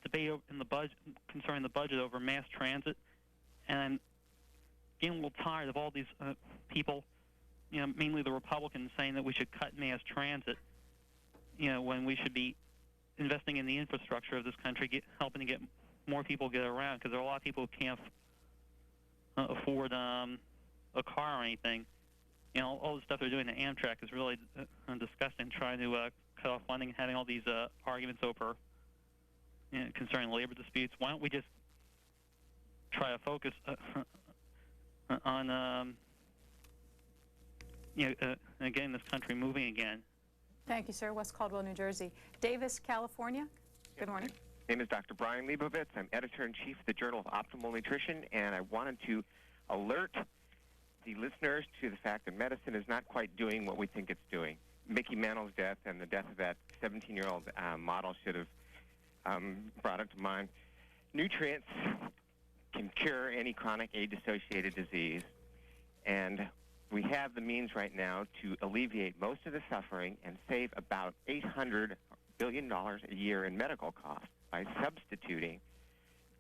debate in the budget concerning the budget over mass transit, and I'm getting a little tired of all these people, mainly the Republicans, saying that we should cut mass transit, when we should be investing in the infrastructure of this country, helping to get more people get around, because there are a lot of people who can't afford a car or anything. All the stuff they're doing to Amtrak is really disgusting, trying to cut off funding and having all these arguments over concerning labor disputes. Why don't we just try to focus on getting this country moving again? Thank you, sir. West Caldwell, New Jersey. Davis, California. Good morning. My name is Dr. Brian Leibovitz. I'm editor-in-chief of the Journal of Optimal Nutrition, and I wanted to alert the listeners to the fact that medicine is not quite doing what we think it's doing. Mickey Mantle's death and the death of that 17-year-old model should have brought it to mind. Nutrients can cure any chronic age-associated disease, and we have the means right now to alleviate most of the suffering and save about $800 billion a year in medical costs by substituting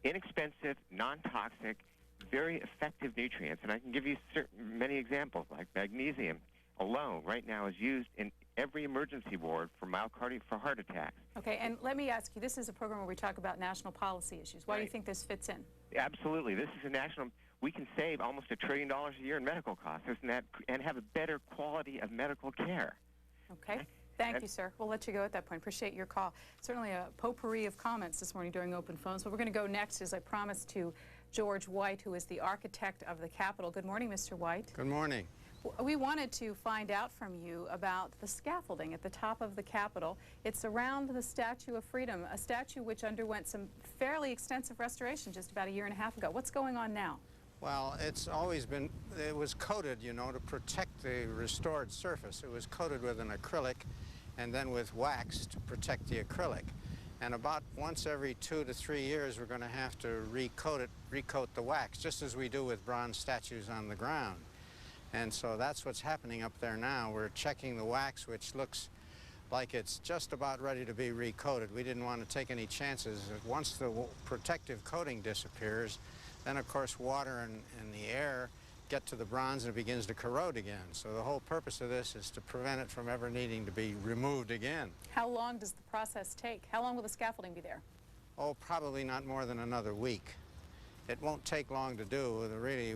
inexpensive, non-toxic, very effective nutrients. And I can give you many examples, like magnesium alone right now is used in every emergency ward for for heart attacks. Okay, and let me ask you, this is a program where we talk about national policy issues. Why do you think this fits in? Absolutely. This is a national... We can save almost $1 trillion a year in medical costs and have a better quality of medical care. Okay. Thank you, sir. We'll let you go at that point. Appreciate your call. Certainly a potpourri of comments this morning during open phones. But we're going to go next, as I promised, to George White, who is the architect of the Capitol. Good morning, Mr. White. Good morning. We wanted to find out from you about the scaffolding at the top of the Capitol. It's around the Statue of Freedom, a statue which underwent some fairly extensive restoration just about 1.5 years ago. What's going on now? Well, it's always been, it was coated, to protect the restored surface. It was coated with an acrylic and then with wax to protect the acrylic. And about once every 2 to 3 years, we're going to have to recoat the wax, just as we do with bronze statues on the ground. And so that's what's happening up there now. We're checking the wax, which looks like it's just about ready to be recoated. We didn't want to take any chances. Once the protective coating disappears, then, of course, water and the air get to the bronze and it begins to corrode again. So the whole purpose of this is to prevent it from ever needing to be removed again. How long does the process take? How long will the scaffolding be there? Oh, probably not more than another week. It won't take long to do. Really,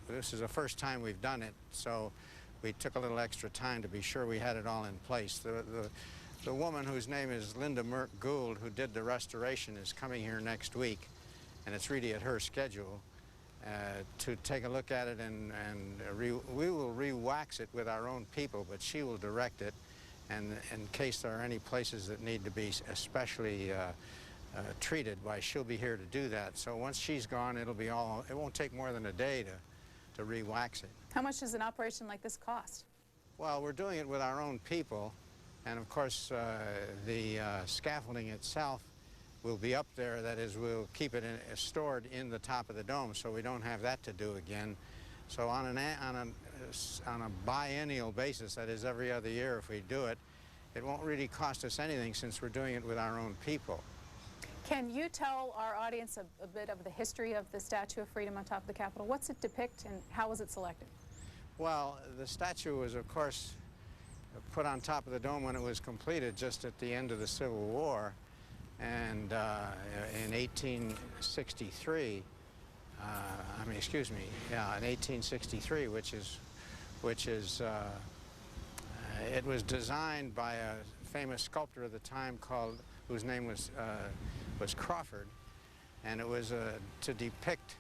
this is the first time we've done it, so we took a little extra time to be sure we had it all in place. The woman whose name is Linda Merck Gould, who did the restoration, is coming here next week, and it's really at her schedule to take a look at it, and we will re-wax it with our own people, but she will direct it, and in case there are any places that need to be especially treated, why, she'll be here to do that. So once she's gone, it won't take more than a day to re-wax it. How much does an operation like this cost? Well, we're doing it with our own people, and of course the scaffolding itself will be up there. That is, we'll keep it stored in the top of the dome, so we don't have that to do again. So on a biennial basis, that is every other year if we do it, it won't really cost us anything since we're doing it with our own people. Can you tell our audience a bit of the history of the Statue of Freedom on top of the Capitol? What's it depict and how was it selected? Well, the statue was, of course, put on top of the dome when it was completed just at the end of the Civil War. And in 1863, in 1863, it was designed by a famous sculptor of the time whose name was Crawford, and it was to depict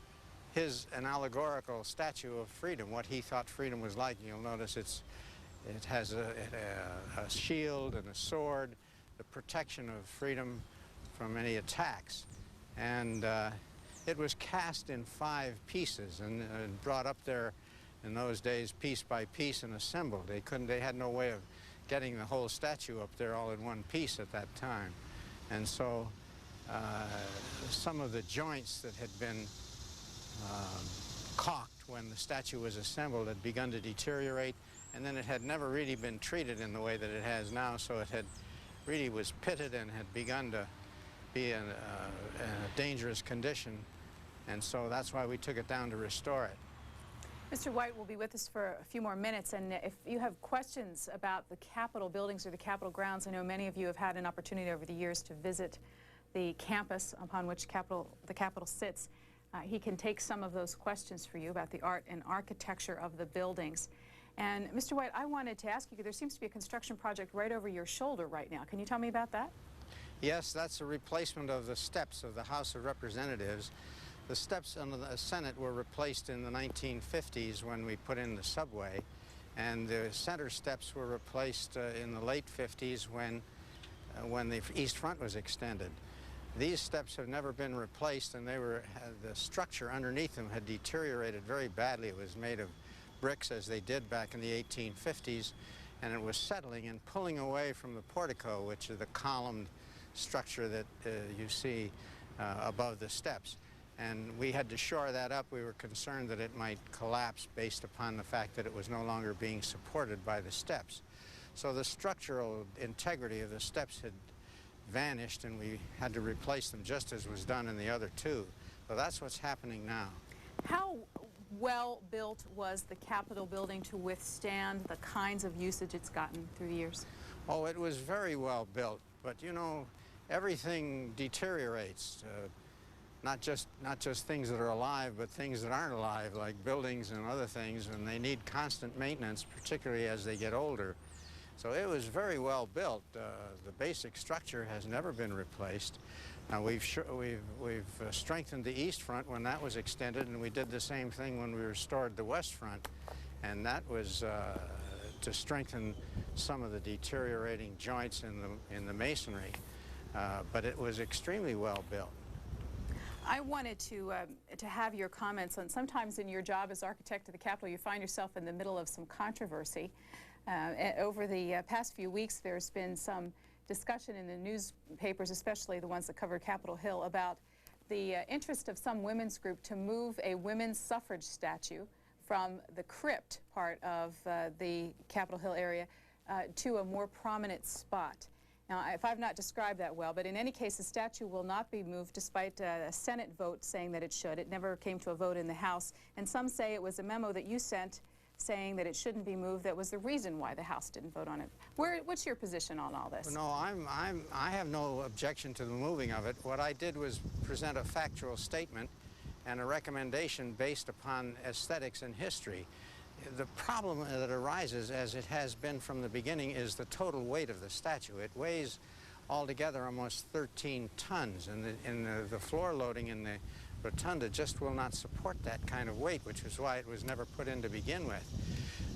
an allegorical statue of freedom, what he thought freedom was like. You'll notice it has a shield and a sword, the protection of freedom from any attacks. And it was cast in 5 pieces and brought up there in those days piece by piece and assembled. They had no way of getting the whole statue up there all in one piece at that time. And so some of the joints that had been caulked when the statue was assembled had begun to deteriorate, and then it had never really been treated in the way that it has now, so it had really was pitted and had begun to be in a dangerous condition, and so that's why we took it down to restore it. Mr. White will be with us for a few more minutes, and if you have questions about the Capitol buildings or the Capitol grounds, I know many of you have had an opportunity over the years to visit the campus upon which the Capitol sits. He can take some of those questions for you about the art and architecture of the buildings. And Mr. White, I wanted to ask you, there seems to be a construction project right over your shoulder right now. Can you tell me about that? Yes, that's a replacement of the steps of the House of Representatives. The steps under the Senate were replaced in the 1950s when we put in the subway, and the center steps were replaced in the late 50s when the East Front was extended. These steps have never been replaced, and the structure underneath them had deteriorated very badly. It was made of bricks, as they did back in the 1850s, and it was settling and pulling away from the portico, which is the columned structure that you see above the steps. And we had to shore that up. We were concerned that it might collapse based upon the fact that it was no longer being supported by the steps. So the structural integrity of the steps had vanished, and we had to replace them just as was done in the other 2. So that's what's happening now. How well built was the Capitol building to withstand the kinds of usage it's gotten through the years? Oh, it was very well built, but you know, everything deteriorates. Not just things that are alive, but things that aren't alive, like buildings and other things, and they need constant maintenance, particularly as they get older. So it was very well built. The basic structure has never been replaced. Now we've strengthened the East Front when that was extended, and we did the same thing when we restored the West Front, and that was to strengthen some of the deteriorating joints in the masonry. But it was extremely well built. I wanted to have your comments on, sometimes in your job as architect of the Capitol, you find yourself in the middle of some controversy. Over the past few weeks, there's been some discussion in the newspapers, especially the ones that cover Capitol Hill, about the interest of some women's group to move a women's suffrage statue from the crypt part of the Capitol Hill area to a more prominent spot. Now, if I've not described that well, but in any case, the statue will not be moved despite a Senate vote saying that it should. It never came to a vote in the House, and some say it was a memo that you sent saying that it shouldn't be moved that was the reason why the House didn't vote on it. What's your position on all this? No, I have no objection to the moving of it. What I did was present a factual statement and a recommendation based upon aesthetics and history. The problem that arises, as it has been from the beginning, is the total weight of the statue. It weighs altogether almost 13 tons, and the floor loading in the rotunda just will not support that kind of weight, which is why it was never put in to begin with.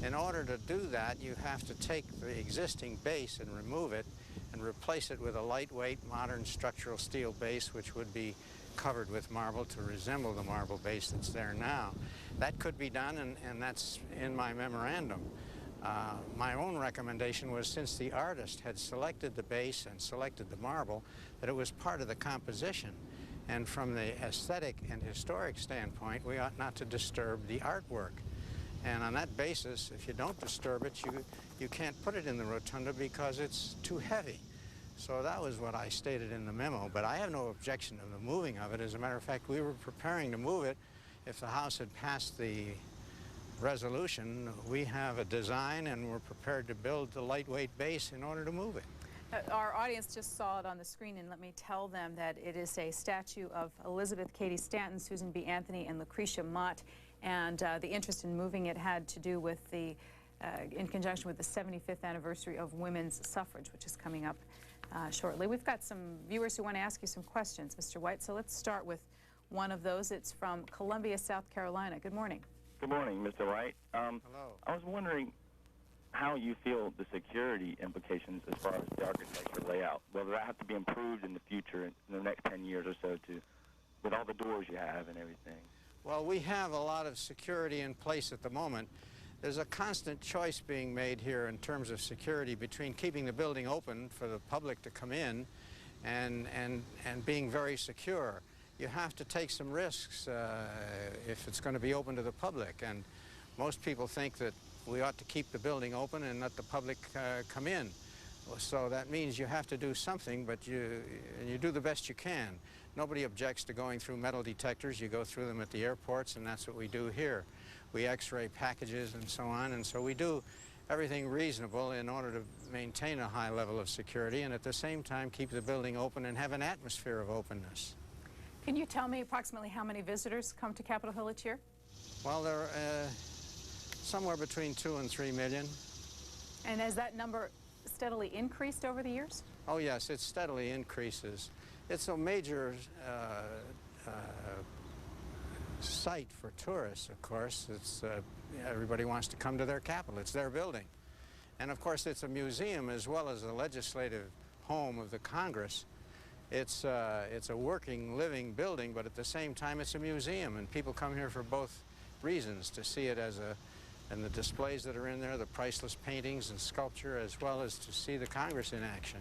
In order to do that, you have to take the existing base and remove it and replace it with a lightweight, modern structural steel base, which would be covered with marble to resemble the marble base that's there now. That could be done, and that's in my memorandum. My own recommendation was, since the artist had selected the base and selected the marble, that it was part of the composition. And from the aesthetic and historic standpoint, we ought not to disturb the artwork. And on that basis, if you don't disturb it, you can't put it in the rotunda because it's too heavy. So that was what I stated in the memo, but I have no objection to the moving of it. As a matter of fact, we were preparing to move it if the House had passed the resolution. We have a design and we're prepared to build the lightweight base in order to move it. Our audience just saw it on the screen, and let me tell them that it is a statue of Elizabeth Cady Stanton, Susan B. Anthony, and Lucretia Mott, and the interest in moving it had to do with the, in conjunction with the 75th anniversary of women's suffrage, which is coming up shortly. We've got some viewers who want to ask you some questions, Mr. White, so let's start with one of those. It's from Columbia, South Carolina. Good morning. Good morning, Mr. White. Hello. I was wondering how you feel the security implications as far as the architecture layout, whether that has to be improved in the future, in the next 10 years or so, with all the doors you have and everything. Well, we have a lot of security in place at the moment. There's a constant choice being made here in terms of security between keeping the building open for the public to come in and being very secure. You have to take some risks if it's going to be open to the public, and most people think that we ought to keep the building open and let the public come in. So that means you have to do something, but you do the best you can. Nobody objects to going through metal detectors. You go through them at the airports, and that's what we do here. We x-ray packages and so on, and so we do everything reasonable in order to maintain a high level of security and at the same time keep the building open and have an atmosphere of openness. Can you tell me approximately how many visitors come to Capitol Hill each year? Well, there are somewhere between 2 and 3 million. And has that number steadily increased over the years? Oh yes, it steadily increases. It's a major site for tourists, of course. It's, everybody wants to come to their capital. It's their building. And of course it's a museum as well as a legislative home of the Congress. It's a working, living building, but at the same time it's a museum, and people come here for both reasons, to see it as and the displays that are in there, the priceless paintings and sculpture, as well as to see the Congress in action.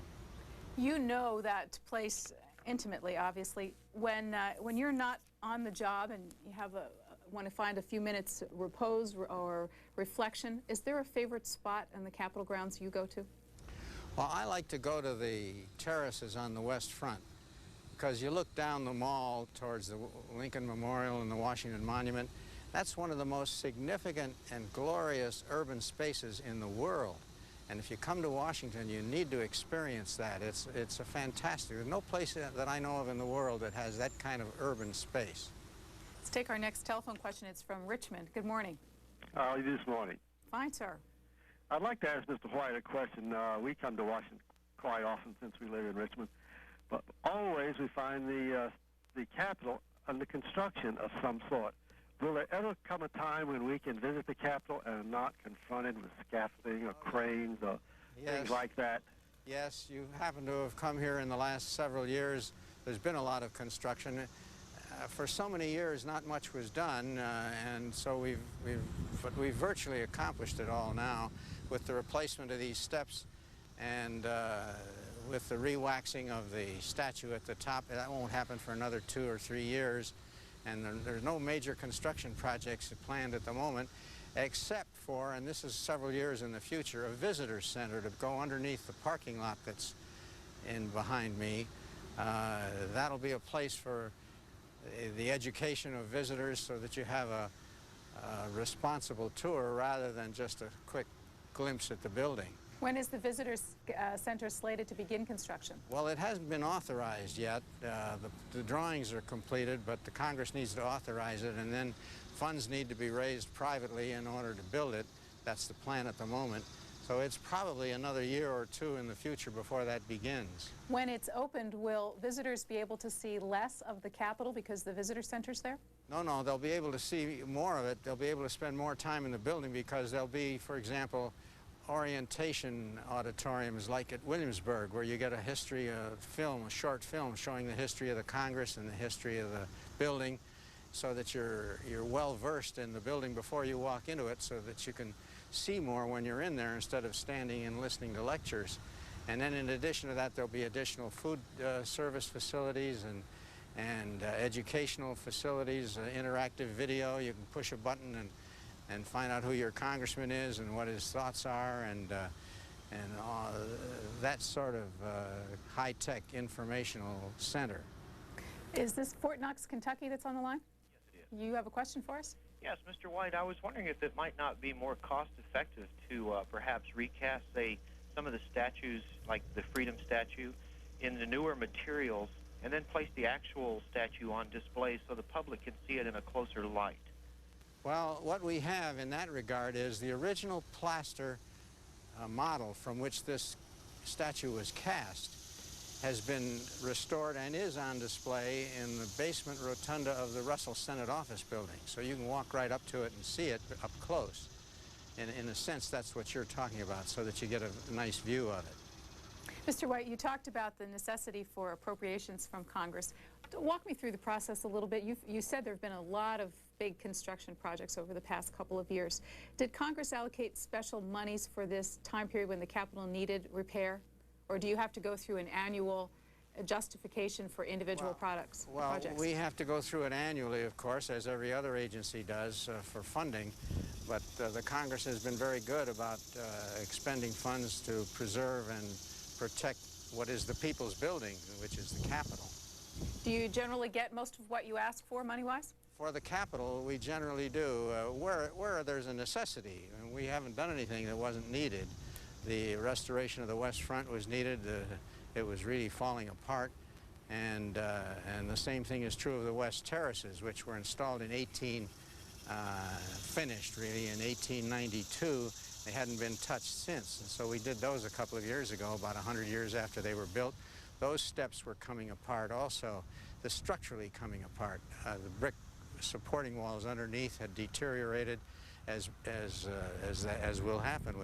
You know that place intimately, obviously. When you're not on the job and you want to find a few minutes repose or reflection, is there a favorite spot in the Capitol grounds you go to? Well, I like to go to the terraces on the west front, because you look down the mall towards the Lincoln Memorial and the Washington Monument. That's one of the most significant and glorious urban spaces in the world. And if you come to Washington, you need to experience that. It's a fantastic. There's no place that I know of in the world that has that kind of urban space. Let's take our next telephone question. It's from Richmond. Good morning. How are you this morning? Fine, sir. I'd like to ask Mr. White a question. We come to Washington quite often since we live in Richmond, but always we find the Capitol under construction of some sort. Will there ever come a time when we can visit the Capitol and not confronted with scaffolding or cranes or things like that? Yes, you happen to have come here in the last several years. There's been a lot of construction. For so many years, not much was done, and so we've virtually accomplished it all now with the replacement of these steps and with the re-waxing of the statue at the top. That won't happen for another 2 or 3 years. And there's no major construction projects planned at the moment, except for, and this is several years in the future, a visitor center to go underneath the parking lot that's behind me. That'll be a place for the education of visitors so that you have a responsible tour rather than just a quick glimpse at the building. When is the Visitors Center slated to begin construction? Well, it hasn't been authorized yet. The drawings are completed, but the Congress needs to authorize it, and then funds need to be raised privately in order to build it. That's the plan at the moment. So it's probably another year or 2 in the future before that begins. When it's opened, will visitors be able to see less of the Capitol because the visitor center's there? No, they'll be able to see more of it. They'll be able to spend more time in the building because there'll be, for example, orientation auditoriums like at Williamsburg, where you get a history film, a short film showing the history of the Congress and the history of the building, so that you're well versed in the building before you walk into it, so that you can see more when you're in there instead of standing and listening to lectures. And then in addition to that, there'll be additional food service facilities and educational facilities, interactive video. You can push a button and find out who your congressman is and what his thoughts are, and that sort of high-tech informational center. Is this Fort Knox, Kentucky that's on the line? Yes, it is. You have a question for us? Yes, Mr. White, I was wondering if it might not be more cost-effective to perhaps recast, say, some of the statues, like the Freedom statue, in the newer materials, and then place the actual statue on display so the public can see it in a closer light. Well, what we have in that regard is the original plaster model from which this statue was cast has been restored and is on display in the basement rotunda of the Russell Senate Office Building. So you can walk right up to it and see it up close. And in a sense, that's what you're talking about, so that you get a nice view of it. Mr. White, you talked about the necessity for appropriations from Congress. Walk me through the process a little bit. You said there have been a lot of big construction projects over the past couple of years. Did Congress allocate special monies for this time period when the Capitol needed repair? Or do you have to go through an annual justification for individual projects? We have to go through it annually, of course, as every other agency does for funding. But the Congress has been very good about expending funds to preserve and protect what is the people's building, which is the Capitol. Do you generally get most of what you ask for, money-wise? For the Capitol, we generally do. Where there's a necessity, and we haven't done anything that wasn't needed. The restoration of the West Front was needed. It was really falling apart. And the same thing is true of the West Terraces, which were installed in finished really in 1892. They hadn't been touched since. And so we did those a couple of years ago, about 100 years after they were built. Those steps were coming apart also. The structurally coming apart. The brick supporting walls underneath had deteriorated, as will happen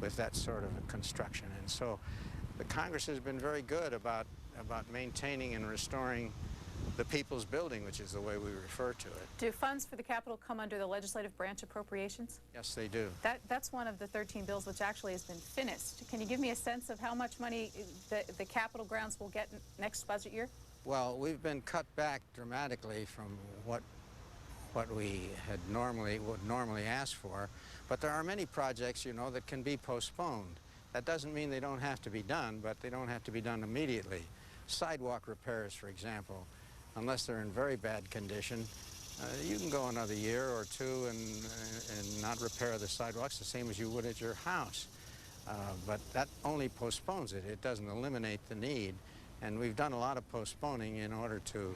with that sort of construction. And so the Congress has been very good about maintaining and restoring the people's building, which is the way we refer to it. Do funds for the Capitol come under the legislative branch appropriations? Yes, they do. That's one of the 13 bills which actually has been finished. Can you give me a sense of how much money the Capitol grounds will get next budget year? Well, we've been cut back dramatically from what we would normally ask for, but there are many projects, you know, that can be postponed. That doesn't mean they don't have to be done, but they don't have to be done immediately. Sidewalk repairs, for example, unless they're in very bad condition, you can go another year or two and not repair the sidewalks the same as you would at your house. But that only postpones it. It doesn't eliminate the need. And we've done a lot of postponing in order to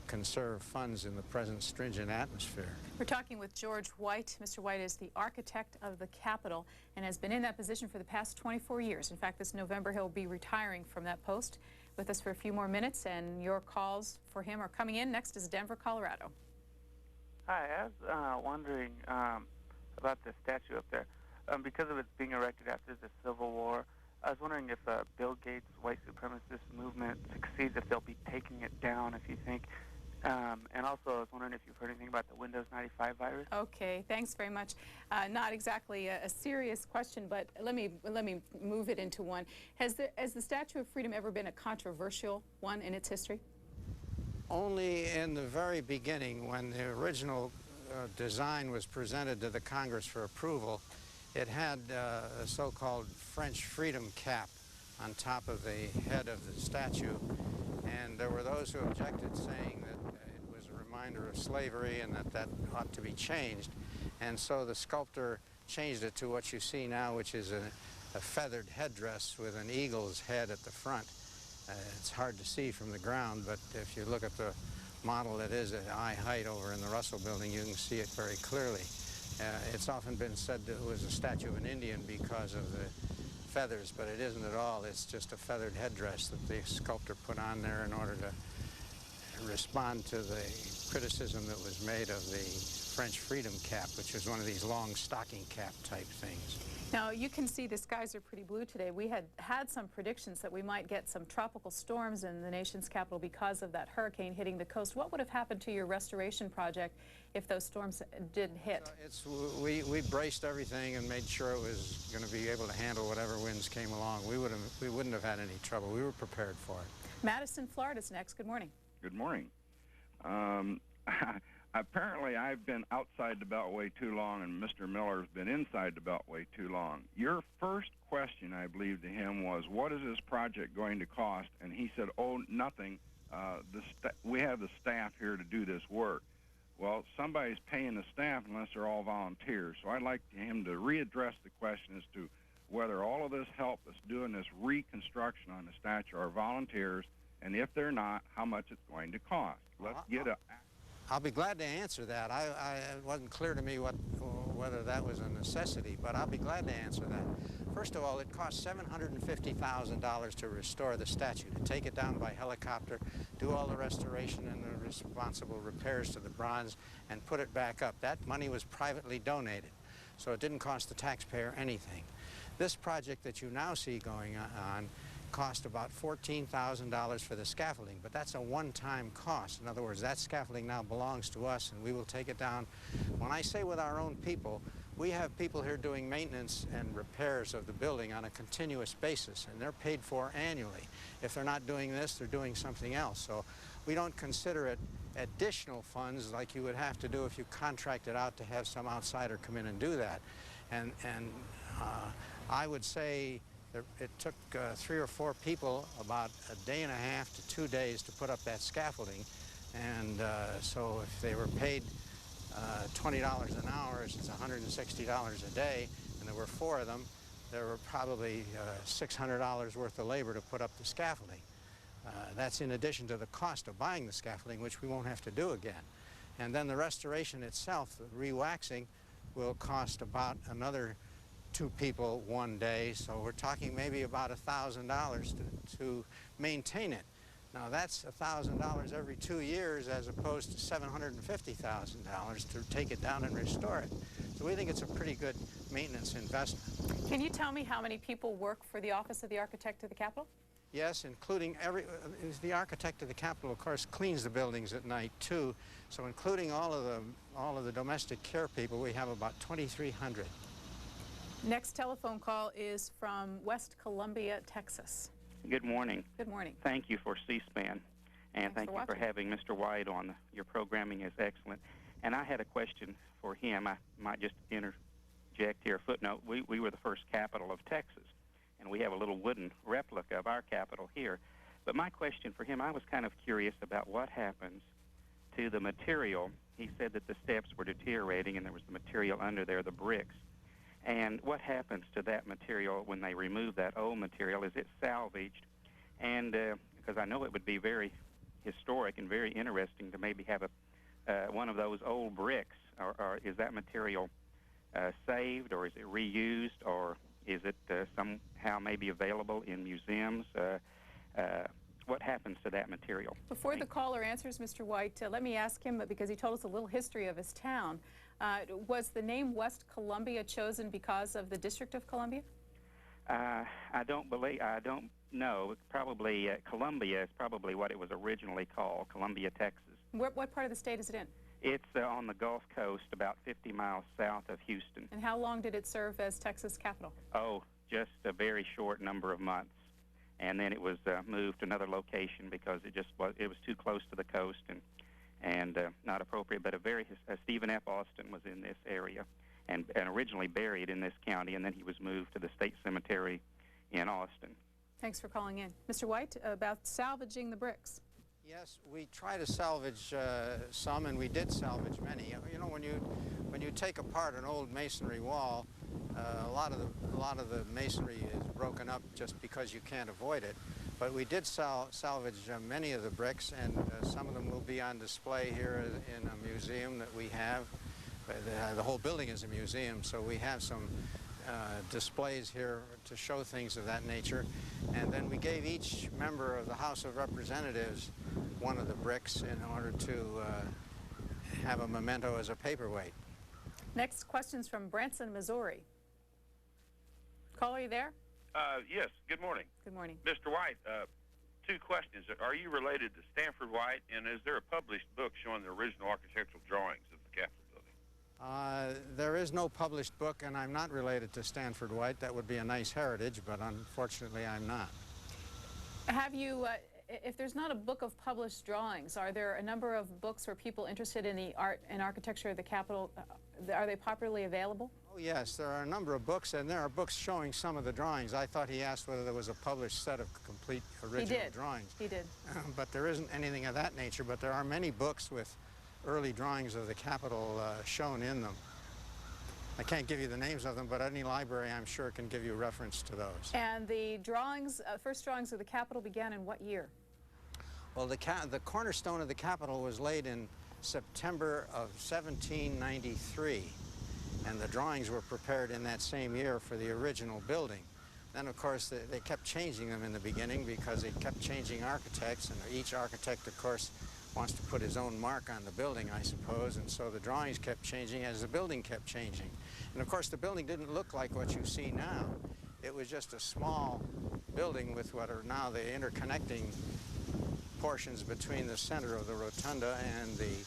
conserve funds in the present stringent atmosphere. We're talking with George White. Mr. White is the architect of the Capitol and has been in that position for the past 24 years. In fact, this November he'll be retiring from that post. With us for a few more minutes, and your calls for him are coming in. Next is Denver, Colorado. Hi, I was wondering about the statue up there. Because of it being erected after the Civil War, I was wondering if Bill Gates' white supremacist movement succeeds, if they'll be taking it down, if you think. And also, I was wondering if you've heard anything about the Windows 95 virus. Okay, thanks very much. Not exactly a serious question, but let me move it into one. Has the Statue of Freedom ever been a controversial one in its history? Only in the very beginning, when the original design was presented to the Congress for approval, it had a so-called French freedom cap on top of the head of the statue. And there were those who objected, saying that it was a reminder of slavery and that ought to be changed. And so the sculptor changed it to what you see now, which is a feathered headdress with an eagle's head at the front. It's hard to see from the ground, but if you look at the model that is at eye height over in the Russell Building, you can see it very clearly. It's often been said that it was a statue of an Indian because of the feathers, but it isn't at all. It's just a feathered headdress that the sculptor put on there in order to respond to the criticism that was made of the French freedom cap, which was one of these long stocking cap type things. Now, you can see the skies are pretty blue today. We had some predictions that we might get some tropical storms in the nation's capital because of that hurricane hitting the coast. What would have happened to your restoration project if those storms did hit? We braced everything and made sure it was going to be able to handle whatever winds came along. We wouldn't have had any trouble. We were prepared for it. Madison, Florida's next. Good morning. Good morning. Apparently, I've been outside the Beltway too long, and Mr. Miller's been inside the Beltway too long. Your first question, I believe, to him was, what is this project going to cost? And he said, oh, nothing. We have the staff here to do this work. Well, somebody's paying the staff unless they're all volunteers. So I'd like him to readdress the question as to whether all of this help that's doing this reconstruction on the statue are volunteers, and if they're not, how much it's going to cost. Let's get a... I'll be glad to answer that. It wasn't clear to me whether that was a necessity, but I'll be glad to answer that. First of all, it cost $750,000 to restore the statue, to take it down by helicopter, do all the restoration and the responsible repairs to the bronze, and put it back up. That money was privately donated, so it didn't cost the taxpayer anything. This project that you now see going on cost about $14,000 for the scaffolding, but that's a one-time cost. In other words, that scaffolding now belongs to us, and we will take it down. When I say with our own people, we have people here doing maintenance and repairs of the building on a continuous basis, and they're paid for annually. If they're not doing this, they're doing something else. So we don't consider it additional funds like you would have to do if you contracted out to have some outsider come in and do that. And I would say it took 3 or 4 people about a day and a half to 2 days to put up that scaffolding. And so if they were paid $20 an hour, it's $160 a day, and there were 4 of them, there were probably $600 worth of labor to put up the scaffolding. That's in addition to the cost of buying the scaffolding, which we won't have to do again. And then the restoration itself, the re-waxing, will cost about another 2 people 1 day, so we're talking maybe about $1,000 to maintain it. Now that's $1,000 every 2 years as opposed to $750,000 to take it down and restore it. So we think it's a pretty good maintenance investment. Can you tell me how many people work for the Office of the Architect of the Capitol? Yes, including the Architect of the Capitol, of course, cleans the buildings at night too. So including all of the domestic care people, we have about 2,300. Next telephone call is from West Columbia, Texas. Good morning. Good morning. Thank you for C-SPAN, and thank you for having Mr. White on. Your programming is excellent. And I had a question for him. I might just interject here a footnote. We were the first capital of Texas, and we have a little wooden replica of our capital here. But my question for him, I was kind of curious about what happens to the material. He said that the steps were deteriorating, and there was the material under there, the bricks. And what happens to that material when they remove that old material? Is it salvaged? And because I know it would be very historic and very interesting to maybe have one of those old bricks, or is that material saved, or is it reused, or is it somehow maybe available in museums? What happens to that material? Before the caller answers, Mr. White, let me ask him, because he told us a little history of his town. Was the name West Columbia chosen because of the District of Columbia? I don't know. Probably Columbia is probably what it was originally called, Columbia, Texas. What part of the state is it in? It's on the Gulf Coast, about 50 miles south of Houston. And how long did it serve as Texas capital? Oh, just a very short number of months. And then it was moved to another location because it was too close to the coast and not appropriate. But Stephen F. Austin was in this area and originally buried in this county, and then he was moved to the State Cemetery in Austin. Thanks for calling in. Mr. White, about salvaging the bricks. Yes, we try to salvage some, and we did salvage many. You know, when you take apart an old masonry wall, a lot of the masonry is broken up just because you can't avoid it. But we did salvage many of the bricks, and some of them will be on display here in a museum that we have. The whole building is a museum, so we have some displays here to show things of that nature. And then we gave each member of the House of Representatives one of the bricks in order to have a memento as a paperweight. Next question's from Branson, Missouri. Caller, are you there? Yes, good morning. Good morning. Mr. White, 2 questions. Are you related to Stanford White, and is there a published book showing the original architectural drawings of the Capitol building? There is no published book, and I'm not related to Stanford White. That would be a nice heritage, but unfortunately I'm not. Have you if there's not a book of published drawings, are there a number of books for people interested in the art and architecture of the Capitol? Are they popularly available? Oh, yes, there are a number of books, and there are books showing some of the drawings. I thought he asked whether there was a published set of complete original drawings. He did. But there isn't anything of that nature, but there are many books with early drawings of the Capitol shown in them. I can't give you the names of them, but any library, I'm sure, can give you reference to those. And the drawings, first drawings of the Capitol began in what year? Well, the cornerstone of the Capitol was laid in September of 1793, and the drawings were prepared in that same year for the original building. Then, of course, they kept changing them in the beginning because they kept changing architects, and each architect, of course, wants to put his own mark on the building, I suppose, and so the drawings kept changing as the building kept changing. And of course, the building didn't look like what you see now. It was just a small building with what are now the interconnecting portions between the center of the rotunda and the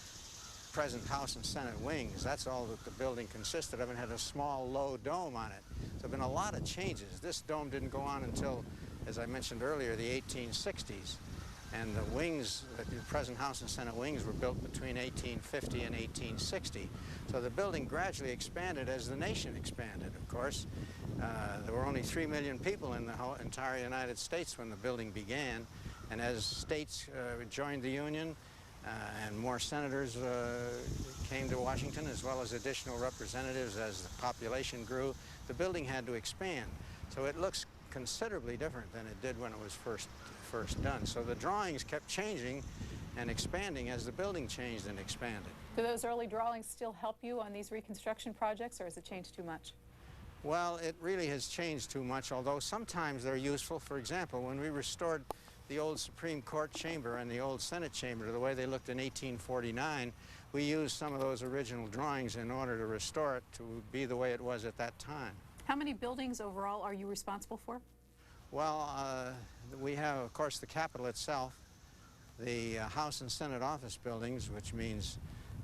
present House and Senate wings. That's all that the building consisted of, and had a small, low dome on it. So there have been a lot of changes. This dome didn't go on until, as I mentioned earlier, the 1860s. And the wings, the present House and Senate wings, were built between 1850 and 1860. So the building gradually expanded as the nation expanded, of course. There were only 3 million people in the whole entire United States when the building began. And as states joined the Union and more senators came to Washington, as well as additional representatives as the population grew, the building had to expand. So it looks considerably different than it did when it was first done. So the drawings kept changing and expanding as the building changed and expanded. Do those early drawings still help you on these reconstruction projects, or has it changed too much? Well, it really has changed too much, although sometimes they're useful. For example, when we restored the old Supreme Court chamber and the old Senate chamber to the way they looked in 1849, we used some of those original drawings in order to restore it to be the way it was at that time. How many buildings overall are you responsible for? Well, we have, of course, the Capitol itself, the House and Senate office buildings, which means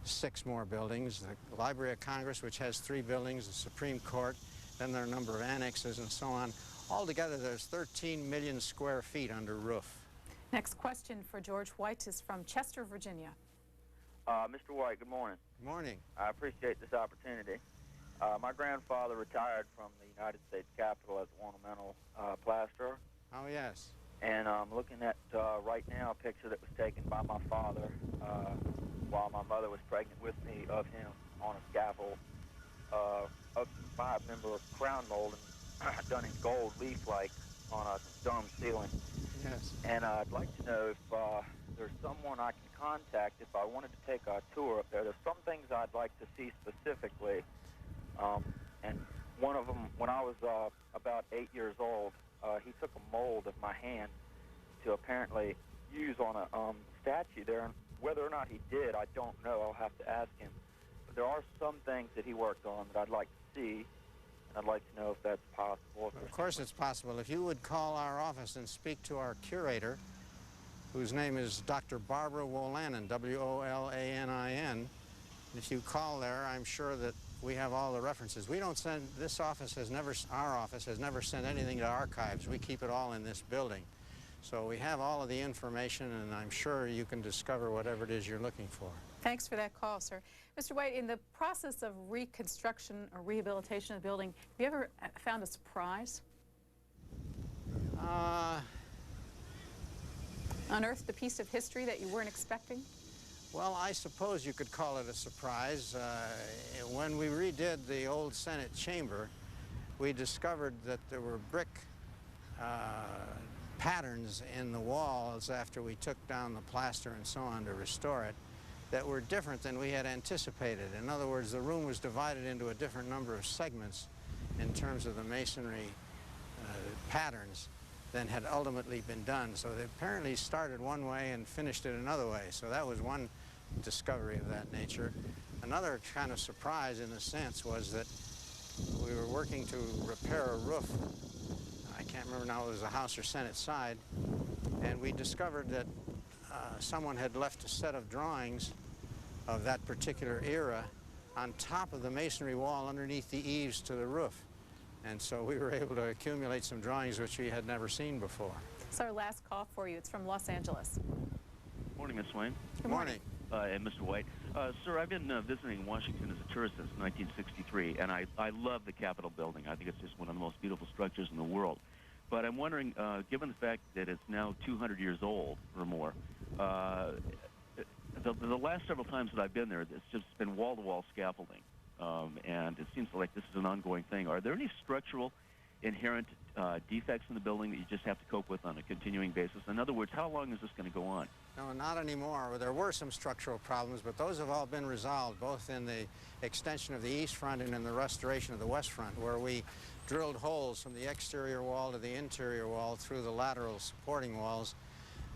6 more buildings, the Library of Congress, which has 3 buildings, the Supreme Court, then there are a number of annexes and so on. Altogether, there's 13 million square feet under roof. Next question for George White is from Chester, Virginia. Mr. White, good morning. Good morning. I appreciate this opportunity. My grandfather retired from the United States Capitol as an ornamental plasterer. Oh, yes. And I'm looking at right now a picture that was taken by my father while my mother was pregnant with me of him on a scaffold of 5-member crown mold done in gold leaf-like on a dome ceiling. Yes. And I'd like to know if there's someone I can contact if I wanted to take a tour up there. There's some things I'd like to see specifically. And one of them, when I was about 8 years old, he took a mold of my hand to apparently use on a statue there. And whether or not he did, I don't know. I'll have to ask him. But there are some things that he worked on that I'd like to see, and I'd like to know if that's possible. Of course it's possible. If you would call our office and speak to our curator, whose name is Dr. Barbara Wolanin, W-O-L-A-N-I-N, if you call there, I'm sure that we have all the references. We don't send, our office has never sent anything to archives. We keep it all in this building. So we have all of the information, and I'm sure you can discover whatever it is you're looking for. Thanks for that call, sir. Mr. White, in the process of reconstruction or rehabilitation of the building, have you ever found a surprise? Unearthed a piece of history that you weren't expecting? Well, I suppose you could call it a surprise. When we redid the old Senate chamber, we discovered that there were brick patterns in the walls after we took down the plaster and so on to restore it that were different than we had anticipated. In other words, the room was divided into a different number of segments in terms of the masonry patterns than had ultimately been done. So they apparently started one way and finished it another way. So that was one discovery of that nature. Another kind of surprise in a sense was that we were working to repair a roof. I can't remember now if it was a House or Senate side, and we discovered that someone had left a set of drawings of that particular era on top of the masonry wall underneath the eaves to the roof. And so we were able to accumulate some drawings which we had never seen before. It's our last call for you. It's from Los Angeles. Morning, Ms. Swain. Good morning. And Mr. White. Sir, I've been visiting Washington as a tourist since 1963, and I love the Capitol building. I think it's just one of the most beautiful structures in the world. But I'm wondering, given the fact that it's now 200 years old or more, the last several times that I've been there, it's just been wall-to-wall scaffolding, and it seems like this is an ongoing thing. Are there any structural inherent defects in the building that you just have to cope with on a continuing basis? In other words, how long is this going to go on? No, not anymore. There were some structural problems, but those have all been resolved, both in the extension of the east front and in the restoration of the west front, where we drilled holes from the exterior wall to the interior wall through the lateral supporting walls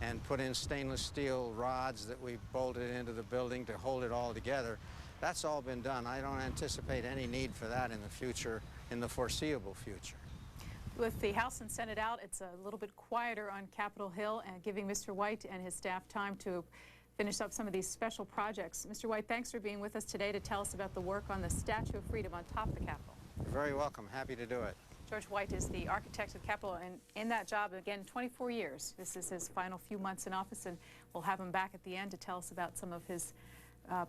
and put in stainless steel rods that we bolted into the building to hold it all together. That's all been done. I don't anticipate any need for that in the future, in the foreseeable future. With the House and Senate out, it's a little bit quieter on Capitol Hill, and giving Mr. White and his staff time to finish up some of these special projects. Mr. White, thanks for being with us today to tell us about the work on the Statue of Freedom on top of the Capitol. You're very welcome. Happy to do it. George White is the architect of the Capitol, and in that job, again, 24 years. This is his final few months in office, and we'll have him back at the end to tell us about some of his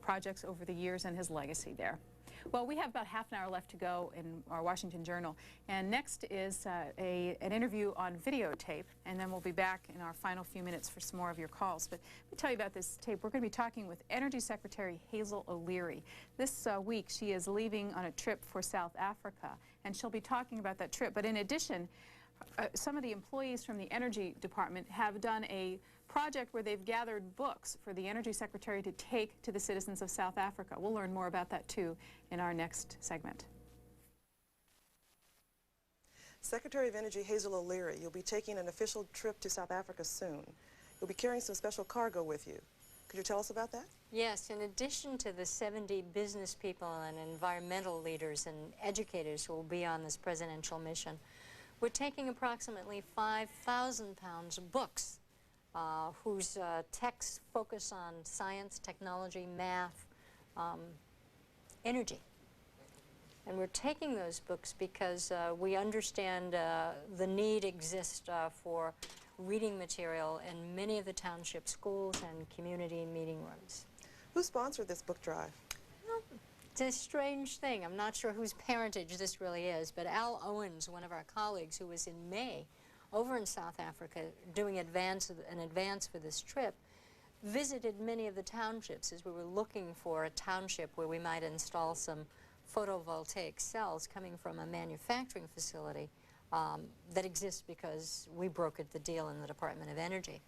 projects over the years and his legacy there. Well, we have about half an hour left to go in our Washington Journal, and next is an interview on videotape, and then we'll be back in our final few minutes for some more of your calls. But let me tell you about this tape. We're going to be talking with Energy Secretary Hazel O'Leary. This week, she is leaving on a trip for South Africa, and she'll be talking about that trip. But in addition, some of the employees from the Energy Department have done a project where they've gathered books for the Energy Secretary to take to the citizens of South Africa. We'll learn more about that, too, in our next segment. Secretary of Energy Hazel O'Leary, you'll be taking an official trip to South Africa soon. You'll be carrying some special cargo with you. Could you tell us about that? Yes, in addition to the 70 business people and environmental leaders and educators who will be on this presidential mission, we're taking approximately 5,000 pounds of books whose texts focus on science, technology, math, energy. And we're taking those books because we understand the need exists for reading material in many of the township schools and community meeting rooms. Who sponsored this book drive? Well, it's a strange thing. I'm not sure whose parentage this really is, but Al Owens, one of our colleagues who was in May over in South Africa doing an advance for this trip, visited many of the townships as we were looking for a township where we might install some photovoltaic cells coming from a manufacturing facility that exists because we brokered the deal in the Department of Energy.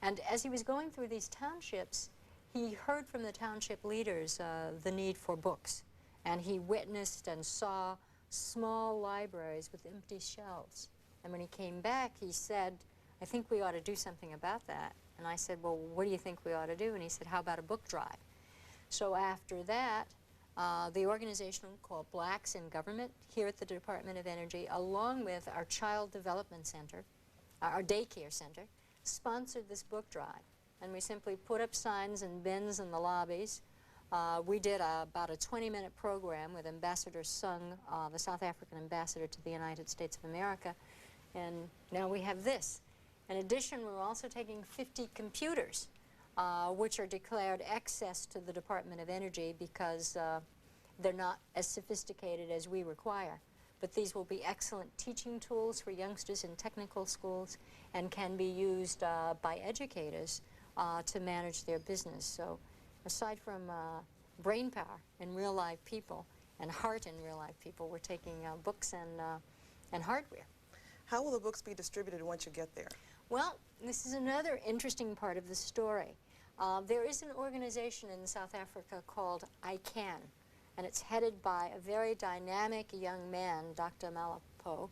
And as he was going through these townships, he heard from the township leaders the need for books. And he witnessed and saw small libraries with empty shelves. And when he came back, he said, I think we ought to do something about that. And I said, well, what do you think we ought to do? And he said, how about a book drive? So after that, the organization called Blacks in Government here at the Department of Energy, along with our Child Development Center, our daycare center, sponsored this book drive. And we simply put up signs and bins in the lobbies. We did about a 20-minute program with Ambassador Sung, the South African ambassador to the United States of America. And now we have this. In addition, we're also taking 50 computers, which are declared excess to the Department of Energy because they're not as sophisticated as we require. But these will be excellent teaching tools for youngsters in technical schools and can be used by educators to manage their business. So aside from brain power in real live people and heart in real live people, we're taking books and hardware. How will the books be distributed once you get there? Well, this is another interesting part of the story. There is an organization in South Africa called ICANN, and it's headed by a very dynamic young man, Dr. Malapo,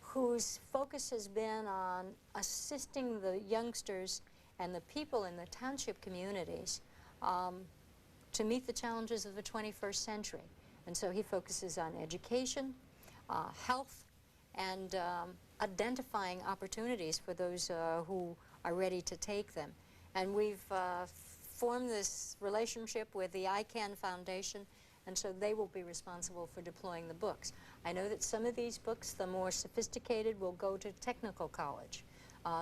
whose focus has been on assisting the youngsters and the people in the township communities to meet the challenges of the 21st century. And so he focuses on education, health, and identifying opportunities for those who are ready to take them. And we've formed this relationship with the ICANN Foundation, and so they will be responsible for deploying the books. I know that some of these books, the more sophisticated, will go to technical college.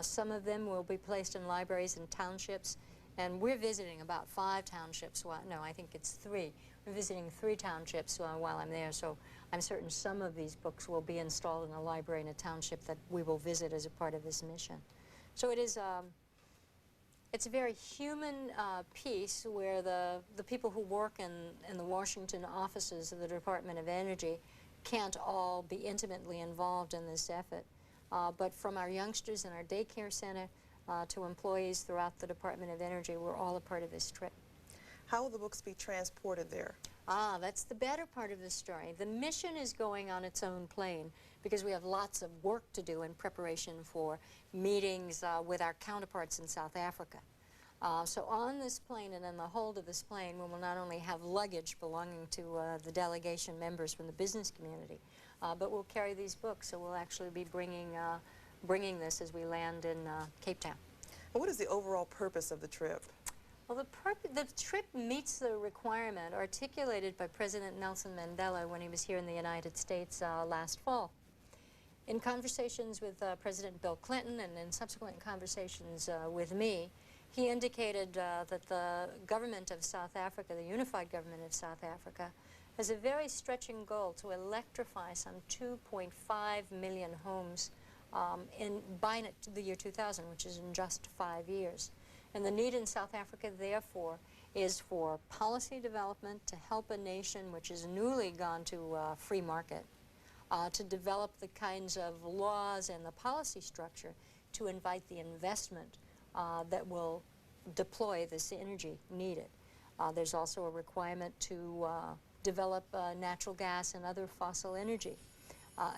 Some of them will be placed in libraries and townships, and we're visiting about 5 townships. Well, no, I think it's 3. We're visiting 3 townships while I'm there, so I'm certain some of these books will be installed in a library in a township that we will visit as a part of this mission. So it is, it's a very human piece where the people who work in the Washington offices of the Department of Energy can't all be intimately involved in this effort. But from our youngsters in our daycare center to employees throughout the Department of Energy, we're all a part of this trip. How will the books be transported there? That's the better part of the story. The mission is going on its own plane because we have lots of work to do in preparation for meetings with our counterparts in South Africa. So on this plane and in the hold of this plane, we will not only have luggage belonging to the delegation members from the business community, but we'll carry these books, so we'll actually be bringing this as we land in Cape Town. And what is the overall purpose of the trip? Well, the trip meets the requirement articulated by President Nelson Mandela when he was here in the United States last fall. In conversations with President Bill Clinton and in subsequent conversations with me, he indicated that the government of South Africa, the unified government of South Africa, has a very stretching goal to electrify some 2.5 million homes by the year 2000, which is in just 5 years. And the need in South Africa, therefore, is for policy development to help a nation which is newly gone to free market, to develop the kinds of laws and the policy structure to invite the investment that will deploy this energy needed. There's also a requirement to develop natural gas and other fossil energy,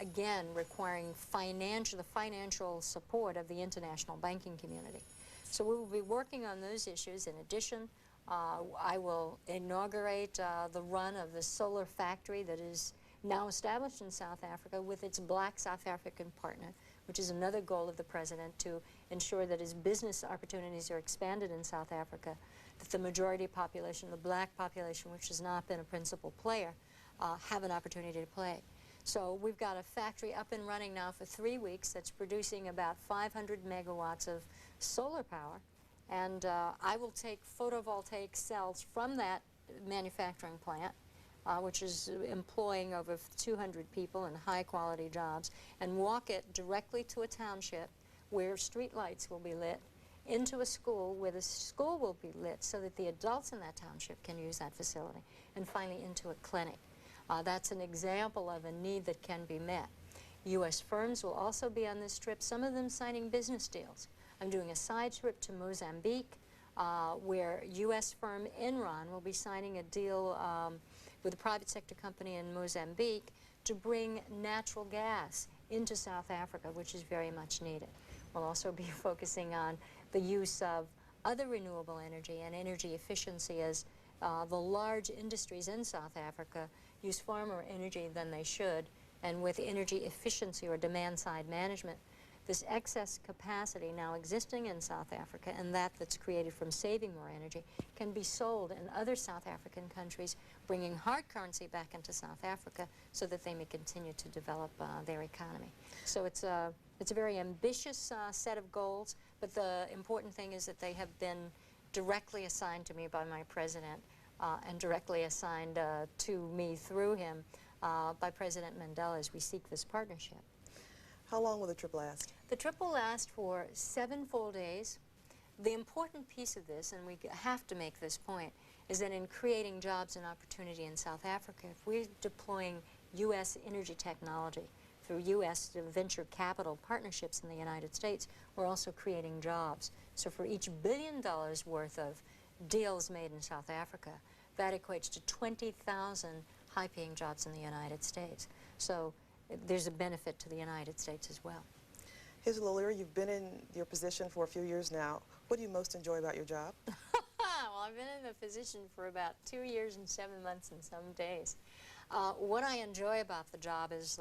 again requiring the financial support of the international banking community. So we will be working on those issues. In addition, I will inaugurate the run of the solar factory that is now established in South Africa with its black South African partner, which is another goal of the President, to ensure that as business opportunities are expanded in South Africa, that the majority population, the black population, which has not been a principal player, have an opportunity to play. So we've got a factory up and running now for 3 weeks that's producing about 500 megawatts of solar power, and I will take photovoltaic cells from that manufacturing plant, which is employing over 200 people in high-quality jobs, and walk it directly to a township where street lights will be lit, into a school where the school will be lit so that the adults in that township can use that facility, and finally into a clinic. That's an example of a need that can be met. U.S. firms will also be on this trip, some of them signing business deals. I'm doing a side trip to Mozambique, where U.S. firm Enron will be signing a deal with a private sector company in Mozambique to bring natural gas into South Africa, which is very much needed. We'll also be focusing on the use of other renewable energy and energy efficiency, as the large industries in South Africa use far more energy than they should, and with energy efficiency or demand-side management, this excess capacity now existing in South Africa and that's created from saving more energy can be sold in other South African countries, bringing hard currency back into South Africa so that they may continue to develop their economy. So it's a very ambitious set of goals, but the important thing is that they have been directly assigned to me by my president and directly assigned to me through him by President Mandela as we seek this partnership. How long will the trip last? The trip will last for 7 full days. The important piece of this, and we have to make this point, is that in creating jobs and opportunity in South Africa, if we're deploying U.S. energy technology through U.S. venture capital partnerships in the United States, we're also creating jobs. So for each $1 billion worth of deals made in South Africa, that equates to 20,000 high-paying jobs in the United States. So there's a benefit to the United States as well. Hazel O'Leary, you've been in your position for a few years now. What do you most enjoy about your job? Well, I've been in the position for about 2 years and 7 months and some days. What I enjoy about the job is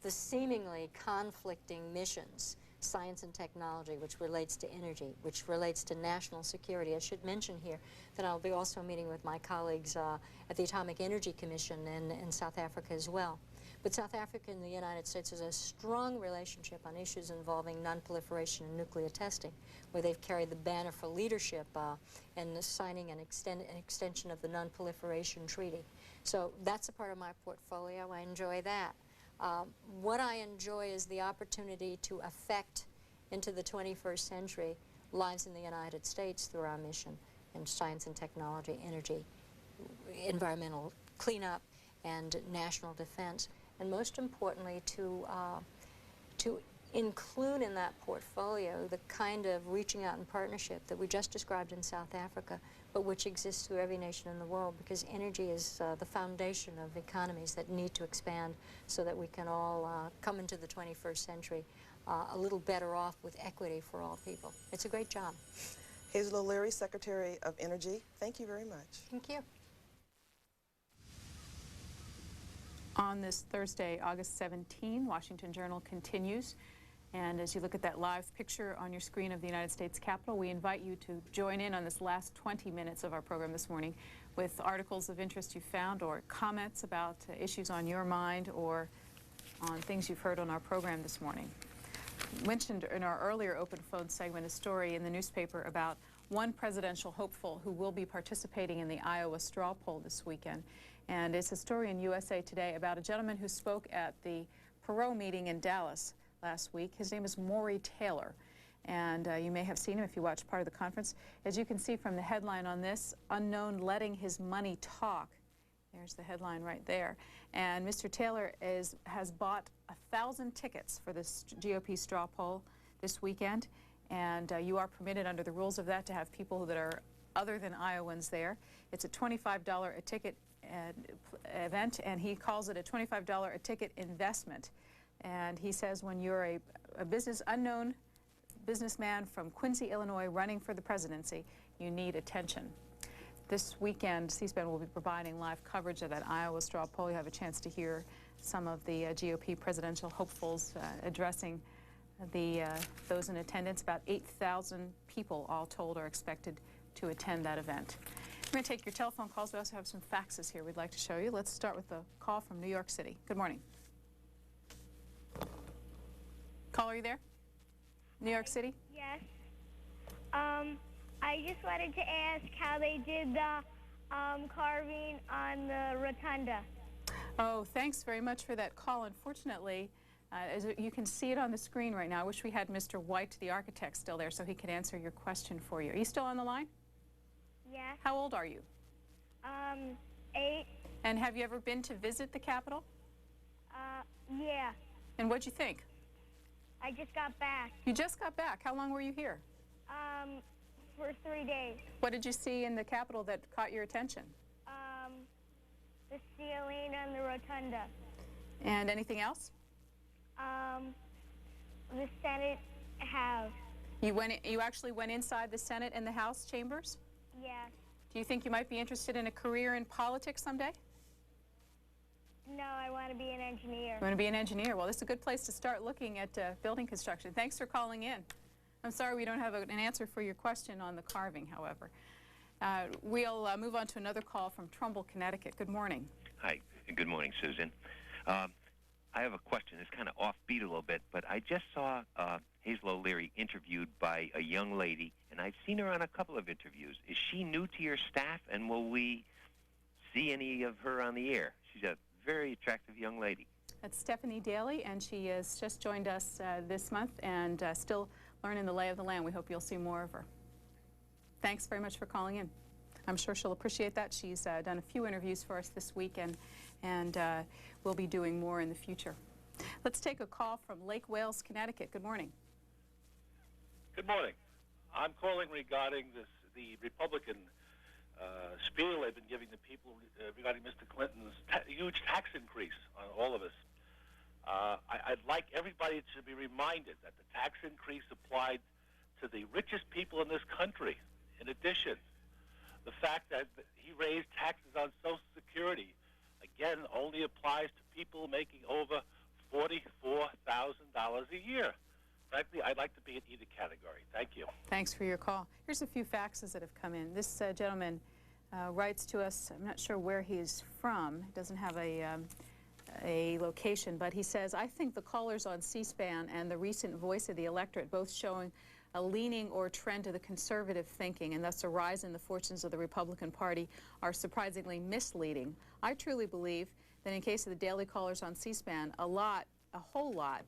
the seemingly conflicting missions, science and technology, which relates to energy, which relates to national security. I should mention here that I'll be also meeting with my colleagues at the Atomic Energy Commission in South Africa as well. But South Africa and the United States has a strong relationship on issues involving non-proliferation and nuclear testing, where they've carried the banner for leadership and signing an extension of the non-proliferation treaty. So that's a part of my portfolio. I enjoy that. What I enjoy is the opportunity to affect into the 21st century lives in the United States through our mission in science and technology, energy, environmental cleanup, and national defense. And most importantly, to include in that portfolio the kind of reaching out in partnership that we just described in South Africa, but which exists through every nation in the world, because energy is the foundation of economies that need to expand so that we can all come into the 21st century a little better off with equity for all people. It's a great job. Hazel O'Leary, Secretary of Energy, thank you very much. Thank you. On this Thursday, August 17, Washington Journal continues. And as you look at that live picture on your screen of the United States Capitol, we invite you to join in on this last 20 minutes of our program this morning with articles of interest you found or comments about issues on your mind or on things you've heard on our program this morning. Mentioned in our earlier open phone segment a story in the newspaper about one presidential hopeful who will be participating in the Iowa straw poll this weekend. And it's a story in USA Today about a gentleman who spoke at the Perot meeting in Dallas last week. His name is Maury Taylor, and you may have seen him if you watched part of the conference. As you can see from the headline on this, "Unknown Letting His Money Talk." There's the headline right there. And Mr. Taylor has bought 1,000 tickets for this GOP straw poll this weekend, and you are permitted under the rules of that to have people that are other than Iowans there. It's a $25 a ticket event, and he calls it a $25 a ticket investment. And he says when you're a unknown businessman from Quincy, Illinois, running for the presidency, you need attention. This weekend, C-SPAN will be providing live coverage of that Iowa straw poll. You have a chance to hear some of the GOP presidential hopefuls addressing those in attendance. About 8,000 people, all told, are expected to attend that event. We're going to take your telephone calls. We also have some faxes here we'd like to show you. Let's start with the call from New York City. Good morning. Caller, are you there? New York City? Yes. I just wanted to ask how they did the carving on the rotunda. Oh, thanks very much for that call. Unfortunately, as you can see it on the screen right now, I wish we had Mr. White, the architect, still there so he could answer your question for you. Are you still on the line? Yes. How old are you? 8. And have you ever been to visit the Capitol? Yeah. And what'd you think? I just got back. You just got back. How long were you here? For 3 days. What did you see in the Capitol that caught your attention? The ceiling and the rotunda. And anything else? The Senate House. You actually went inside the Senate and the House chambers? Yes. Do you think you might be interested in a career in politics someday? No, I want to be an engineer. You want to be an engineer? Well, this is a good place to start looking at building construction. Thanks for calling in. I'm sorry we don't have an answer for your question on the carving, however. We'll move on to another call from Trumbull, Connecticut. Good morning. Hi. Good morning, Susan. I have a question. It's kind of offbeat a little bit, but I just saw Hazel O'Leary interviewed by a young lady, and I've seen her on a couple of interviews. Is she new to your staff, and will we see any of her on the air? She's a very attractive young lady. That's Stephanie Daly, and she has just joined us this month and still learning the lay of the land. We hope you'll see more of her. Thanks very much for calling in. I'm sure she'll appreciate that. She's done a few interviews for us this week, and we'll be doing more in the future. Let's take a call from Lake Wales, Connecticut. Good morning. Good morning. I'm calling regarding the Republican spiel they've been giving the people regarding Mr. Clinton's huge tax increase on all of us. I'd like everybody to be reminded that the tax increase applied to the richest people in this country. In addition, the fact that he raised taxes on Social Security, again, only applies to people making over $44,000 a year. Frankly, I'd like to be in either category. Thank you. Thanks for your call. Here's a few faxes that have come in. This gentleman writes to us. I'm not sure where he's from. He doesn't have a a location, but he says, I think the callers on C-SPAN and the recent Voice of the Electorate both showing a leaning or trend to the conservative thinking and thus a rise in the fortunes of the Republican Party are surprisingly misleading. I truly believe that in case of the daily callers on C-SPAN, a whole lot,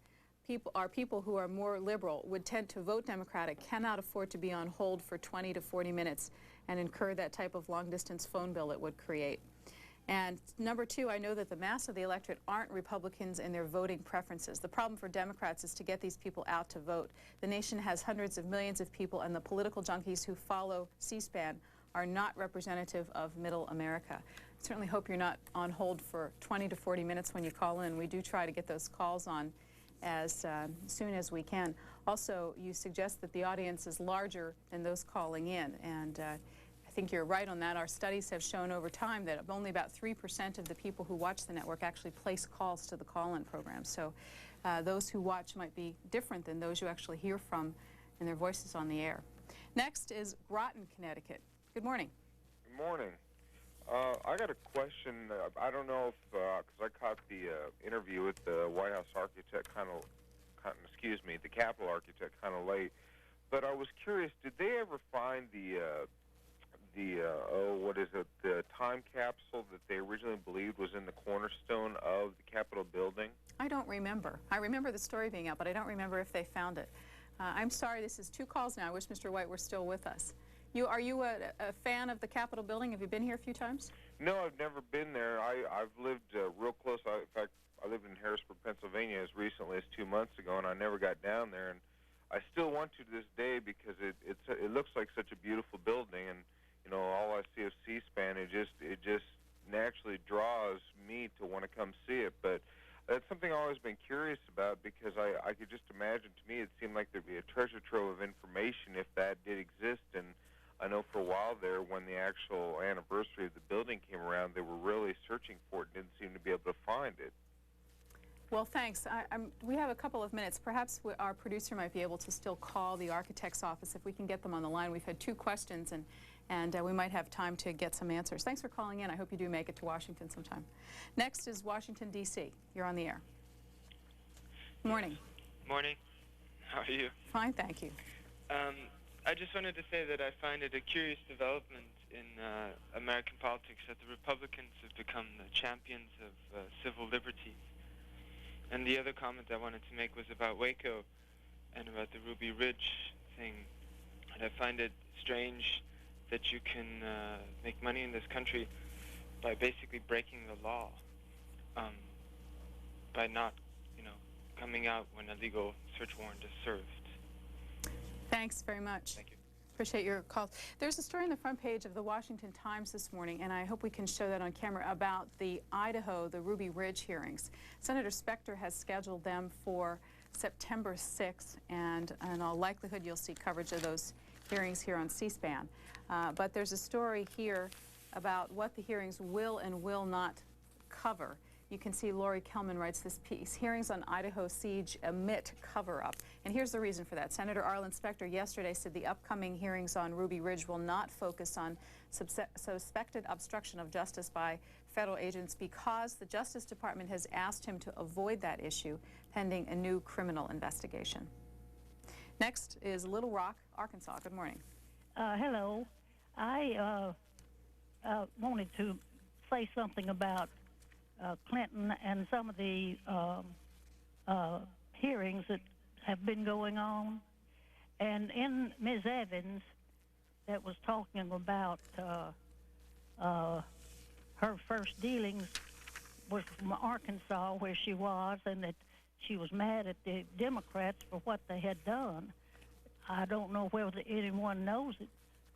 people who are more liberal would tend to vote Democratic, cannot afford to be on hold for 20 to 40 minutes and incur that type of long-distance phone bill it would create. And number two, I know that the mass of the electorate aren't Republicans in their voting preferences. The problem for Democrats is to get these people out to vote. The nation has hundreds of millions of people, and the political junkies who follow C-SPAN are not representative of middle America. I certainly hope you're not on hold for 20 to 40 minutes when you call in. We do try to get those calls on as soon as we can. Also, you suggest that the audience is larger than those calling in, and I think you're right on that. Our studies have shown over time that only about 3% of the people who watch the network actually place calls to the call-in program. So those who watch might be different than those you actually hear from and their voices on the air. Next is Groton, Connecticut. Good morning. Good morning. I got a question. I don't know if, because I caught the interview with the White House architect the Capitol architect kind of late, but I was curious, did they ever find the time capsule that they originally believed was in the cornerstone of the Capitol building? I don't remember. I remember the story being out, but I don't remember if they found it. I'm sorry, this is 2 calls now. I wish Mr. White were still with us. Are you a fan of the Capitol building? Have you been here a few times? No, I've never been there. I've lived real close. In fact, I lived in Harrisburg, Pennsylvania as recently as 2 months ago, and I never got down there. And I still want to this day because it looks like such a beautiful building, and you know, all I see of C-SPAN, it just naturally draws me to want to come see it. But that's something I've always been curious about, because I could just imagine, to me, it seemed like there'd be a treasure trove of information if that did exist. And I know for a while there, when the actual anniversary of the building came around, they were really searching for it and didn't seem to be able to find it. Well, thanks. We have a couple of minutes. Perhaps our producer might be able to still call the architect's office if we can get them on the line. We've had 2 questions, and we might have time to get some answers. Thanks for calling in. I hope you do make it to Washington sometime. Next is Washington, D.C. You're on the air. Morning. Morning. How are you? Fine, thank you. I just wanted to say that I find it a curious development in American politics that the Republicans have become the champions of civil liberties. And the other comment I wanted to make was about Waco and about the Ruby Ridge thing. And I find it strange that you can make money in this country by basically breaking the law, by not, coming out when a legal search warrant is served. Thanks very much. Thank you. Appreciate your call. There's a story on the front page of the Washington Times this morning, and I hope we can show that on camera, about the Ruby Ridge hearings. Senator Specter has scheduled them for September 6th, and in all likelihood you'll see coverage of those hearings here on C-SPAN. But there's a story here about what the hearings will and will not cover. You can see Lori Kelman writes this piece, "Hearings on Idaho Siege Omit Cover-Up." And here's the reason for that. Senator Arlen Specter yesterday said the upcoming hearings on Ruby Ridge will not focus on suspected obstruction of justice by federal agents because the Justice Department has asked him to avoid that issue pending a new criminal investigation. Next is Little Rock, Arkansas. Good morning. Hello. I wanted to say something about Clinton and some of the hearings that have been going on. And in Ms. Evans, that was talking about her first dealings was from Arkansas, where she was, and that she was mad at the Democrats for what they had done. I don't know whether anyone knows it,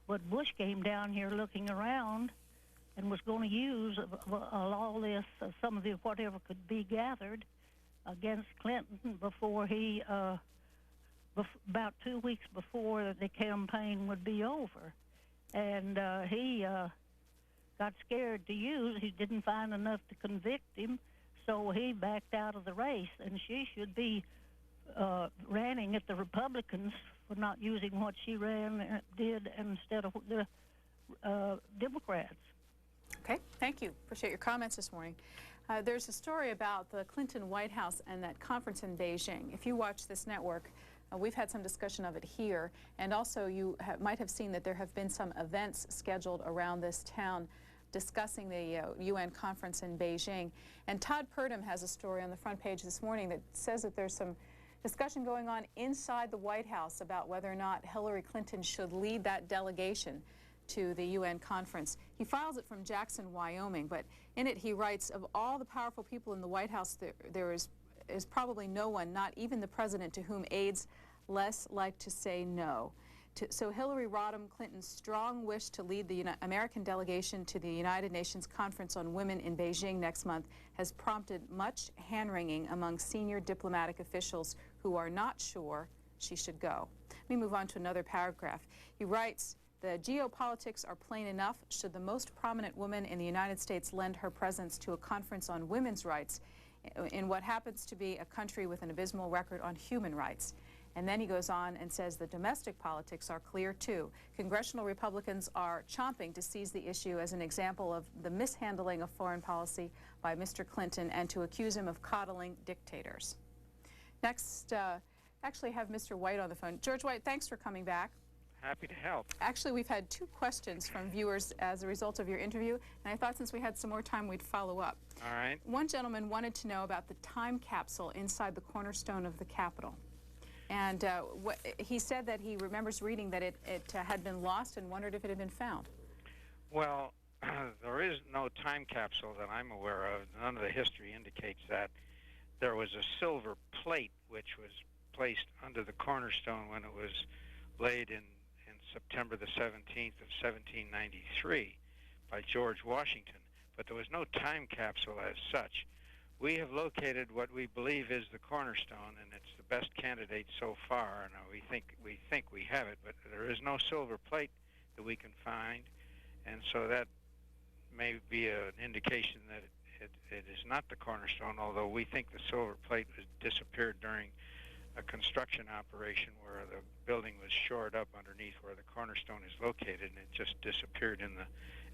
but Bush came down here looking around and was going to use all this, some of the whatever could be gathered against Clinton before he, about 2 weeks before the campaign would be over. And he got scared to use. He didn't find enough to convict him, so he backed out of the race. And she should be ranting at the Republicans for not using what she did instead of the Democrats. Okay, thank you. Appreciate your comments this morning. There's a story about the Clinton White House and that conference in Beijing. If you watch this network, we've had some discussion of it here, and also you might have seen that there have been some events scheduled around this town discussing the UN conference in Beijing. And Todd Purdom has a story on the front page this morning that says that there's some discussion going on inside the White House about whether or not Hillary Clinton should lead that delegation to the UN conference. He files it from Jackson, Wyoming, but in it he writes, of all the powerful people in the White House, there is probably no one, not even the president, to whom aides less like to say no. So Hillary Rodham Clinton's strong wish to lead the American delegation to the United Nations Conference on Women in Beijing next month has prompted much hand-wringing among senior diplomatic officials who are not sure she should go. Let me move on to another paragraph. He writes, the geopolitics are plain enough. Should the most prominent woman in the United States lend her presence to a conference on women's rights in what happens to be a country with an abysmal record on human rights? And then he goes on and says the domestic politics are clear too. Congressional Republicans are chomping to seize the issue as an example of the mishandling of foreign policy by Mr. Clinton and to accuse him of coddling dictators. Next, actually have Mr. White on the phone. George White, thanks for coming back. Happy to help. Actually, we've had 2 questions from viewers as a result of your interview, and I thought since we had some more time, we'd follow up. All right. One gentleman wanted to know about the time capsule inside the cornerstone of the Capitol. And he said that he remembers reading that it had been lost and wondered if it had been found. Well, there is no time capsule that I'm aware of. None of the history indicates that. There was a silver plate which was placed under the cornerstone when it was laid in September the 17th of 1793 by George Washington, but there was no time capsule as such. We have located what we believe is the cornerstone, and it's the best candidate so far. And we think we have it, but there is no silver plate that we can find, and so that may be an indication that it is not the cornerstone, although we think the silver plate was disappeared during a construction operation where the building was shored up underneath where the cornerstone is located, and it just disappeared in the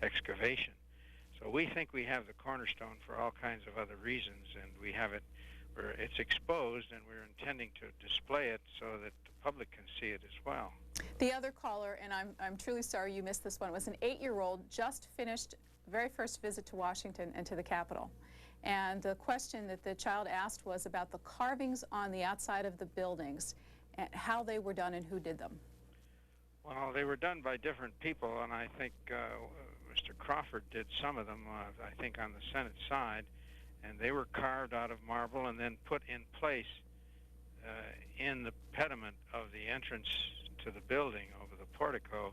excavation. So we think we have the cornerstone for all kinds of other reasons, and we have it where it's exposed, and we're intending to display it so that the public can see it as well. The other caller, and I'm truly sorry you missed this one, was an 8-year-old, just finished very first visit to Washington and to the Capitol. And the question that the child asked was about the carvings on the outside of the buildings, and how they were done and who did them. Well, they were done by different people, and I think Mr. Crawford did some of them, I think on the Senate side, and they were carved out of marble and then put in place in the pediment of the entrance to the building over the portico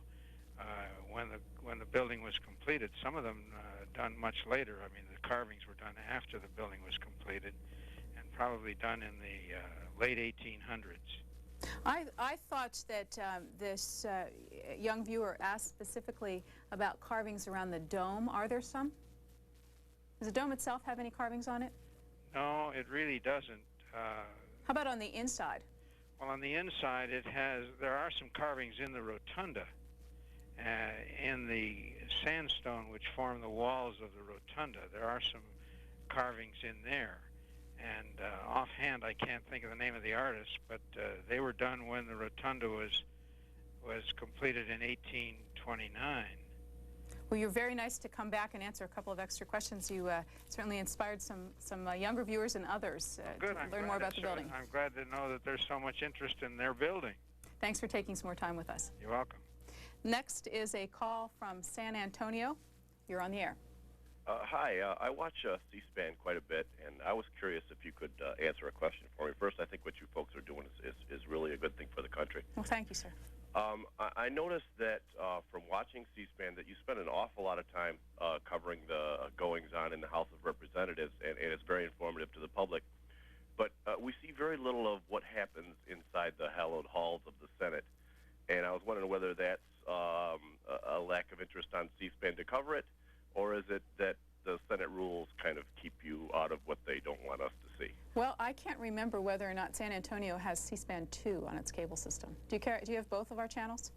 when the building was completed. Some of them done much later. I mean, the carvings were done after the building was completed, and probably done in the late 1800s. I thought that this young viewer asked specifically about carvings around the dome. Are there some? Does the dome itself have any carvings on it? No, it really doesn't. How about on the inside? Well, on the inside, there are some carvings in the rotunda. In the sandstone which form the walls of the rotunda, there are some carvings in there. And offhand, I can't think of the name of the artist, but they were done when the rotunda was completed in 1829. Well, you're very nice to come back and answer a couple of extra questions. You certainly inspired some younger viewers and others to learn more about the building. I'm glad to know that there's so much interest in their building. Thanks for taking some more time with us. You're welcome. Next is a call from San Antonio. You're on the air. Hi, I watch C-SPAN quite a bit, and I was curious if you could answer a question for me. First, I think what you folks are doing is really a good thing for the country. Well, thank you, sir. I noticed that from watching C-SPAN that you spend an awful lot of time covering the goings-on in the House of Representatives, and it's very informative to the public. But we see very little of what happens inside the hallowed halls of the Senate, and I was wondering whether that's a lack of interest on C-SPAN to cover it, or is it that the Senate rules kind of keep you out of what they don't want us to see? Well, I can't remember whether or not San Antonio has C-SPAN 2 on its cable system. Do you have both of our channels?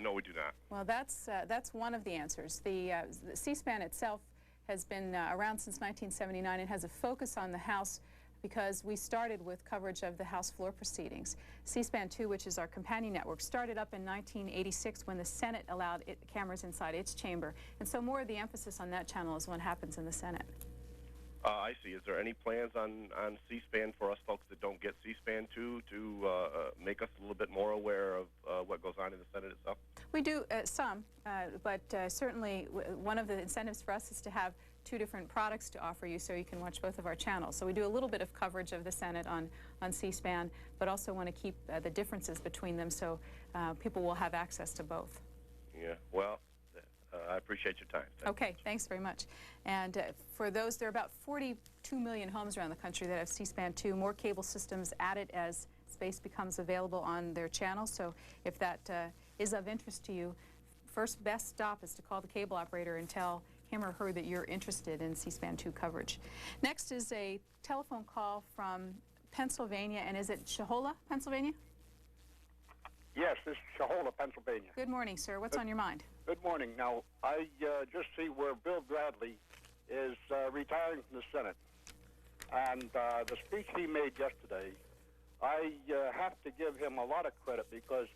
No, we do not. Well, that's one of the answers. The C-SPAN itself has been around since 1979 and has a focus on the House because we started with coverage of the House floor proceedings. C-SPAN 2, which is our companion network, started up in 1986 when the Senate allowed cameras inside its chamber. And so more of the emphasis on that channel is what happens in the Senate. I see. Is there any plans on C-SPAN for us folks that don't get C-SPAN 2 to make us a little bit more aware of what goes on in the Senate itself? We do some, but certainly one of the incentives for us is to have two different products to offer you so you can watch both of our channels. So we do a little bit of coverage of the Senate on C-SPAN, but also want to keep the differences between them so people will have access to both. Yeah, well, I appreciate your time. Okay, thanks very much. And for those, there are about 42 million homes around the country that have C-SPAN 2. More cable systems added as space becomes available on their channels. So if that is of interest to you, first best stop is to call the cable operator and tell him or her that you're interested in C-SPAN 2 coverage. Next is a telephone call from Pennsylvania, and is it Shahola, Pennsylvania? Yes, this is Shahola, Pennsylvania. Good morning, sir. What's on your mind? Good morning. Now, I just see where Bill Bradley is retiring from the Senate. And the speech he made yesterday, I have to give him a lot of credit because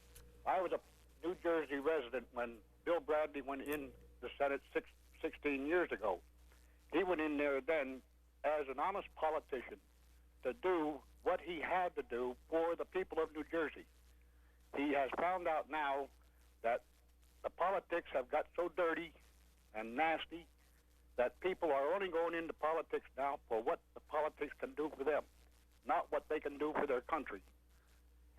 I was a New Jersey resident when Bill Bradley went in the Senate 16 years ago. He went in there then as an honest politician to do what he had to do for the people of New Jersey. He has found out now that the politics have got so dirty and nasty that people are only going into politics now for what the politics can do for them, not what they can do for their country.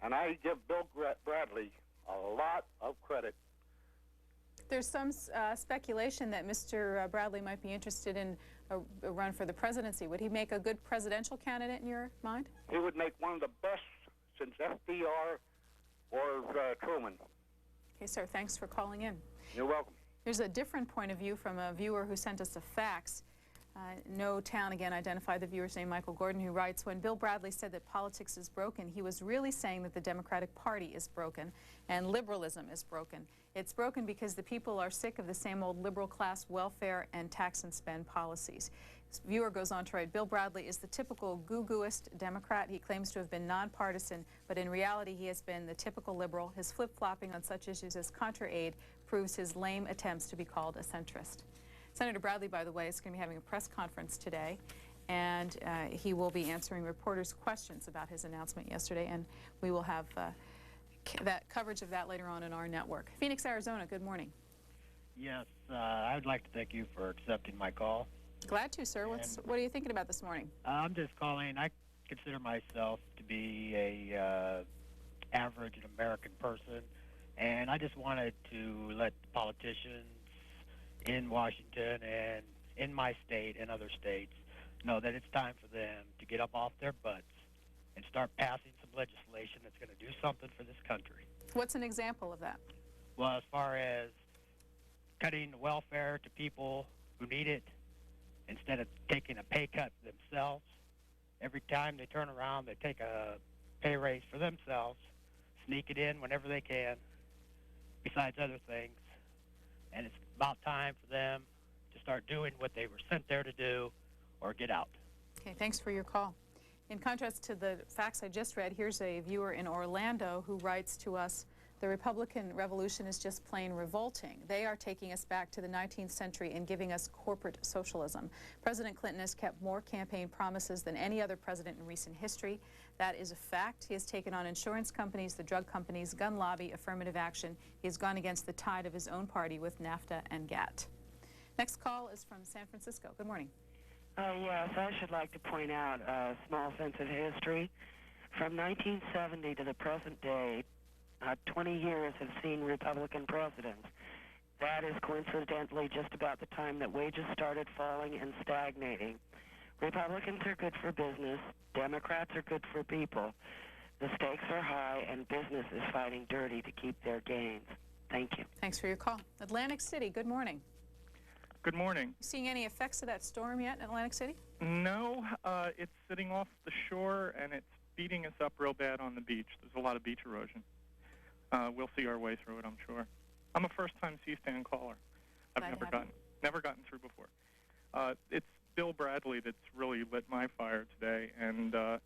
And I give Bill Bradley a lot of credit. There's some speculation that Mr. Bradley might be interested in a run for the presidency. Would he make a good presidential candidate in your mind? He would make one of the best since FDR or Truman. Okay, sir, thanks for calling in. You're welcome. There's a different point of view from a viewer who sent us a fax. No town, again, identified the viewer's name, Michael Gordon, who writes, when Bill Bradley said that politics is broken, he was really saying that the Democratic Party is broken and liberalism is broken. It's broken because the people are sick of the same old liberal class welfare and tax and spend policies. This viewer goes on to write, Bill Bradley is the typical goo-gooist Democrat. He claims to have been nonpartisan, but in reality he has been the typical liberal. His flip-flopping on such issues as contra-aid proves his lame attempts to be called a centrist. Senator Bradley, by the way, is going to be having a press conference today, and he will be answering reporters' questions about his announcement yesterday, and we will have that coverage of that later on in our network. Phoenix, Arizona, good morning. Yes, I would like to thank you for accepting my call. Glad to, sir. What are you thinking about this morning? I'm just calling. I consider myself to be a average American person, and I just wanted to let the politicians in Washington and in my state and other states know that it's time for them to get up off their butts and start passing some legislation that's going to do something for this country. What's an example of that? Well, as far as cutting the welfare to people who need it, instead of taking a pay cut themselves, every time they turn around, they take a pay raise for themselves, sneak it in whenever they can, besides other things. And it's about time for them to start doing what they were sent there to do or get out. Okay, thanks for your call. In contrast to the facts I just read, here's a viewer in Orlando who writes to us, the Republican revolution is just plain revolting. They are taking us back to the 19th century and giving us corporate socialism. President Clinton has kept more campaign promises than any other president in recent history. That is a fact. He has taken on insurance companies, the drug companies, gun lobby, affirmative action. He has gone against the tide of his own party with NAFTA and GATT. Next call is from San Francisco. Good morning. Yes, I should like to point out a small sense of history. From 1970 to the present day, 20 years have seen Republican presidents. That is coincidentally just about the time that wages started falling and stagnating. Republicans are good for business. Democrats are good for people. The stakes are high, and business is fighting dirty to keep their gains. Thank you. Thanks for your call. Atlantic City, good morning. Good morning. Seeing any effects of that storm yet in Atlantic City? No, it's sitting off the shore, and it's beating us up real bad on the beach. There's a lot of beach erosion. We'll see our way through it, I'm sure. I'm a first-time C-SPAN caller. I've never gotten through before. It's Bill Bradley that's really lit my fire today, and the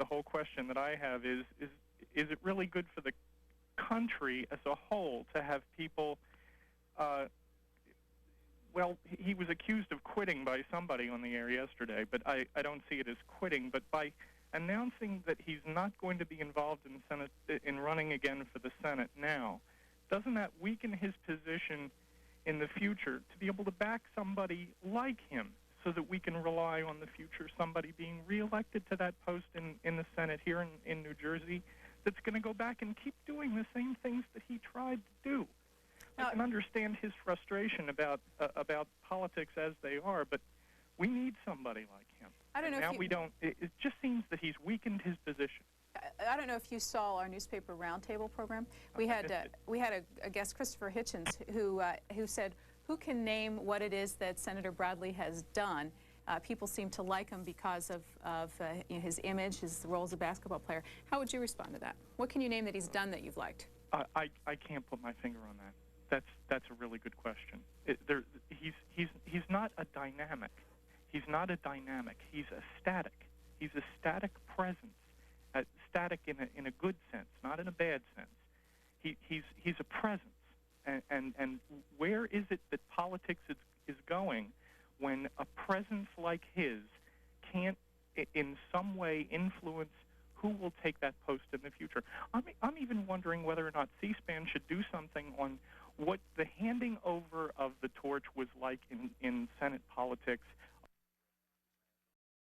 whole question that I have is it really good for the country as a whole to have people, well, he was accused of quitting by somebody on the air yesterday, but I don't see it as quitting, but by announcing that he's not going to be involved in running again for the Senate now, doesn't that weaken his position in the future to be able to back somebody like him so that we can rely on the future somebody being reelected to that post in the Senate here in New Jersey that's going to go back and keep doing the same things that he tried to do? I can understand his frustration about politics as they are, but we need somebody like him. I don't know now if we don't. It just seems that he's weakened his position. I don't know if you saw our newspaper roundtable program. We had a guest, Christopher Hitchens, who said, "Who can name what it is that Senator Bradley has done?" People seem to like him because of you know, his image, his role as a basketball player. How would you respond to that? What can you name that he's done that you've liked? I can't put my finger on that. That's a really good question. He's not a dynamic. He's not a dynamic. He's a static. He's a static presence. Static in a good sense, not in a bad sense. He's a presence. And where is it that politics is going when a presence like his can't in some way influence who will take that post in the future? I'm even wondering whether or not C-SPAN should do something on what the handing over of the torch was like in Senate politics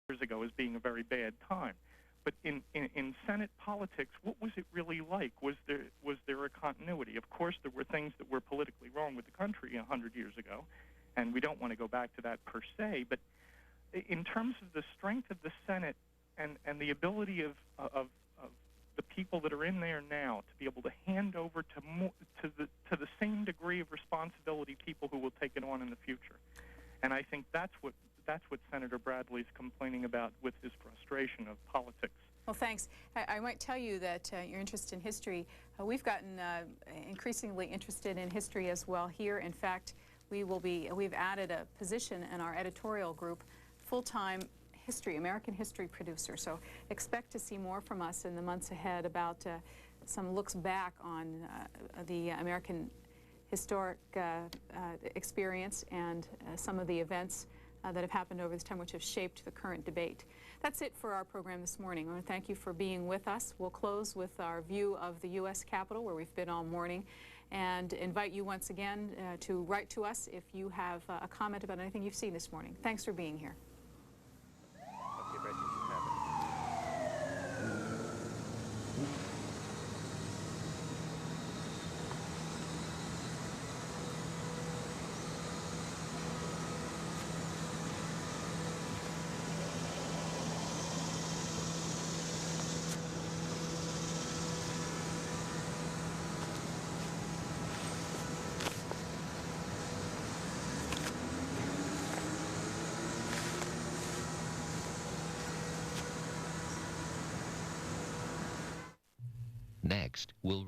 years ago as being a very bad time. But in Senate politics, what was it really like? Was there a continuity? Of course, there were things that were politically wrong with the country 100 years ago, and we don't want to go back to that per se. But in terms of the strength of the Senate and the ability of the people that are in there now to be able to hand over to the same degree of responsibility people who will take it on in the future, and I think that's what Senator Bradley's complaining about with his frustration of politics. Well, thanks. I might tell you that your interest in history, we've gotten increasingly interested in history as well here. In fact, we've added a position in our editorial group, full-time American history producer. So expect to see more from us in the months ahead about some looks back on the American historic experience and some of the events that have happened over this time which have shaped the current debate. That's it for our program this morning. I want to thank you for being with us. We'll close with our view of the U.S. Capitol, where we've been all morning, and invite you once again to write to us if you have a comment about anything you've seen this morning. Thanks for being here. Next, we'll